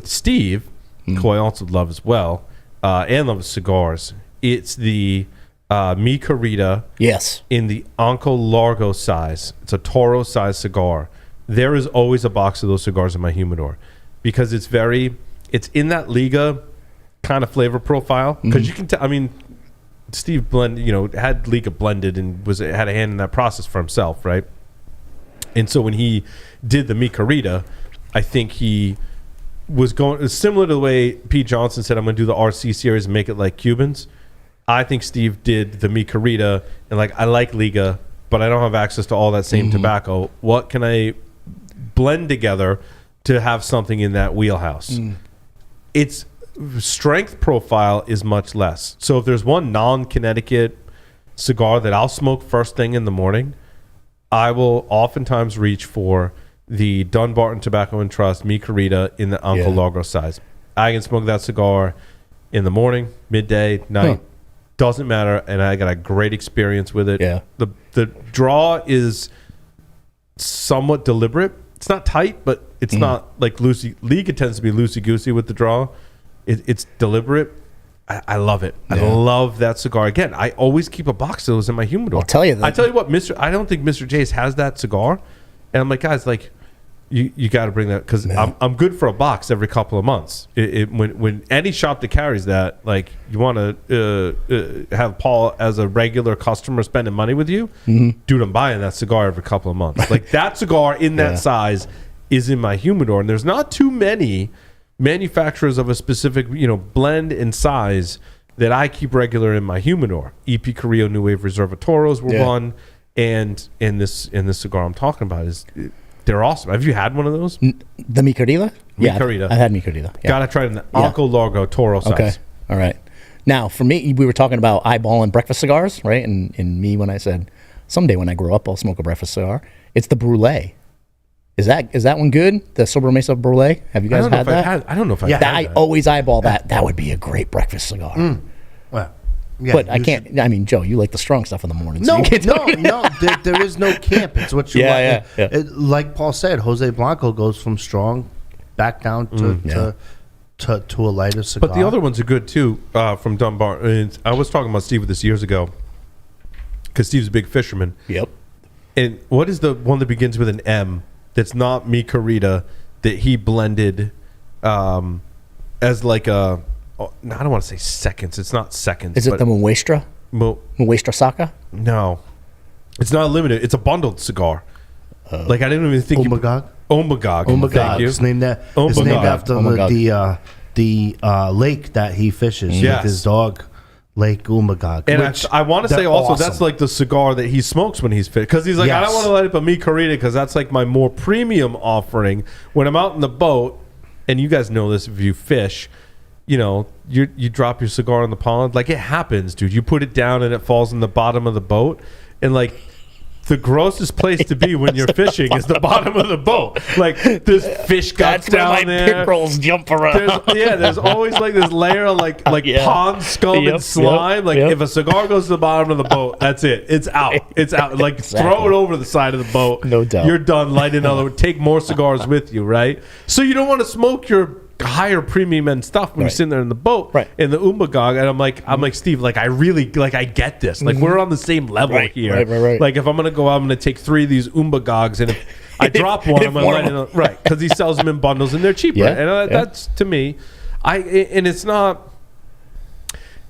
S1: Steve, who I also love as well, and love his cigars. It's the Mi Querida
S7: Yes.
S1: in the Uncle Largo size. It's a Toro size cigar. there is always a box of those cigars in my humidor because it's in that Liga kind of flavor profile. Because you can tell, I mean, Steve had Liga blended and had a hand in that process for himself, right? And so when he did the Mi Querida, I think he was going similar to the way Pete Johnson said, I'm going to do the RC series and make it like Cubans. I think Steve did the Mi Querida and I like Liga, but I don't have access to all that same tobacco. What can I blend together to have something in that wheelhouse? Its strength profile is much less. So if there's one non-Connecticut cigar that I'll smoke first thing in the morning, I will oftentimes reach for the Dunbarton Tobacco and Trust Mi Querida in the Uncle Largo size. I can smoke that cigar in the morning, midday, night. Doesn't matter, and I got a great experience with it.
S7: Yeah.
S1: The draw is somewhat deliberate. It's not tight, but it's not like loosey. Liga tends to be loosey-goosey with the draw. It's deliberate. I love it. I love that cigar. Again, I always keep a box of those in my humidor.
S7: I'll tell you that.
S1: I tell you what, I don't think Mr. J's has that cigar. And I'm like, guys, you got to bring that because I'm good for a box every couple of months. When any shop that carries that, you want to have Paul as a regular customer spending money with you, dude, I'm buying that cigar every couple of months. That cigar in that size is in my humidor, and there's not too many manufacturers of a specific blend and size that I keep regular in my humidor. EP Carrillo New Wave Reserva Toros were one, and in this cigar I'm talking about is. They're awesome. Have you had one of those?
S7: The Mi Querida?
S1: Mi Querida.
S7: I had Mi Querida. Yeah.
S1: Gotta try it in the Uncle Largo Toro size.
S7: Okay. All right. Now, for me, we were talking about eyeballing breakfast cigars, right? And me, when I said, someday when I grow up, I'll smoke a breakfast cigar, it's the Brulee. Is that one good? The Sobremesa Brulee? Have you guys had that?
S1: I don't know if I had that.
S7: I always eyeball that. That would be a great breakfast cigar.
S2: Well, yeah,
S7: but I can't. I mean, Joe, you like the strong stuff in the morning. So
S2: No. There is no camp. It's what you like.
S7: Yeah.
S2: Like Paul said, Jose Blanco goes from strong back down to a lighter cigar.
S1: But the other ones are good too. From Dunbar, and I was talking about Steve with this years ago because Steve's a big fisherman.
S7: Yep.
S1: And what is the one that begins with an M? That's not Mi Querida that he blended as I don't want to say seconds. It's not seconds.
S7: Is it the Muestra? Muestra Saka?
S1: No. It's not limited. It's a bundled cigar. I didn't even think
S2: Omagog?
S1: Omagog. Thank you.
S2: It's named after the lake that he fishes with his dog, Lake Umagog.
S1: And I want to say also that's like the cigar that he smokes when he's fit. Because he's like, I don't want to light up a Mi Querida because that's like my more premium offering. When I'm out in the boat, and you guys know this if you fish, you drop your cigar in the pond. It happens, dude. You put it down and it falls in the bottom of the boat. And the grossest place to be when you're fishing is the bottom of the boat. This fish guts down there.
S7: Pit rolls jump around.
S1: There's always this layer of pond scum and slime. If a cigar goes to the bottom of the boat, that's it. It's out. It's out. Throw it over the side of the boat.
S7: No doubt.
S1: You're done. Light another. Take more cigars with you, right? So you don't want to smoke your higher premium end stuff when you're sitting there in the boat in the Umagog, and I'm like Steve, I really I get this. We're on the same level here.
S7: Right.
S1: If I'm gonna go out, I'm gonna take 3 of these Umagogs, and if I drop one, I'm gonna let it because he sells them in bundles and they're cheaper. And that's to me, and it's not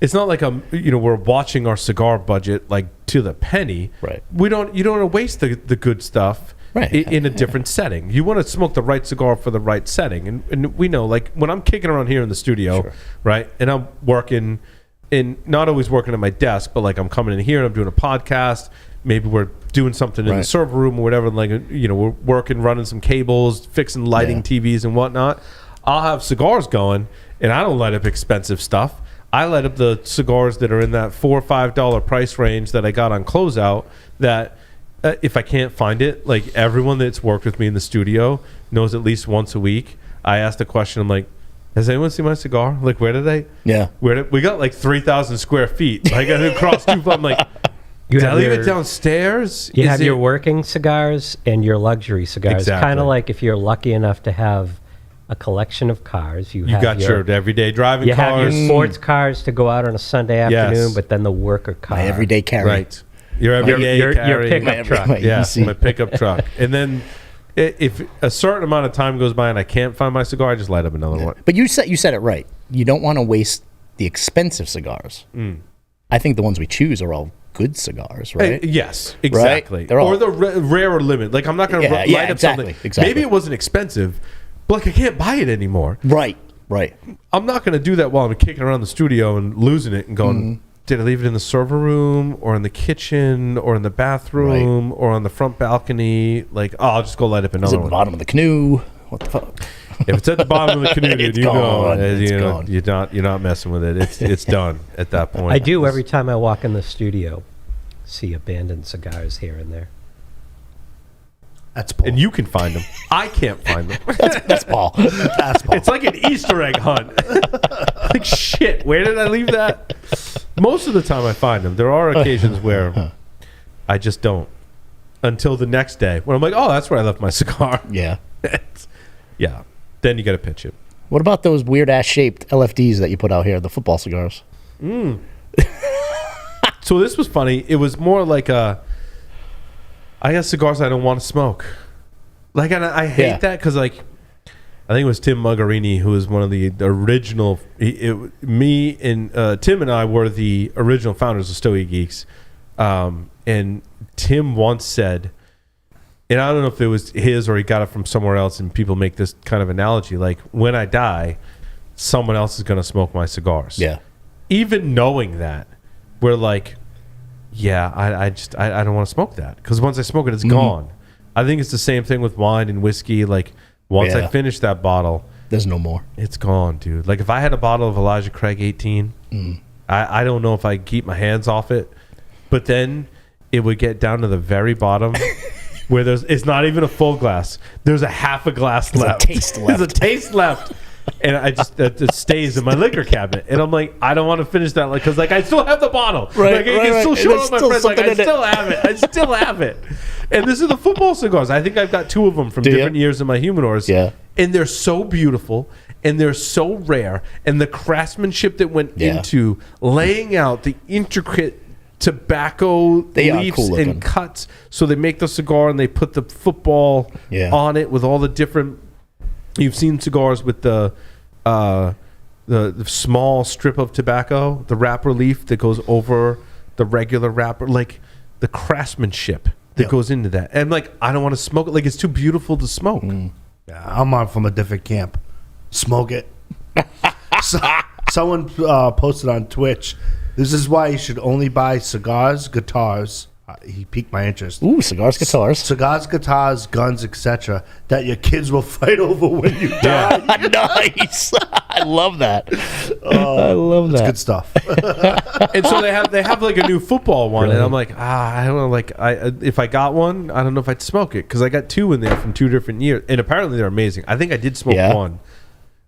S1: like we're watching our cigar budget to the penny.
S7: Right.
S1: You don't want to waste the good stuff.
S7: Right.
S1: In a different setting. You want to smoke the right cigar for the right setting. And we know, when I'm kicking around here in the studio, right, and I'm working, not always working at my desk, but I'm coming in here and I'm doing a podcast. Maybe we're doing something in the server room or whatever. We're working, running some cables, fixing lighting, TVs and whatnot. I'll have cigars going, and I don't light up expensive stuff. I light up the cigars that are in that $4 or $5 price range that I got on closeout that... if I can't find it, everyone that's worked with me in the studio knows at least once a week. I asked a question. I'm like, has anyone seen my cigar? Where did they?
S7: Yeah.
S1: We got 3,000 square feet. I got to cross 2. I'm like, did I leave it downstairs?
S6: You have your working cigars and your luxury cigars.
S1: Exactly.
S6: Kind of like if you're lucky enough to have a collection of cars. You
S1: got your everyday driving
S6: cars. You have your sports cars to go out on a Sunday afternoon, but then the worker car.
S7: My everyday carry.
S1: Right. Your everyday
S6: your pickup truck.
S1: My pickup truck. And then if a certain amount of time goes by and I can't find my cigar, I just light up another one.
S7: But you said it right. You don't want to waste the expensive cigars. I think the ones we choose are all good cigars, right?
S1: Yes, exactly.
S7: They're all-
S1: or the rarer limit. Like I'm not going to light up
S7: exactly,
S1: something.
S7: exactly.
S1: Maybe it wasn't expensive, but like I can't buy it anymore.
S7: Right.
S1: I'm not going to do that while I'm kicking around the studio and losing it and going, did I leave it in the server room or in the kitchen or in the bathroom or on the front balcony? Like, I'll just go light up
S7: Is
S1: another
S7: it the
S1: one.
S7: bottom of the canoe? What the fuck?
S1: If it's at the bottom of the canoe, dude,
S7: It's
S1: you
S7: gone.
S1: go.
S7: It's
S1: You know,
S7: gone.
S1: you're not messing with it. It's done at that point.
S6: I do every time I walk in the studio, see abandoned cigars here and there.
S2: That's Paul.
S1: And you can find them. I can't find them.
S7: That's Paul.
S2: That's Paul.
S1: It's like an Easter egg hunt. Like, shit, where did I leave that? Most of the time I find them. There are occasions where I just don't. Until the next day when I'm like, oh, that's where I left my cigar.
S7: Yeah.
S1: Yeah. Then you got to pitch it.
S7: What about those weird ass shaped LFDs that you put out here, the football cigars?
S1: So this was funny. It was more like I got cigars I don't want to smoke. Like, and I hate that because, like, I think it was Tim Muggerini who was one of the original. Me and Tim and I were the original founders of Stogie Geeks. And Tim once said, and I don't know if it was his or he got it from somewhere else, and people make this kind of analogy, like, when I die, someone else is going to smoke my cigars.
S7: Yeah.
S1: Even knowing that, we're like, yeah, I don't want to smoke that because once I smoke it, it's gone. I think it's the same thing with wine and whiskey. Like, once I finish that bottle,
S7: there's no more.
S1: it's gone, dude. Like, if I had a bottle of Elijah Craig 18, I don't know if I keep my hands off it, but then it would get down to the very bottom where it's not even a full glass. There's a half a glass left.
S7: A taste left.
S1: There's a taste left. And I just it stays in my liquor cabinet, and I'm like, I don't want to finish that, like, because like I still have the bottle,
S7: Right,
S1: like I can
S7: right,
S1: still
S7: right.
S1: show
S7: There's
S1: it to my
S7: still
S1: friends, like I
S7: something in it.
S1: still have it, I still have it. And this is the football cigars. I think I've got 2 of them from
S7: Do ya?
S1: different years in my humidors.
S7: Yeah.
S1: And they're so beautiful, and they're so rare, and the craftsmanship that went into laying out the intricate tobacco
S7: They are
S1: leaves
S7: cool looking.
S1: and cuts. So they make the cigar and they put the football on it with all the different. You've seen cigars with the small strip of tobacco, the wrapper leaf that goes over the regular wrapper, like the craftsmanship that goes into that. And like, I don't want to smoke it. Like, it's too beautiful to smoke.
S2: Yeah, I'm on from a different camp. Smoke it. Someone posted on Twitch, this is why you should only buy cigars, guitars. He piqued my interest.
S7: Ooh, cigars, guitars.
S2: Cigars, guitars, guns, etc. that your kids will fight over when you die.
S7: Nice. I love that. I love
S2: It's
S7: that.
S2: good stuff.
S1: And so they have like a new football one, and I'm like, I don't know, like if I got one, I don't know if I'd smoke it because I got 2 in there from 2 different years, and apparently they're amazing. I think I did smoke one,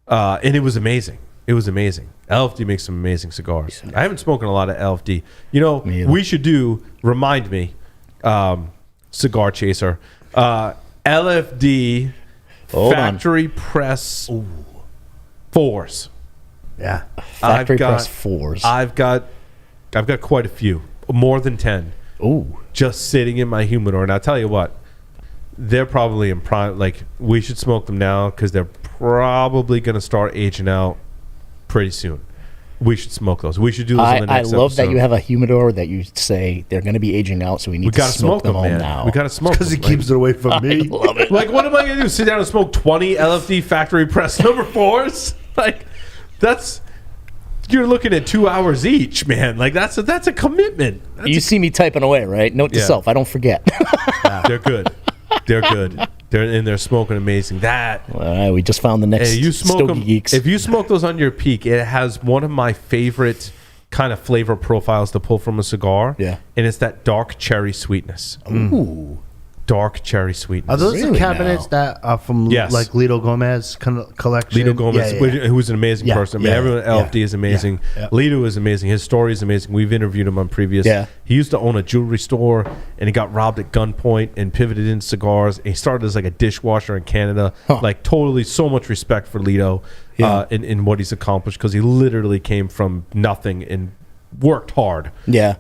S1: and it was amazing. It was amazing. LFD makes some amazing cigars. I haven't spoken a lot of LFD. You know, we should remind me, Cigar Chaser, LFD factory press 4s.
S2: Yeah.
S7: Factory press 4s.
S1: I've got quite a few, more than 10.
S7: Ooh.
S1: Just sitting in my humidor. And I'll tell you what, they're probably in prime. Like, we should smoke them now because they're probably going to start aging out pretty soon. We should smoke those. We should do those on the
S7: I
S1: next
S7: love that
S1: episode.
S7: you have a humidor that you say they're going to be aging out, so we need
S1: We
S7: to
S1: gotta
S7: smoke them all
S1: man.
S7: now.
S1: We gotta smoke
S2: Because he
S1: them.
S2: keeps it away from me.
S7: Love it.
S1: Like, what am I gonna do? Sit down and smoke 20 LFD factory press number 4s? Like, you're looking at 2 hours each, man. Like, that's a commitment.
S7: You see me typing away, right? Note to
S1: Yeah.
S7: self, I don't forget.
S1: They're good. They're good. They're smoking amazing. That.
S7: All right, we just found the next
S1: Hey, you smoke
S7: Stogie
S1: them.
S7: Geeks.
S1: If you smoke those on your peak, it has one of my favorite kind of flavor profiles to pull from a cigar.
S7: Yeah.
S1: And it's that dark cherry sweetness.
S7: Ooh.
S1: Dark cherry sweetness.
S2: Are those
S7: Really
S2: the cabinets that are from
S1: Yes.
S2: like Lido Gomez collection?
S1: Lido Gomez, who's an amazing
S2: Yeah,
S1: person. I mean,
S2: yeah,
S1: everyone at LFD
S2: yeah,
S1: is amazing.
S2: yeah.
S1: Lido is amazing. His story is amazing. We've interviewed him on previous.
S7: Yeah.
S1: He used to own a jewelry store, and he got robbed at gunpoint and pivoted into cigars. And he started as like a dishwasher in Canada. Like, totally, so much respect for Lido in what he's accomplished because he literally came from nothing and worked hard.
S7: Yeah.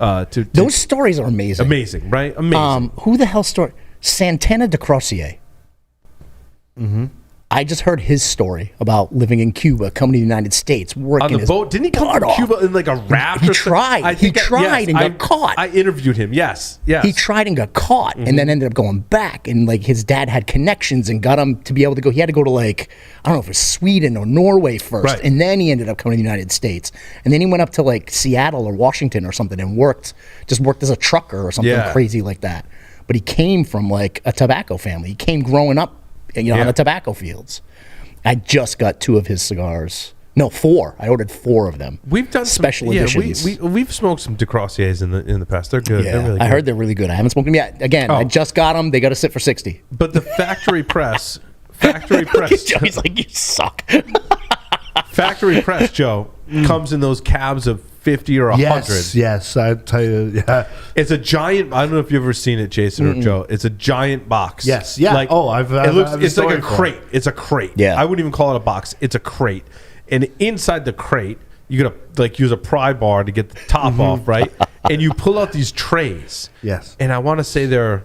S7: I just heard his story about living in Cuba, coming to the United States, working
S1: On the
S7: his
S1: boat, didn't he come
S7: butt
S1: from
S7: off.
S1: Cuba in like a raft?
S7: He
S1: or something?
S7: tried.
S1: I
S7: He
S1: think
S7: tried and got caught.
S1: I interviewed him. Yes, yes.
S7: He tried and got caught, and then ended up going back. And like his dad had connections and got him to be able to go. He had to go to like I don't know if it was Sweden or Norway first,
S1: Right.
S7: and then he ended up coming to the United States. And then he went up to like Seattle or Washington or something and worked as a trucker or something
S1: Yeah.
S7: crazy like that. But he came from like a tobacco family. He came growing up, on the tobacco fields. I just got 2 of his cigars. No, 4. I ordered 4 of them.
S1: We've done
S7: special editions.
S1: We've smoked some DeCrossiers in the past. They're good.
S7: Yeah,
S1: They're really good.
S7: I heard they're really good. I haven't smoked them yet. Again, I just got them. They got to sit for 60.
S1: But the factory press,
S7: Joey's like, you suck.
S1: factory press, Joe, comes in those cabs of 50 or 100.
S2: Yes, I tell you, yeah.
S1: It's a giant. I don't know if you've ever seen it, Jason or Joe. It's a giant box.
S2: Yes, yeah.
S1: Like,
S2: I've
S1: it's like a
S2: story for it.
S1: crate. It's a crate.
S7: Yeah.
S1: I wouldn't even call it a box. It's a crate, and inside the crate, you gotta like use a pry bar to get the top off, right? And you pull out these trays.
S2: Yes.
S1: And I want to say they're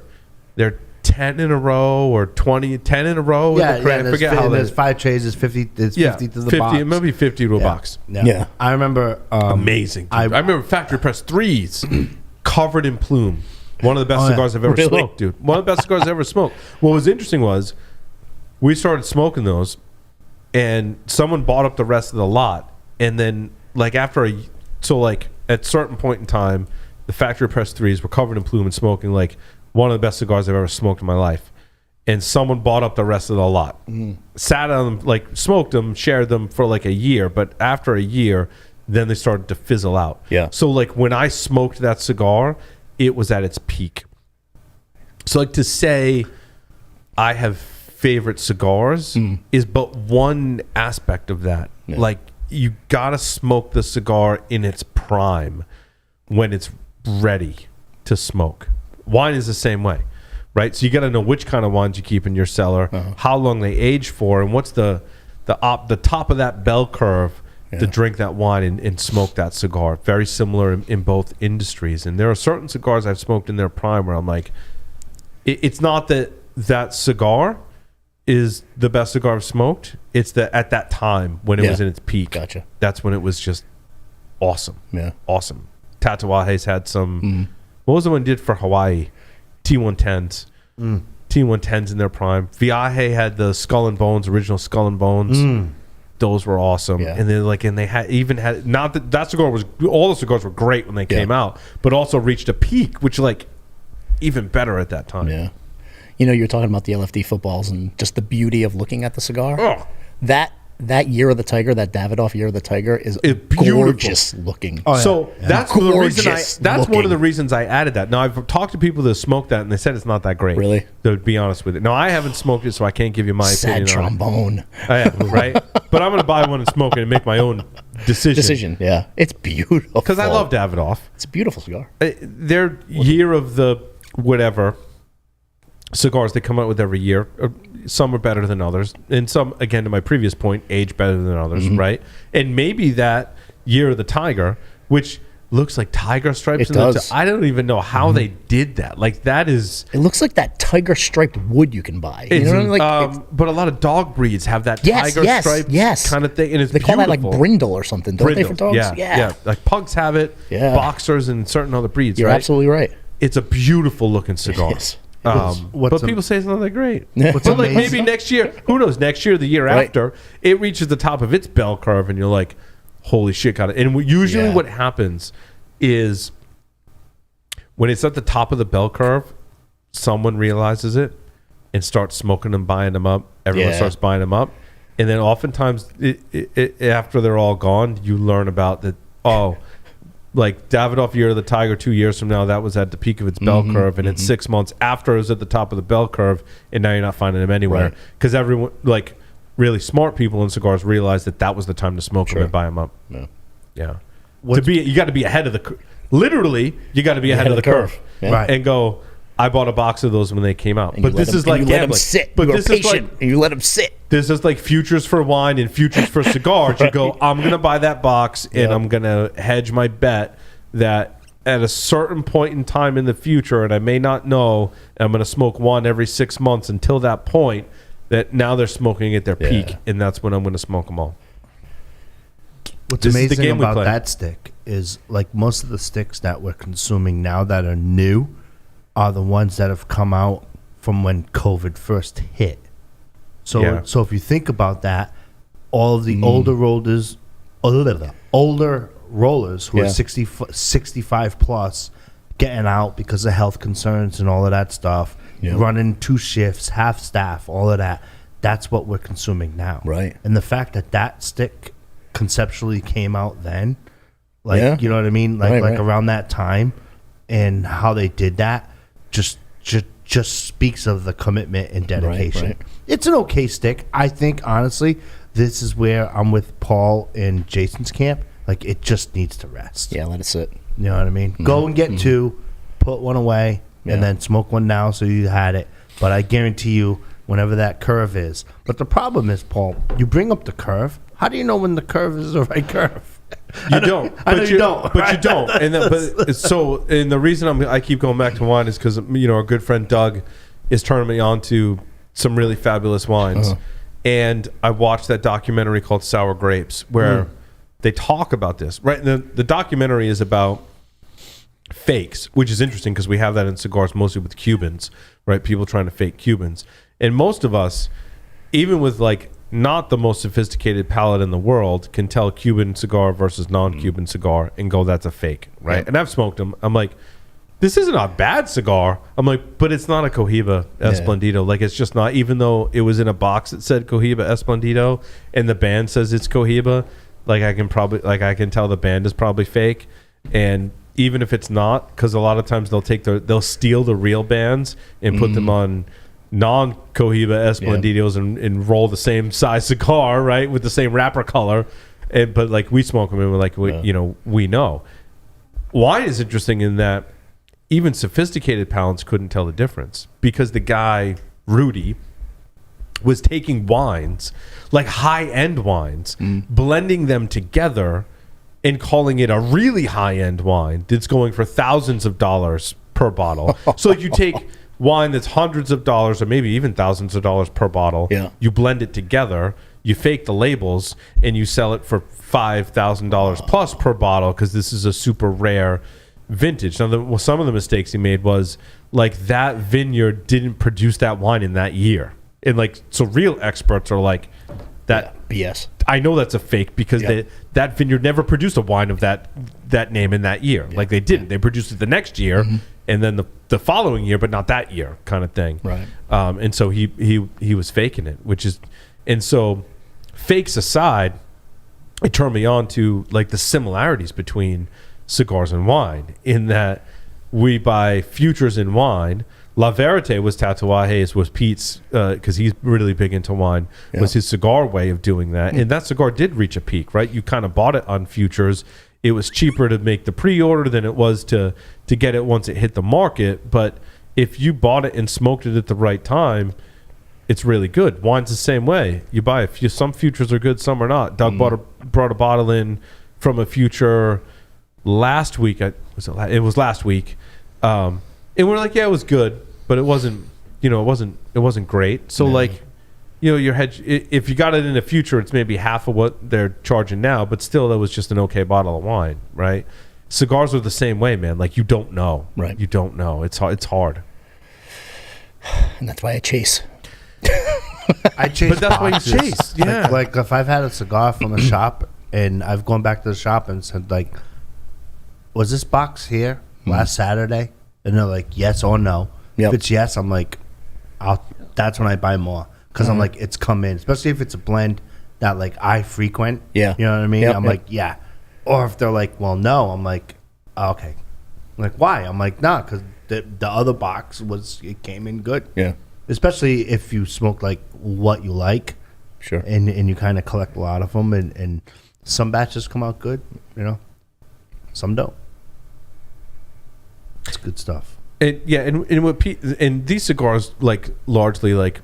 S1: 10 in a row or 10 in a row.
S2: Yeah,
S1: in the crate. I forget how
S2: there's
S1: that.
S2: 5 trays. It's 50. It's 50 to the
S1: 50,
S2: box.
S1: maybe 50 to a box.
S7: Yeah.
S2: I remember.
S1: Amazing. Dude. I remember factory press 3s covered in plume. One of the best
S2: Oh, yeah.
S1: cigars I've ever
S7: Really?
S1: smoked, dude. One of the best cigars I've ever smoked. What was interesting was we started smoking those, and someone bought up the rest of the lot, and then like at a certain point in time, the factory press 3s were covered in plume and smoking like one of the best cigars I've ever smoked in my life. And someone bought up the rest of the lot, sat on them, like smoked them, shared them for like a year. But after a year, then they started to fizzle out.
S7: Yeah.
S1: So like when I smoked that cigar, it was at its peak. So like to say I have favorite cigars is but one aspect of that.
S7: Yeah.
S1: Like you gotta smoke the cigar in its prime when it's ready to smoke. Wine is the same way, right? So you got to know which kind of wines you keep in your cellar, how long they age for, and what's the top of that bell curve to drink that wine and smoke that cigar. Very similar in both industries. And there are certain cigars I've smoked in their prime where I'm like, it's not that cigar is the best cigar I've smoked. It's that at that time when it was in its peak.
S7: Gotcha.
S1: That's when it was just awesome.
S7: Yeah.
S1: Awesome. Tatuaje's had some. What was the one did for Hawaii? T110s. T110s in their prime. Viaje had the Skull and Bones, original Skull and Bones. Those were awesome.
S7: Yeah.
S1: And then they had not that cigar was, all the cigars were great when they came out, but also reached a peak, which like even better at that time.
S7: Yeah. You're talking about the LFD footballs and just the beauty of looking at the cigar.
S1: Oh.
S7: That year of the tiger, that Davidoff year of the tiger, is
S1: It's beautiful.
S7: gorgeous looking.
S1: So that's the reason
S7: Gorgeous
S1: that's one of
S7: looking.
S1: the reasons I added that. Now I've talked to people that smoked that and they said it's not that great.
S7: Really?
S1: To be honest with it. Now I haven't smoked it, so I can't give you my
S7: Sad
S1: opinion on it.
S7: trombone
S1: I am, right? But I'm going to buy one and smoke it and make my own decision.
S7: Yeah, it's beautiful.
S1: Because I love Davidoff.
S7: It's a beautiful cigar.
S1: Their year of the whatever cigars they come out with every year, some are better than others. And some, again, to my previous point, age better than others, right? And maybe that year of the tiger, which looks like tiger stripes.
S7: It does.
S1: I don't even know how they did that. Like that is...
S7: It looks like that tiger striped wood you can buy. You know what I mean? Like,
S1: but a lot of dog breeds have that
S7: Yes,
S1: tiger
S7: yes,
S1: stripe
S7: yes.
S1: kind of thing, and it's
S7: they call that like
S1: beautiful.
S7: brindle or something, don't they, for
S1: Brindles,
S7: dogs?
S1: yeah. Like pugs have it,
S7: Yeah.
S1: boxers, and certain other breeds.
S7: You're
S1: right?
S7: absolutely right.
S1: It's a beautiful looking cigar.
S7: It is.
S1: But people say it's not that great.
S2: What's
S1: But like
S2: amazing-
S1: maybe next year, who knows? Next year, the year
S7: Right.
S1: after, it reaches the top of its bell curve, and you're like, "Holy shit!" Got it. And usually,
S7: Yeah.
S1: what happens is when it's at the top of the bell curve, someone realizes it and starts smoking them, buying them up. Everyone
S7: Yeah.
S1: starts buying them up, and then oftentimes, after they're all gone, you learn about that. Oh. Like Davidoff year of the tiger 2 years from now, that was at the peak of its bell curve, and it's 6 months after it was at the top of the bell curve, and now you're not finding them anywhere
S7: Right.
S1: because everyone, like really smart people in cigars, realized that was the time to smoke them and buy them up.
S7: Yeah.
S1: You got to be ahead of the, literally, you got to be ahead of the curve,
S7: Yeah.
S2: Right.
S1: and go. I bought a box of those when they came out,
S7: And
S1: but
S7: you let
S1: this
S7: them-
S1: is like
S7: and you let them
S1: gambling.
S7: sit.
S1: But
S7: you are
S1: this is
S7: patient
S1: like
S7: and you let them sit.
S1: this is like futures for wine and futures for cigars. You go, I'm going to buy that box and
S7: Yep.
S1: I'm going to hedge my bet that at a certain point in time in the future, and I may not know, I'm going to smoke one every 6 months until that point, that now they're smoking at their
S7: Yeah.
S1: peak, and that's when I'm going to smoke them all.
S2: What's
S1: This is the
S2: amazing
S1: game we
S2: about
S1: play.
S2: that stick is like most of the sticks that we're consuming now that are new are the ones that have come out from when COVID first hit. So
S1: Yeah.
S2: so if you think about that, all of the older rollers who
S7: Yeah.
S2: are 65 plus getting out because of health concerns and all of that stuff,
S7: Yep.
S2: running 2 shifts, half staff, all of that, that's what we're consuming now.
S7: Right.
S2: And the fact that that stick conceptually came out then, like,
S7: Yeah.
S2: you know what I mean? Like,
S7: Right.
S2: around that time, and how they did that just speaks of the commitment and dedication.
S7: right.
S2: It's an okay stick. I think, honestly, this is where I'm with Paul and Jason's camp. Like, it just needs to rest.
S7: Yeah, let it sit.
S2: You know what I mean? Go and get 2, put one away,
S7: Yeah.
S2: and then smoke one now so you had it. But I guarantee you, whenever that curve is. But the problem is, Paul, you bring up the curve. How do you know when the curve is the right curve?
S1: You don't.
S2: I know you don't.
S1: But you don't. And the reason I keep going back to wine is because our good friend Doug is turning me on to some really fabulous wines, and I watched that documentary called Sour Grapes where they talk about this. Right, the documentary is about fakes, which is interesting because we have that in cigars mostly with Cubans, right? People trying to fake Cubans, and most of us, even with like not the most sophisticated palate in the world, can tell Cuban cigar versus non-Cuban cigar and go, that's a fake, right?
S7: Yeah.
S1: And I've smoked them. I'm like, this isn't a bad cigar. I'm like, but it's not a Cohiba Esplendido. Like, it's just not, even though it was in a box that said Cohiba Esplendido and the band says it's Cohiba, like I can tell the band is probably fake. And even if it's not, because a lot of times they'll steal the real bands and put them on non-Cohiba Esplendidos and roll the same size cigar, right, with the same wrapper color. But like, we smoke them and we're like, we know. Wine is interesting in that even sophisticated palates couldn't tell the difference because the guy, Rudy, was taking wines, like high-end wines, blending them together and calling it a really high-end wine that's going for thousands of dollars per bottle. So you take wine that's hundreds of dollars or maybe even thousands of dollars per bottle, you blend it together, you fake the labels, and you sell it for $5,000 plus per bottle because this is a super rare vintage. Now, some of the mistakes he made was like that vineyard didn't produce that wine in that year. And like, so real experts are like, that
S7: BS.
S1: I know that's a fake because that vineyard never produced a wine of that name in that year. Like they didn't. They produced it the next year and then the following year, but not that year, kind of thing.
S7: Right.
S1: And so he was faking it, and so fakes aside, it turned me on to like the similarities between cigars and wine in that we buy futures in wine. La Verite was Tatuaje's, was Pete's, because he's really big into wine, was his cigar way of doing that. And that cigar did reach a peak, right? You kind of bought it on futures. It was cheaper to make the pre-order than it was to get it once it hit the market. But if you bought it and smoked it at the right time, it's really good. Wine's the same way. You buy a few, some futures are good, some are not. Doug brought a bottle in from a future last week. It was last week. And we're like, yeah, it was good, but it wasn't, it wasn't great. So like, your hedge, if you got it in the future, it's maybe half of what they're charging now, but still that was just an okay bottle of wine, right? Cigars are the same way, man. Like, you don't know.
S7: Right.
S1: You don't know. It's hard.
S7: And that's why I chase.
S2: I chase
S1: But that's why you
S2: boxes.
S1: chase, yeah.
S2: Like if I've had a cigar from a shop and I've gone back to the shop and said, like, was this box here last Saturday? And they're like, yes or no.
S7: Yep.
S2: If it's yes, I'm like, that's when I buy more. Because I'm like, it's come in. Especially if it's a blend that, like, I frequent.
S7: Yeah.
S2: You know what I mean?
S7: Yep,
S2: I'm
S7: yep.
S2: like, yeah. Or if they're like, well, no. I'm like, okay. I'm like, why? I'm like, nah, because the other box it came in good.
S7: Yeah.
S2: Especially if you smoke, like, what you like.
S7: Sure.
S2: And you kind of collect a lot of them. And some batches come out good, Some don't. It's good stuff.
S1: And these cigars like largely like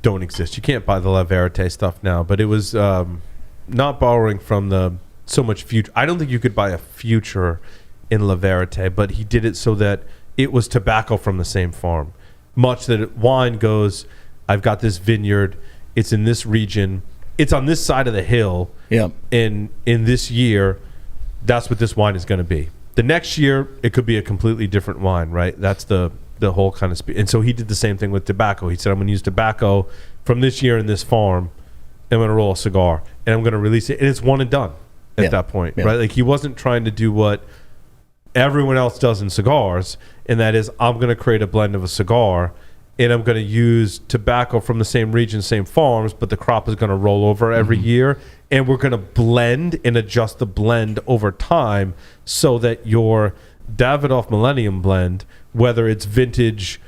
S1: don't exist. You can't buy the La Verite stuff now, but it was not borrowing from the so much future. I don't think you could buy a future in La Verite, but he did it so that it was tobacco from the same farm. Much that wine goes, I've got this vineyard. It's in this region. It's on this side of the hill.
S7: Yeah.
S1: In this year, that's what this wine is going to be. The next year, it could be a completely different wine, right? That's the whole kind of and so he did the same thing with tobacco. He said, I'm going to use tobacco from this year in this farm. I'm going to roll a cigar, and I'm going to release it. And it's one and done at that point, right? Like, he wasn't trying to do what everyone else does in cigars, and that is, I'm going to create a blend of a cigar, and I'm going to use tobacco from the same region, same farms, but the crop is going to roll over every year, and we're going to blend and adjust the blend over time so that your Davidoff Millennium blend, whether it's vintage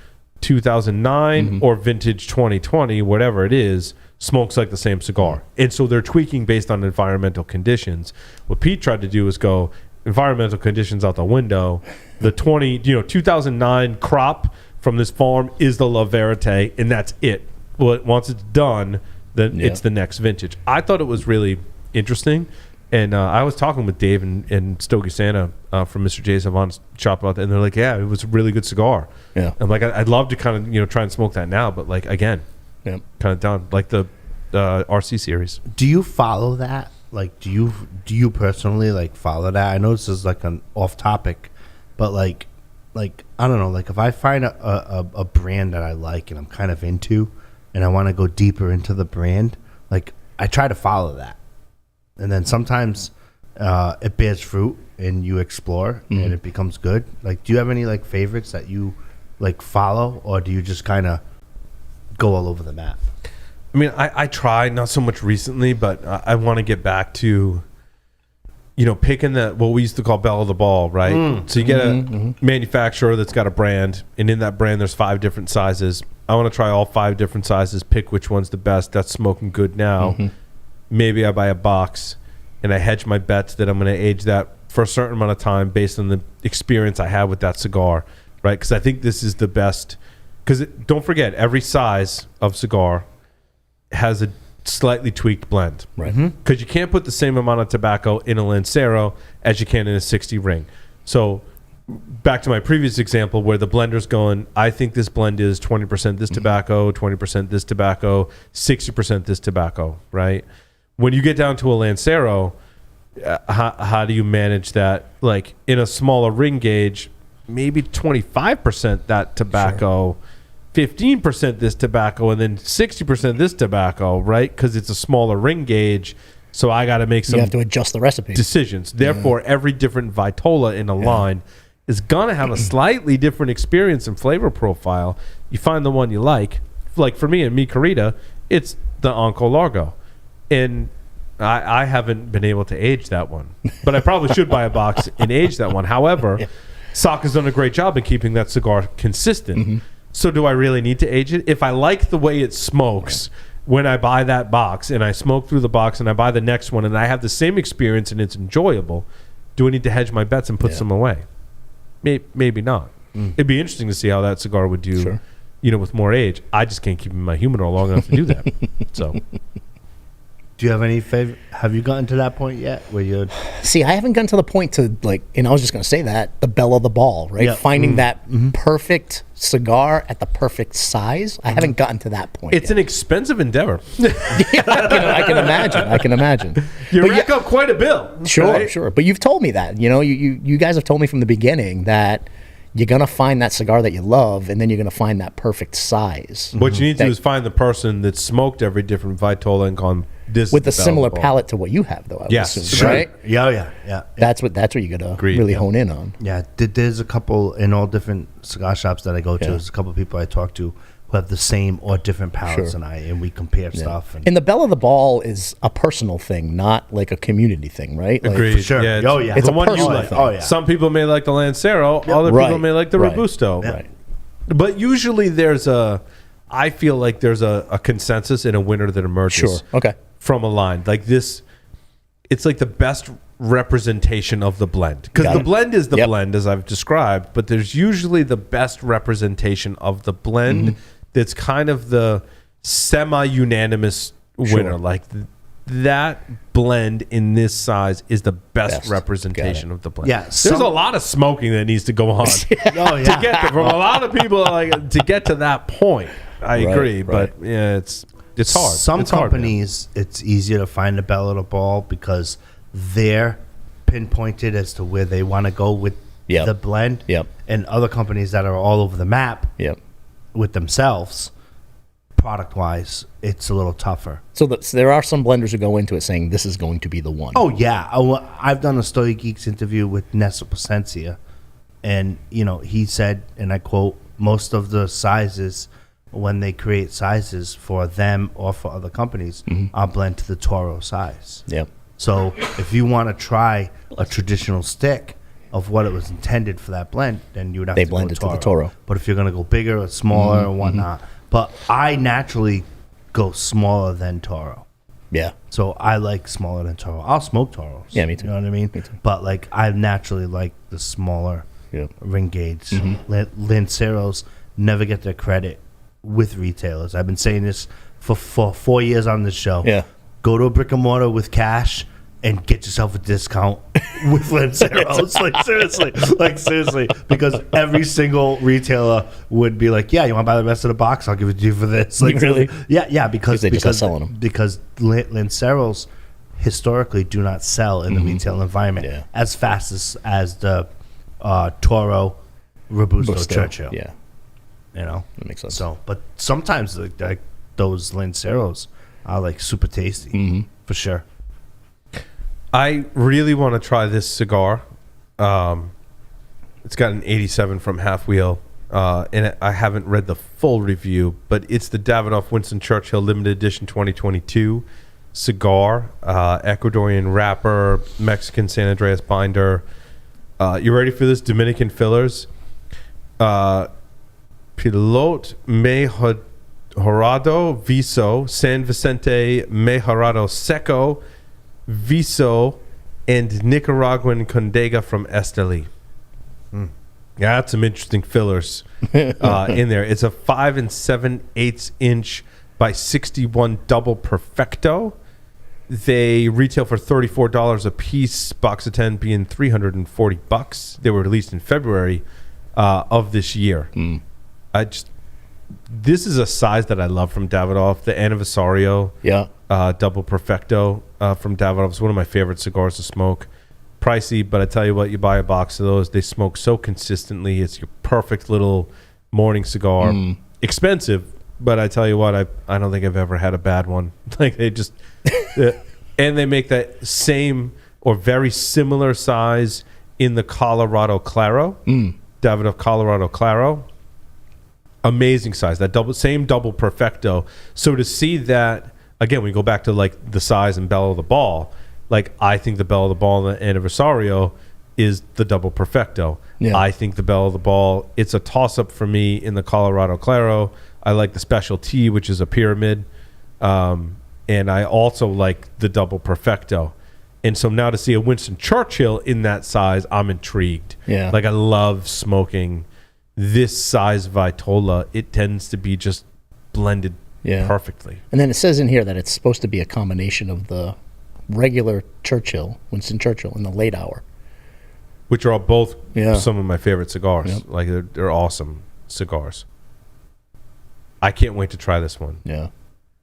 S1: 2009 or vintage 2020, whatever it is, smokes like the same cigar. And so they're tweaking based on environmental conditions. What Pete tried to do is go environmental conditions out the window. The 2009 crop from this farm is the La Verite, and that's it. Well, once it's done, then it's the next vintage. I thought it was really interesting. And I was talking with Dave and Stogie Santa from Mr. J's Havana's shop about that, and they're like, yeah, it was a really good cigar. Yeah. I'm like, I'd love to kind of try and smoke that now, but like, again, kind of done. Like the RC series.
S2: Do you follow that? Like, do you personally like follow that? I know this is like an off topic, but like I don't know, like if I find a brand that I like and I'm kind of into, and I want to go deeper into the brand, like I try to follow that. And then sometimes it bears fruit and you explore and it becomes good. Like, do you have any like favorites that you like follow, or do you just kind of go all over the map?
S1: I mean, I try, not so much recently, but I want to get back to, picking what we used to call bell of the ball, right? So you get a manufacturer that's got a brand, and in that brand there's 5 different sizes. I want to try all 5 different sizes, pick which one's the best, that's smoking good now. Maybe I buy a box and I hedge my bets that I'm going to age that for a certain amount of time based on the experience I have with that cigar, right? Because I think this is the best. Because don't forget, every size of cigar has a slightly tweaked blend, right? Because you can't put the same amount of tobacco in a Lancero as you can in a 60 ring. So back to my previous example where the blender's going, I think this blend is 20% this tobacco, 20% this tobacco, 60% this tobacco, right? When you get down to a Lancero, how do you manage that? Like in a smaller ring gauge, maybe 25% that tobacco, 15% this tobacco, and then 60% this tobacco, right? Because it's a smaller ring gauge. So I got to make some.
S7: You have to adjust the recipe.
S1: Decisions. Therefore, every different Vitola in a line is going to have a slightly different experience and flavor profile. You find the one you like. Like for me and Mi Querida, it's the Onco Largo. And I haven't been able to age that one. But I probably should buy a box and age that one. However, Saka's done a great job in keeping that cigar consistent. So do I really need to age it? If I like the way it smokes when I buy that box and I smoke through the box and I buy the next one and I have the same experience and it's enjoyable, do I need to hedge my bets and put some away? Maybe not. It'd be interesting to see how that cigar would do, with more age. I just can't keep in my humidor long enough to do that. So...
S2: Do you have any favorite? Have you gotten to that point yet where you're...
S7: See, I haven't gotten to the point to and I was just going to say that, the bell of the ball, right? Finding that perfect cigar at the perfect size. I haven't gotten to that point
S1: It's
S7: yet.
S1: an expensive endeavor.
S7: I can imagine.
S1: You rack up quite a bill.
S7: Sure. But you've told me that. You guys have told me from the beginning that you're going to find that cigar that you love, and then you're going to find that perfect size.
S1: What you need to do is find the person that smoked every different Vitola and gone...
S7: with a similar palate to what you have, though. I would assume, right?
S2: Yeah.
S7: That's what you got to really hone in on.
S2: Yeah, there's a couple in all different cigar shops that I go to. There's a couple of people I talk to who have the same or different palates than and we compare stuff.
S7: And the bell of the ball is a personal thing, not like a community thing, right?
S1: Agreed.
S2: For sure.
S1: Yeah,
S7: it's a
S1: one
S7: personal
S1: you
S7: thing.
S1: like. Some people may like the Lancero. Other people may like the Robusto.
S7: Right.
S1: But usually I feel like there's a consensus and a winner that emerges.
S7: Sure. Okay.
S1: From a line like this, it's like the best representation of the blend, because the blend is the blend as I've described, but there's usually the best representation of the blend that's kind of the semi-unanimous winner. Like that blend in this size is the best representation of the blend. There's a lot of smoking that needs to go on to get there from a lot of people to get to that point. I
S7: Right,
S1: agree,
S7: right.
S1: but yeah, it's hard.
S2: Some
S1: It's hard, man.
S2: companies, it's easier to find the bell of the ball because they're pinpointed as to where they want to go with
S7: Yep.
S2: the blend.
S7: Yep.
S2: And other companies that are all over the map
S7: Yep.
S2: with themselves, product wise, it's a little tougher.
S7: So there are some blenders who go into it saying this is going to be the one.
S2: Oh yeah, I've done a Stogie Geeks interview with Nessa Placencia, and he said, and I quote, most of the sizes when they create sizes for them or for other companies are blend to the Toro size.
S7: Yep.
S2: So if you want to try a traditional stick of what it was intended for that blend, then you would have
S7: They
S2: to
S7: blend
S2: go
S7: it to the Toro.
S2: But if you're going to go bigger or smaller or whatnot, but I naturally go smaller than Toro.
S7: Yeah.
S2: So I like smaller than Toro. I'll smoke Toros.
S7: Yeah, me too.
S2: You know what I mean?
S7: Me too.
S2: But like I naturally like the smaller
S7: Yep.
S2: ring gauge. Lanceros never get their credit with retailers. I've been saying this for 4 years on this show.
S7: Yeah.
S2: Go to a brick and mortar with cash and get yourself a discount with Lanceros. like seriously, because every single retailer would be like, "Yeah, you want to buy the rest of the box? I'll give it to you for this." Like,
S7: Really?
S2: Yeah, because
S7: they just not selling them.
S2: Because Lanceros historically do not sell in the retail environment
S7: Yeah.
S2: as fast as the Toro, Robusto,
S7: Busto.
S2: Churchill.
S7: Yeah.
S2: That
S7: makes sense.
S2: So, but sometimes like those Lanceros are like super tasty for sure.
S1: I really want to try this cigar. It's got an 87 from Half Wheel, and I haven't read the full review, but it's the Davidoff Winston Churchill Limited Edition 2022 cigar, Ecuadorian wrapper, Mexican San Andreas binder. You ready for this? Dominican fillers. Pilote Mejorado Viso, San Vicente Mejorado Seco, Viso, and Nicaraguan Condega from Esteli. Yeah, that's some interesting fillers in there. It's a 5 7/8 inch by 61 double perfecto. They retail for $34 a piece, box of 10 being $340. They were released in February of this year. This is a size that I love from Davidoff. The Anniversario
S7: Yeah.
S1: Double Perfecto from Davidoff is one of my favorite cigars to smoke. Pricey, but I tell you what, you buy a box of those, they smoke so consistently. It's your perfect little morning cigar. Expensive, but I tell you what, I don't think I've ever had a bad one. Like they just, and they make that same or very similar size in the Colorado Claro, Davidoff Colorado Claro. Amazing size, that same double perfecto. So to see that again, we go back to like the size and bell of the ball. Like I think the bell of the ball in the Anniversario is the double perfecto.
S7: Yeah.
S1: I think the bell of the ball, it's a toss up for me in the Colorado Claro. I like the Special T, which is a pyramid, and I also like the double perfecto. And so now to see a Winston Churchill in that size, I'm intrigued.
S7: Yeah.
S1: Like I love smoking this size Vitola. It tends to be just blended perfectly.
S7: And then it says in here that it's supposed to be a combination of the regular Churchill, Winston Churchill, in the late hour.
S1: Which are both
S7: Yeah.
S1: some of my favorite cigars.
S7: Yep.
S1: Like they're awesome cigars. I can't wait to try this one.
S7: Yeah.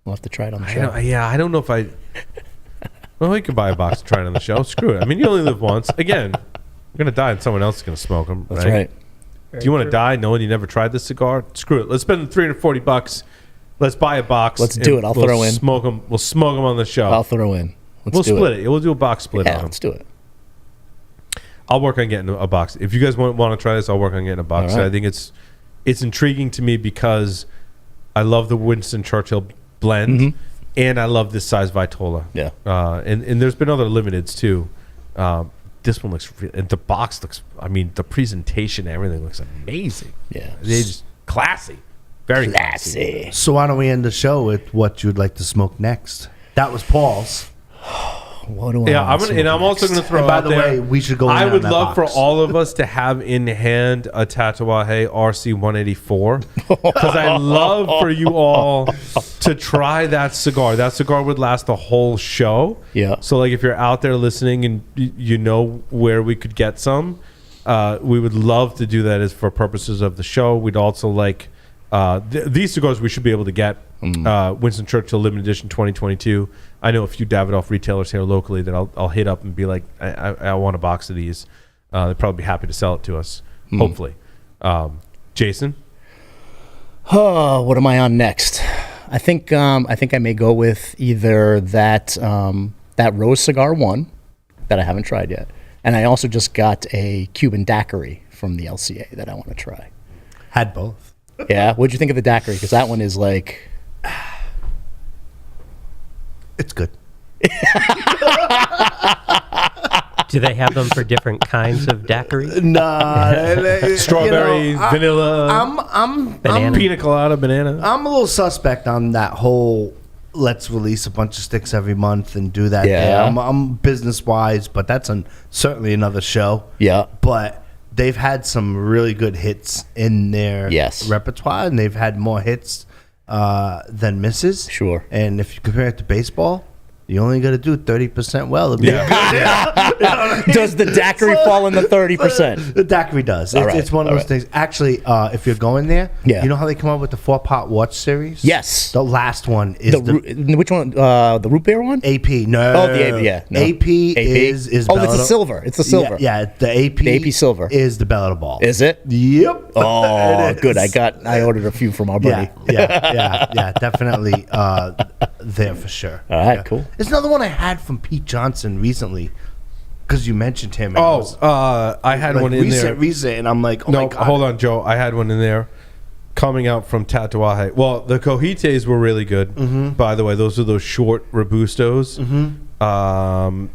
S7: We'll have to try it on the show.
S1: I don't know if I... Well, we could buy a box and try it on the show. Screw it. I mean, you only live once. Again, you're going to die and someone else is going to smoke them.
S7: That's right.
S1: Do you want to die knowing you never tried this cigar? Screw it. Let's spend $340. Let's buy a box.
S7: Let's do it. I'll throw in.
S1: Smoke them. We'll smoke them on the show.
S7: I'll throw in.
S1: We'll split it. We'll do a box split on
S7: Yeah,
S1: them.
S7: let's do it.
S1: I'll work on getting a box. If you guys want to try this, I'll work on getting a box.
S7: All right.
S1: I think it's intriguing to me because I love the Winston Churchill blend, and I love this size Vitola.
S7: Yeah.
S1: And there's been other limiteds too. This one looks, and the box looks. I mean, the presentation, everything looks amazing.
S7: Yeah.
S1: They just classy, very classy.
S2: So why don't we end the show with what you'd like to smoke next? That was Paul's.
S7: What do I
S1: Yeah,
S7: want
S1: I'm also going to throw
S2: And by
S1: out
S2: the
S1: there.
S2: way, we should go in
S1: I
S2: on
S1: would
S2: that
S1: love
S2: box.
S1: for all of us to have in hand a Tatuaje RC 184 because I love for you all to try that cigar. That cigar would last the whole show.
S7: Yeah.
S1: So like if you're out there listening and you know where we could get some, we would love to do that as for purposes of the show. We'd also like These cigars we should be able to get. Winston Churchill Limited Edition 2022. I know a few Davidoff retailers here locally that I'll hit up and be like, I want a box of these. They'd probably be happy to sell it to us, hopefully. Jason?
S7: Oh, what am I on next? I think I may go with either that Rose Cigar 1 that I haven't tried yet, and I also just got a Cuban daiquiri from the LCA that I want to try.
S2: Had both.
S7: Yeah, what'd you think of the daiquiri? Because that one is like,
S2: It's good.
S6: Do they have them for different kinds of daiquiri?
S2: Nah,
S1: Strawberry, vanilla,
S2: I'm
S6: Banana.
S1: pina colada, banana.
S2: I'm a little suspect on that whole. Let's release a bunch of sticks every month and do that.
S7: Yeah.
S2: I'm business wise, but that's certainly another show.
S7: yeah,
S2: But they've had some really good hits in their
S7: Yes.
S2: repertoire, and they've had more hits than misses.
S7: Sure.
S2: And if you compare it to baseball, you only got to do 30% well.
S7: Does the daiquiri fall in the 30%?
S2: The daiquiri does.
S7: All right,
S2: It's one of
S7: all
S2: those things. Actually, if you're going there,
S7: Yeah.
S2: you know how they come up with the 4-pot watch series?
S7: Yes.
S2: The last one is
S7: Which one? The root beer one?
S2: AP. No.
S7: Oh, the AP, yeah, no.
S2: AP is
S7: Oh, it's
S2: Bella-
S7: a silver. It's a silver.
S2: Yeah, the AP.
S7: The AP silver.
S2: is the Bella Ball.
S7: Is it?
S2: Yep.
S7: Oh,
S2: It
S7: good.
S2: is.
S7: I ordered a few from our buddy.
S2: Yeah, definitely there for sure.
S7: All right,
S2: Yeah.
S7: cool.
S2: There's another one I had from Pete Johnson recently because you mentioned him. and it was,
S1: I had
S2: like,
S1: one in there.
S2: recent, and I'm like, oh my
S1: No,
S2: God.
S1: hold on, Joe. I had one in there coming out from Tatuaje. Well, the Cojites were really good. By the way, those are those short Robustos.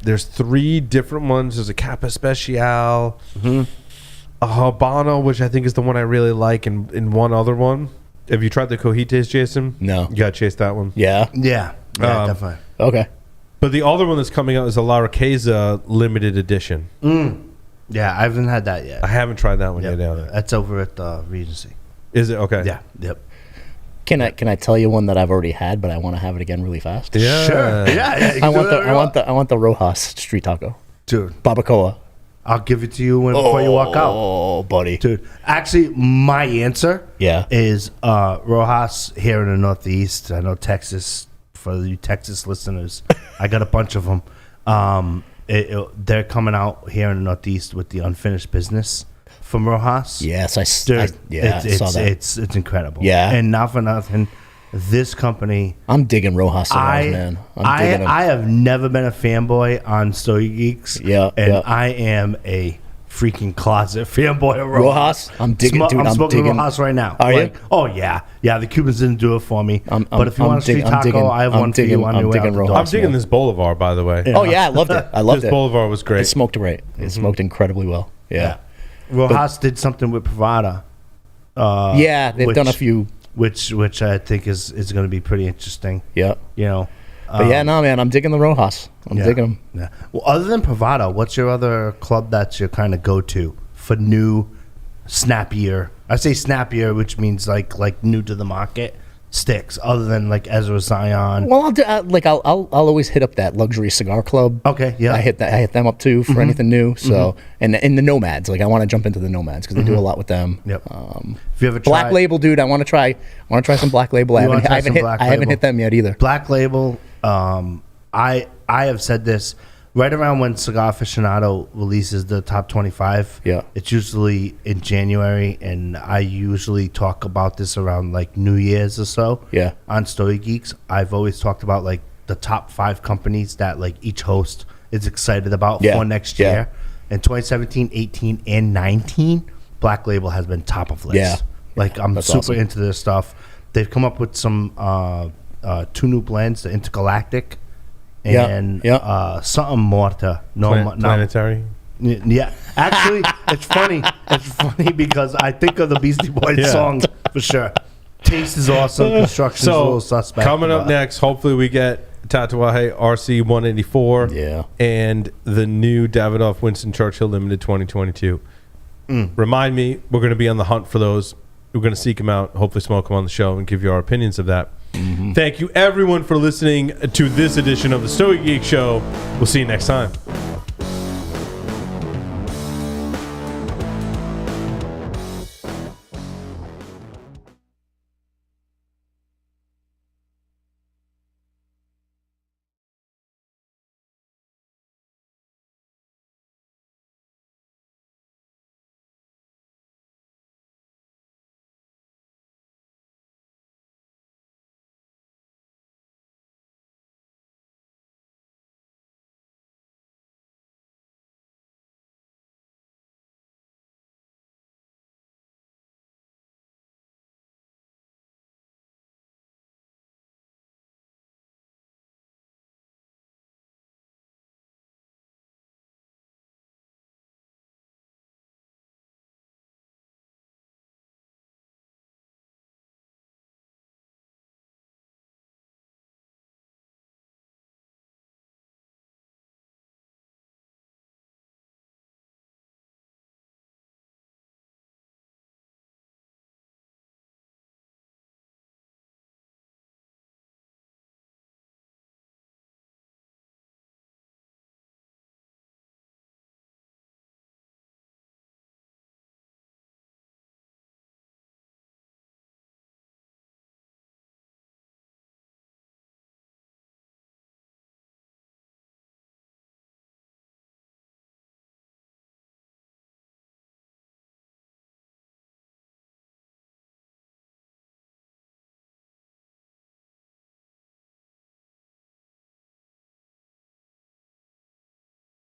S1: There's 3 different ones. There's a Capa Especial, a Habano, which I think is the one I really like, and one other one. Have you tried the Cojites, Jason?
S7: No.
S1: You got to chase that one.
S7: Yeah.
S2: Yeah, definitely.
S7: Okay.
S1: But the other one that's coming out is a La Riqueza limited edition.
S2: Yeah, I haven't had that yet.
S1: I haven't tried that one
S2: Yep.
S1: yet. Either.
S2: That's over at the Regency.
S1: Is it? Okay.
S2: Yeah, yep.
S7: Can I tell you one that I've already had, but I want to have it again really fast?
S1: Yeah.
S2: Sure. Yeah, you
S7: I
S2: can
S7: want
S2: do
S7: the
S2: whatever
S7: I want the Rojas street taco.
S2: Dude,
S7: Barbacoa.
S2: I'll give it to you before you walk out.
S7: Oh, buddy.
S2: Dude, actually, my answer
S7: Yeah.
S2: is Rojas here in the Northeast. I know Texas, for you Texas listeners, I got a bunch of them. They're coming out here in the Northeast with the unfinished business from Rojas.
S7: Yes, I
S2: Dude,
S7: I
S2: it's,
S7: saw that.
S2: It's incredible.
S7: Yeah.
S2: And not for nothing, this company,
S7: I'm digging Rojas cigars, man. I'm digging 'em.
S2: I have never been a fanboy on Stogie Geeks.
S7: Yeah,
S2: And
S7: yeah.
S2: I am a freaking closet fanboy of Rojas.
S7: Rojas? I'm digging, dude.
S2: I'm
S7: I'm
S2: smoking
S7: digging.
S2: Rojas right now.
S7: Are you?
S2: Oh, yeah. Yeah, the Cubans didn't do it for me. But if you
S7: I'm
S2: want a street
S7: dig- I'm
S2: taco,
S7: digging-
S2: I have
S7: I'm
S2: one for you
S7: digging-
S2: on
S7: I'm
S2: your way
S7: digging
S2: out the
S7: Rojas.
S2: door.
S1: I'm digging this Boldivar, by the way.
S7: Oh yeah, I loved it. I loved
S1: This
S7: it.
S1: Boldivar was great.
S7: It smoked great. It smoked incredibly well. Yeah.
S2: Rojas did something with Privada.
S7: Yeah, they've done a few.
S2: Which I think is going to be pretty interesting.
S7: Yeah.
S2: You know.
S7: But yeah, no, man, I'm digging the Rojas. I'm digging them.
S2: Yeah. Well, other than Privada, what's your other club that's your kind of go-to for new, snappier? I say snappier, which means like new to the market sticks. Other than like Ezra Zion.
S7: Well, I'll always hit up that luxury cigar club.
S2: Okay, yeah.
S7: I hit them up too for anything new. So and the Nomads, like I want to jump into the Nomads because they do a lot with them.
S2: Yep. If you ever
S7: Black
S2: tried
S7: Label, dude, I want to try some Black Label. I
S2: You wanna
S7: haven't
S2: try some Black
S7: I haven't
S2: Label?
S7: hit them yet either.
S2: Black Label, I have said this right around when Cigar Aficionado releases the top 25.
S7: Yeah.
S2: It's usually in January, and I usually talk about this around like New Year's or so.
S7: Yeah.
S2: On Story Geeks, I've always talked about like the top 5 companies that like each host is excited about
S7: Yeah.
S2: for next
S7: Yeah.
S2: year. In 2017, 18, and 19, Black Label has been top of list.
S7: Yeah.
S2: Like I'm
S7: That's
S2: super
S7: awesome.
S2: into this stuff. They've come up with some 2 new blends, the Intergalactic and something Morta.
S1: Planetary.
S2: Yeah, actually, it's funny. It's funny because I think of the Beastie Boys
S1: Yeah.
S2: song for sure. Taste is awesome. Construction is a little
S1: So
S2: suspect.
S1: coming up
S2: but-
S1: next, hopefully we get Tatuaje RC 184.
S7: Yeah.
S1: And the new Davidoff Winston Churchill Limited 2022. Remind me, we're going to be on the hunt for those. We're going to seek them out, hopefully smoke them on the show, and give you our opinions of that. Thank you, everyone, for listening to this edition of the Stogie Geek Show. We'll see you next time.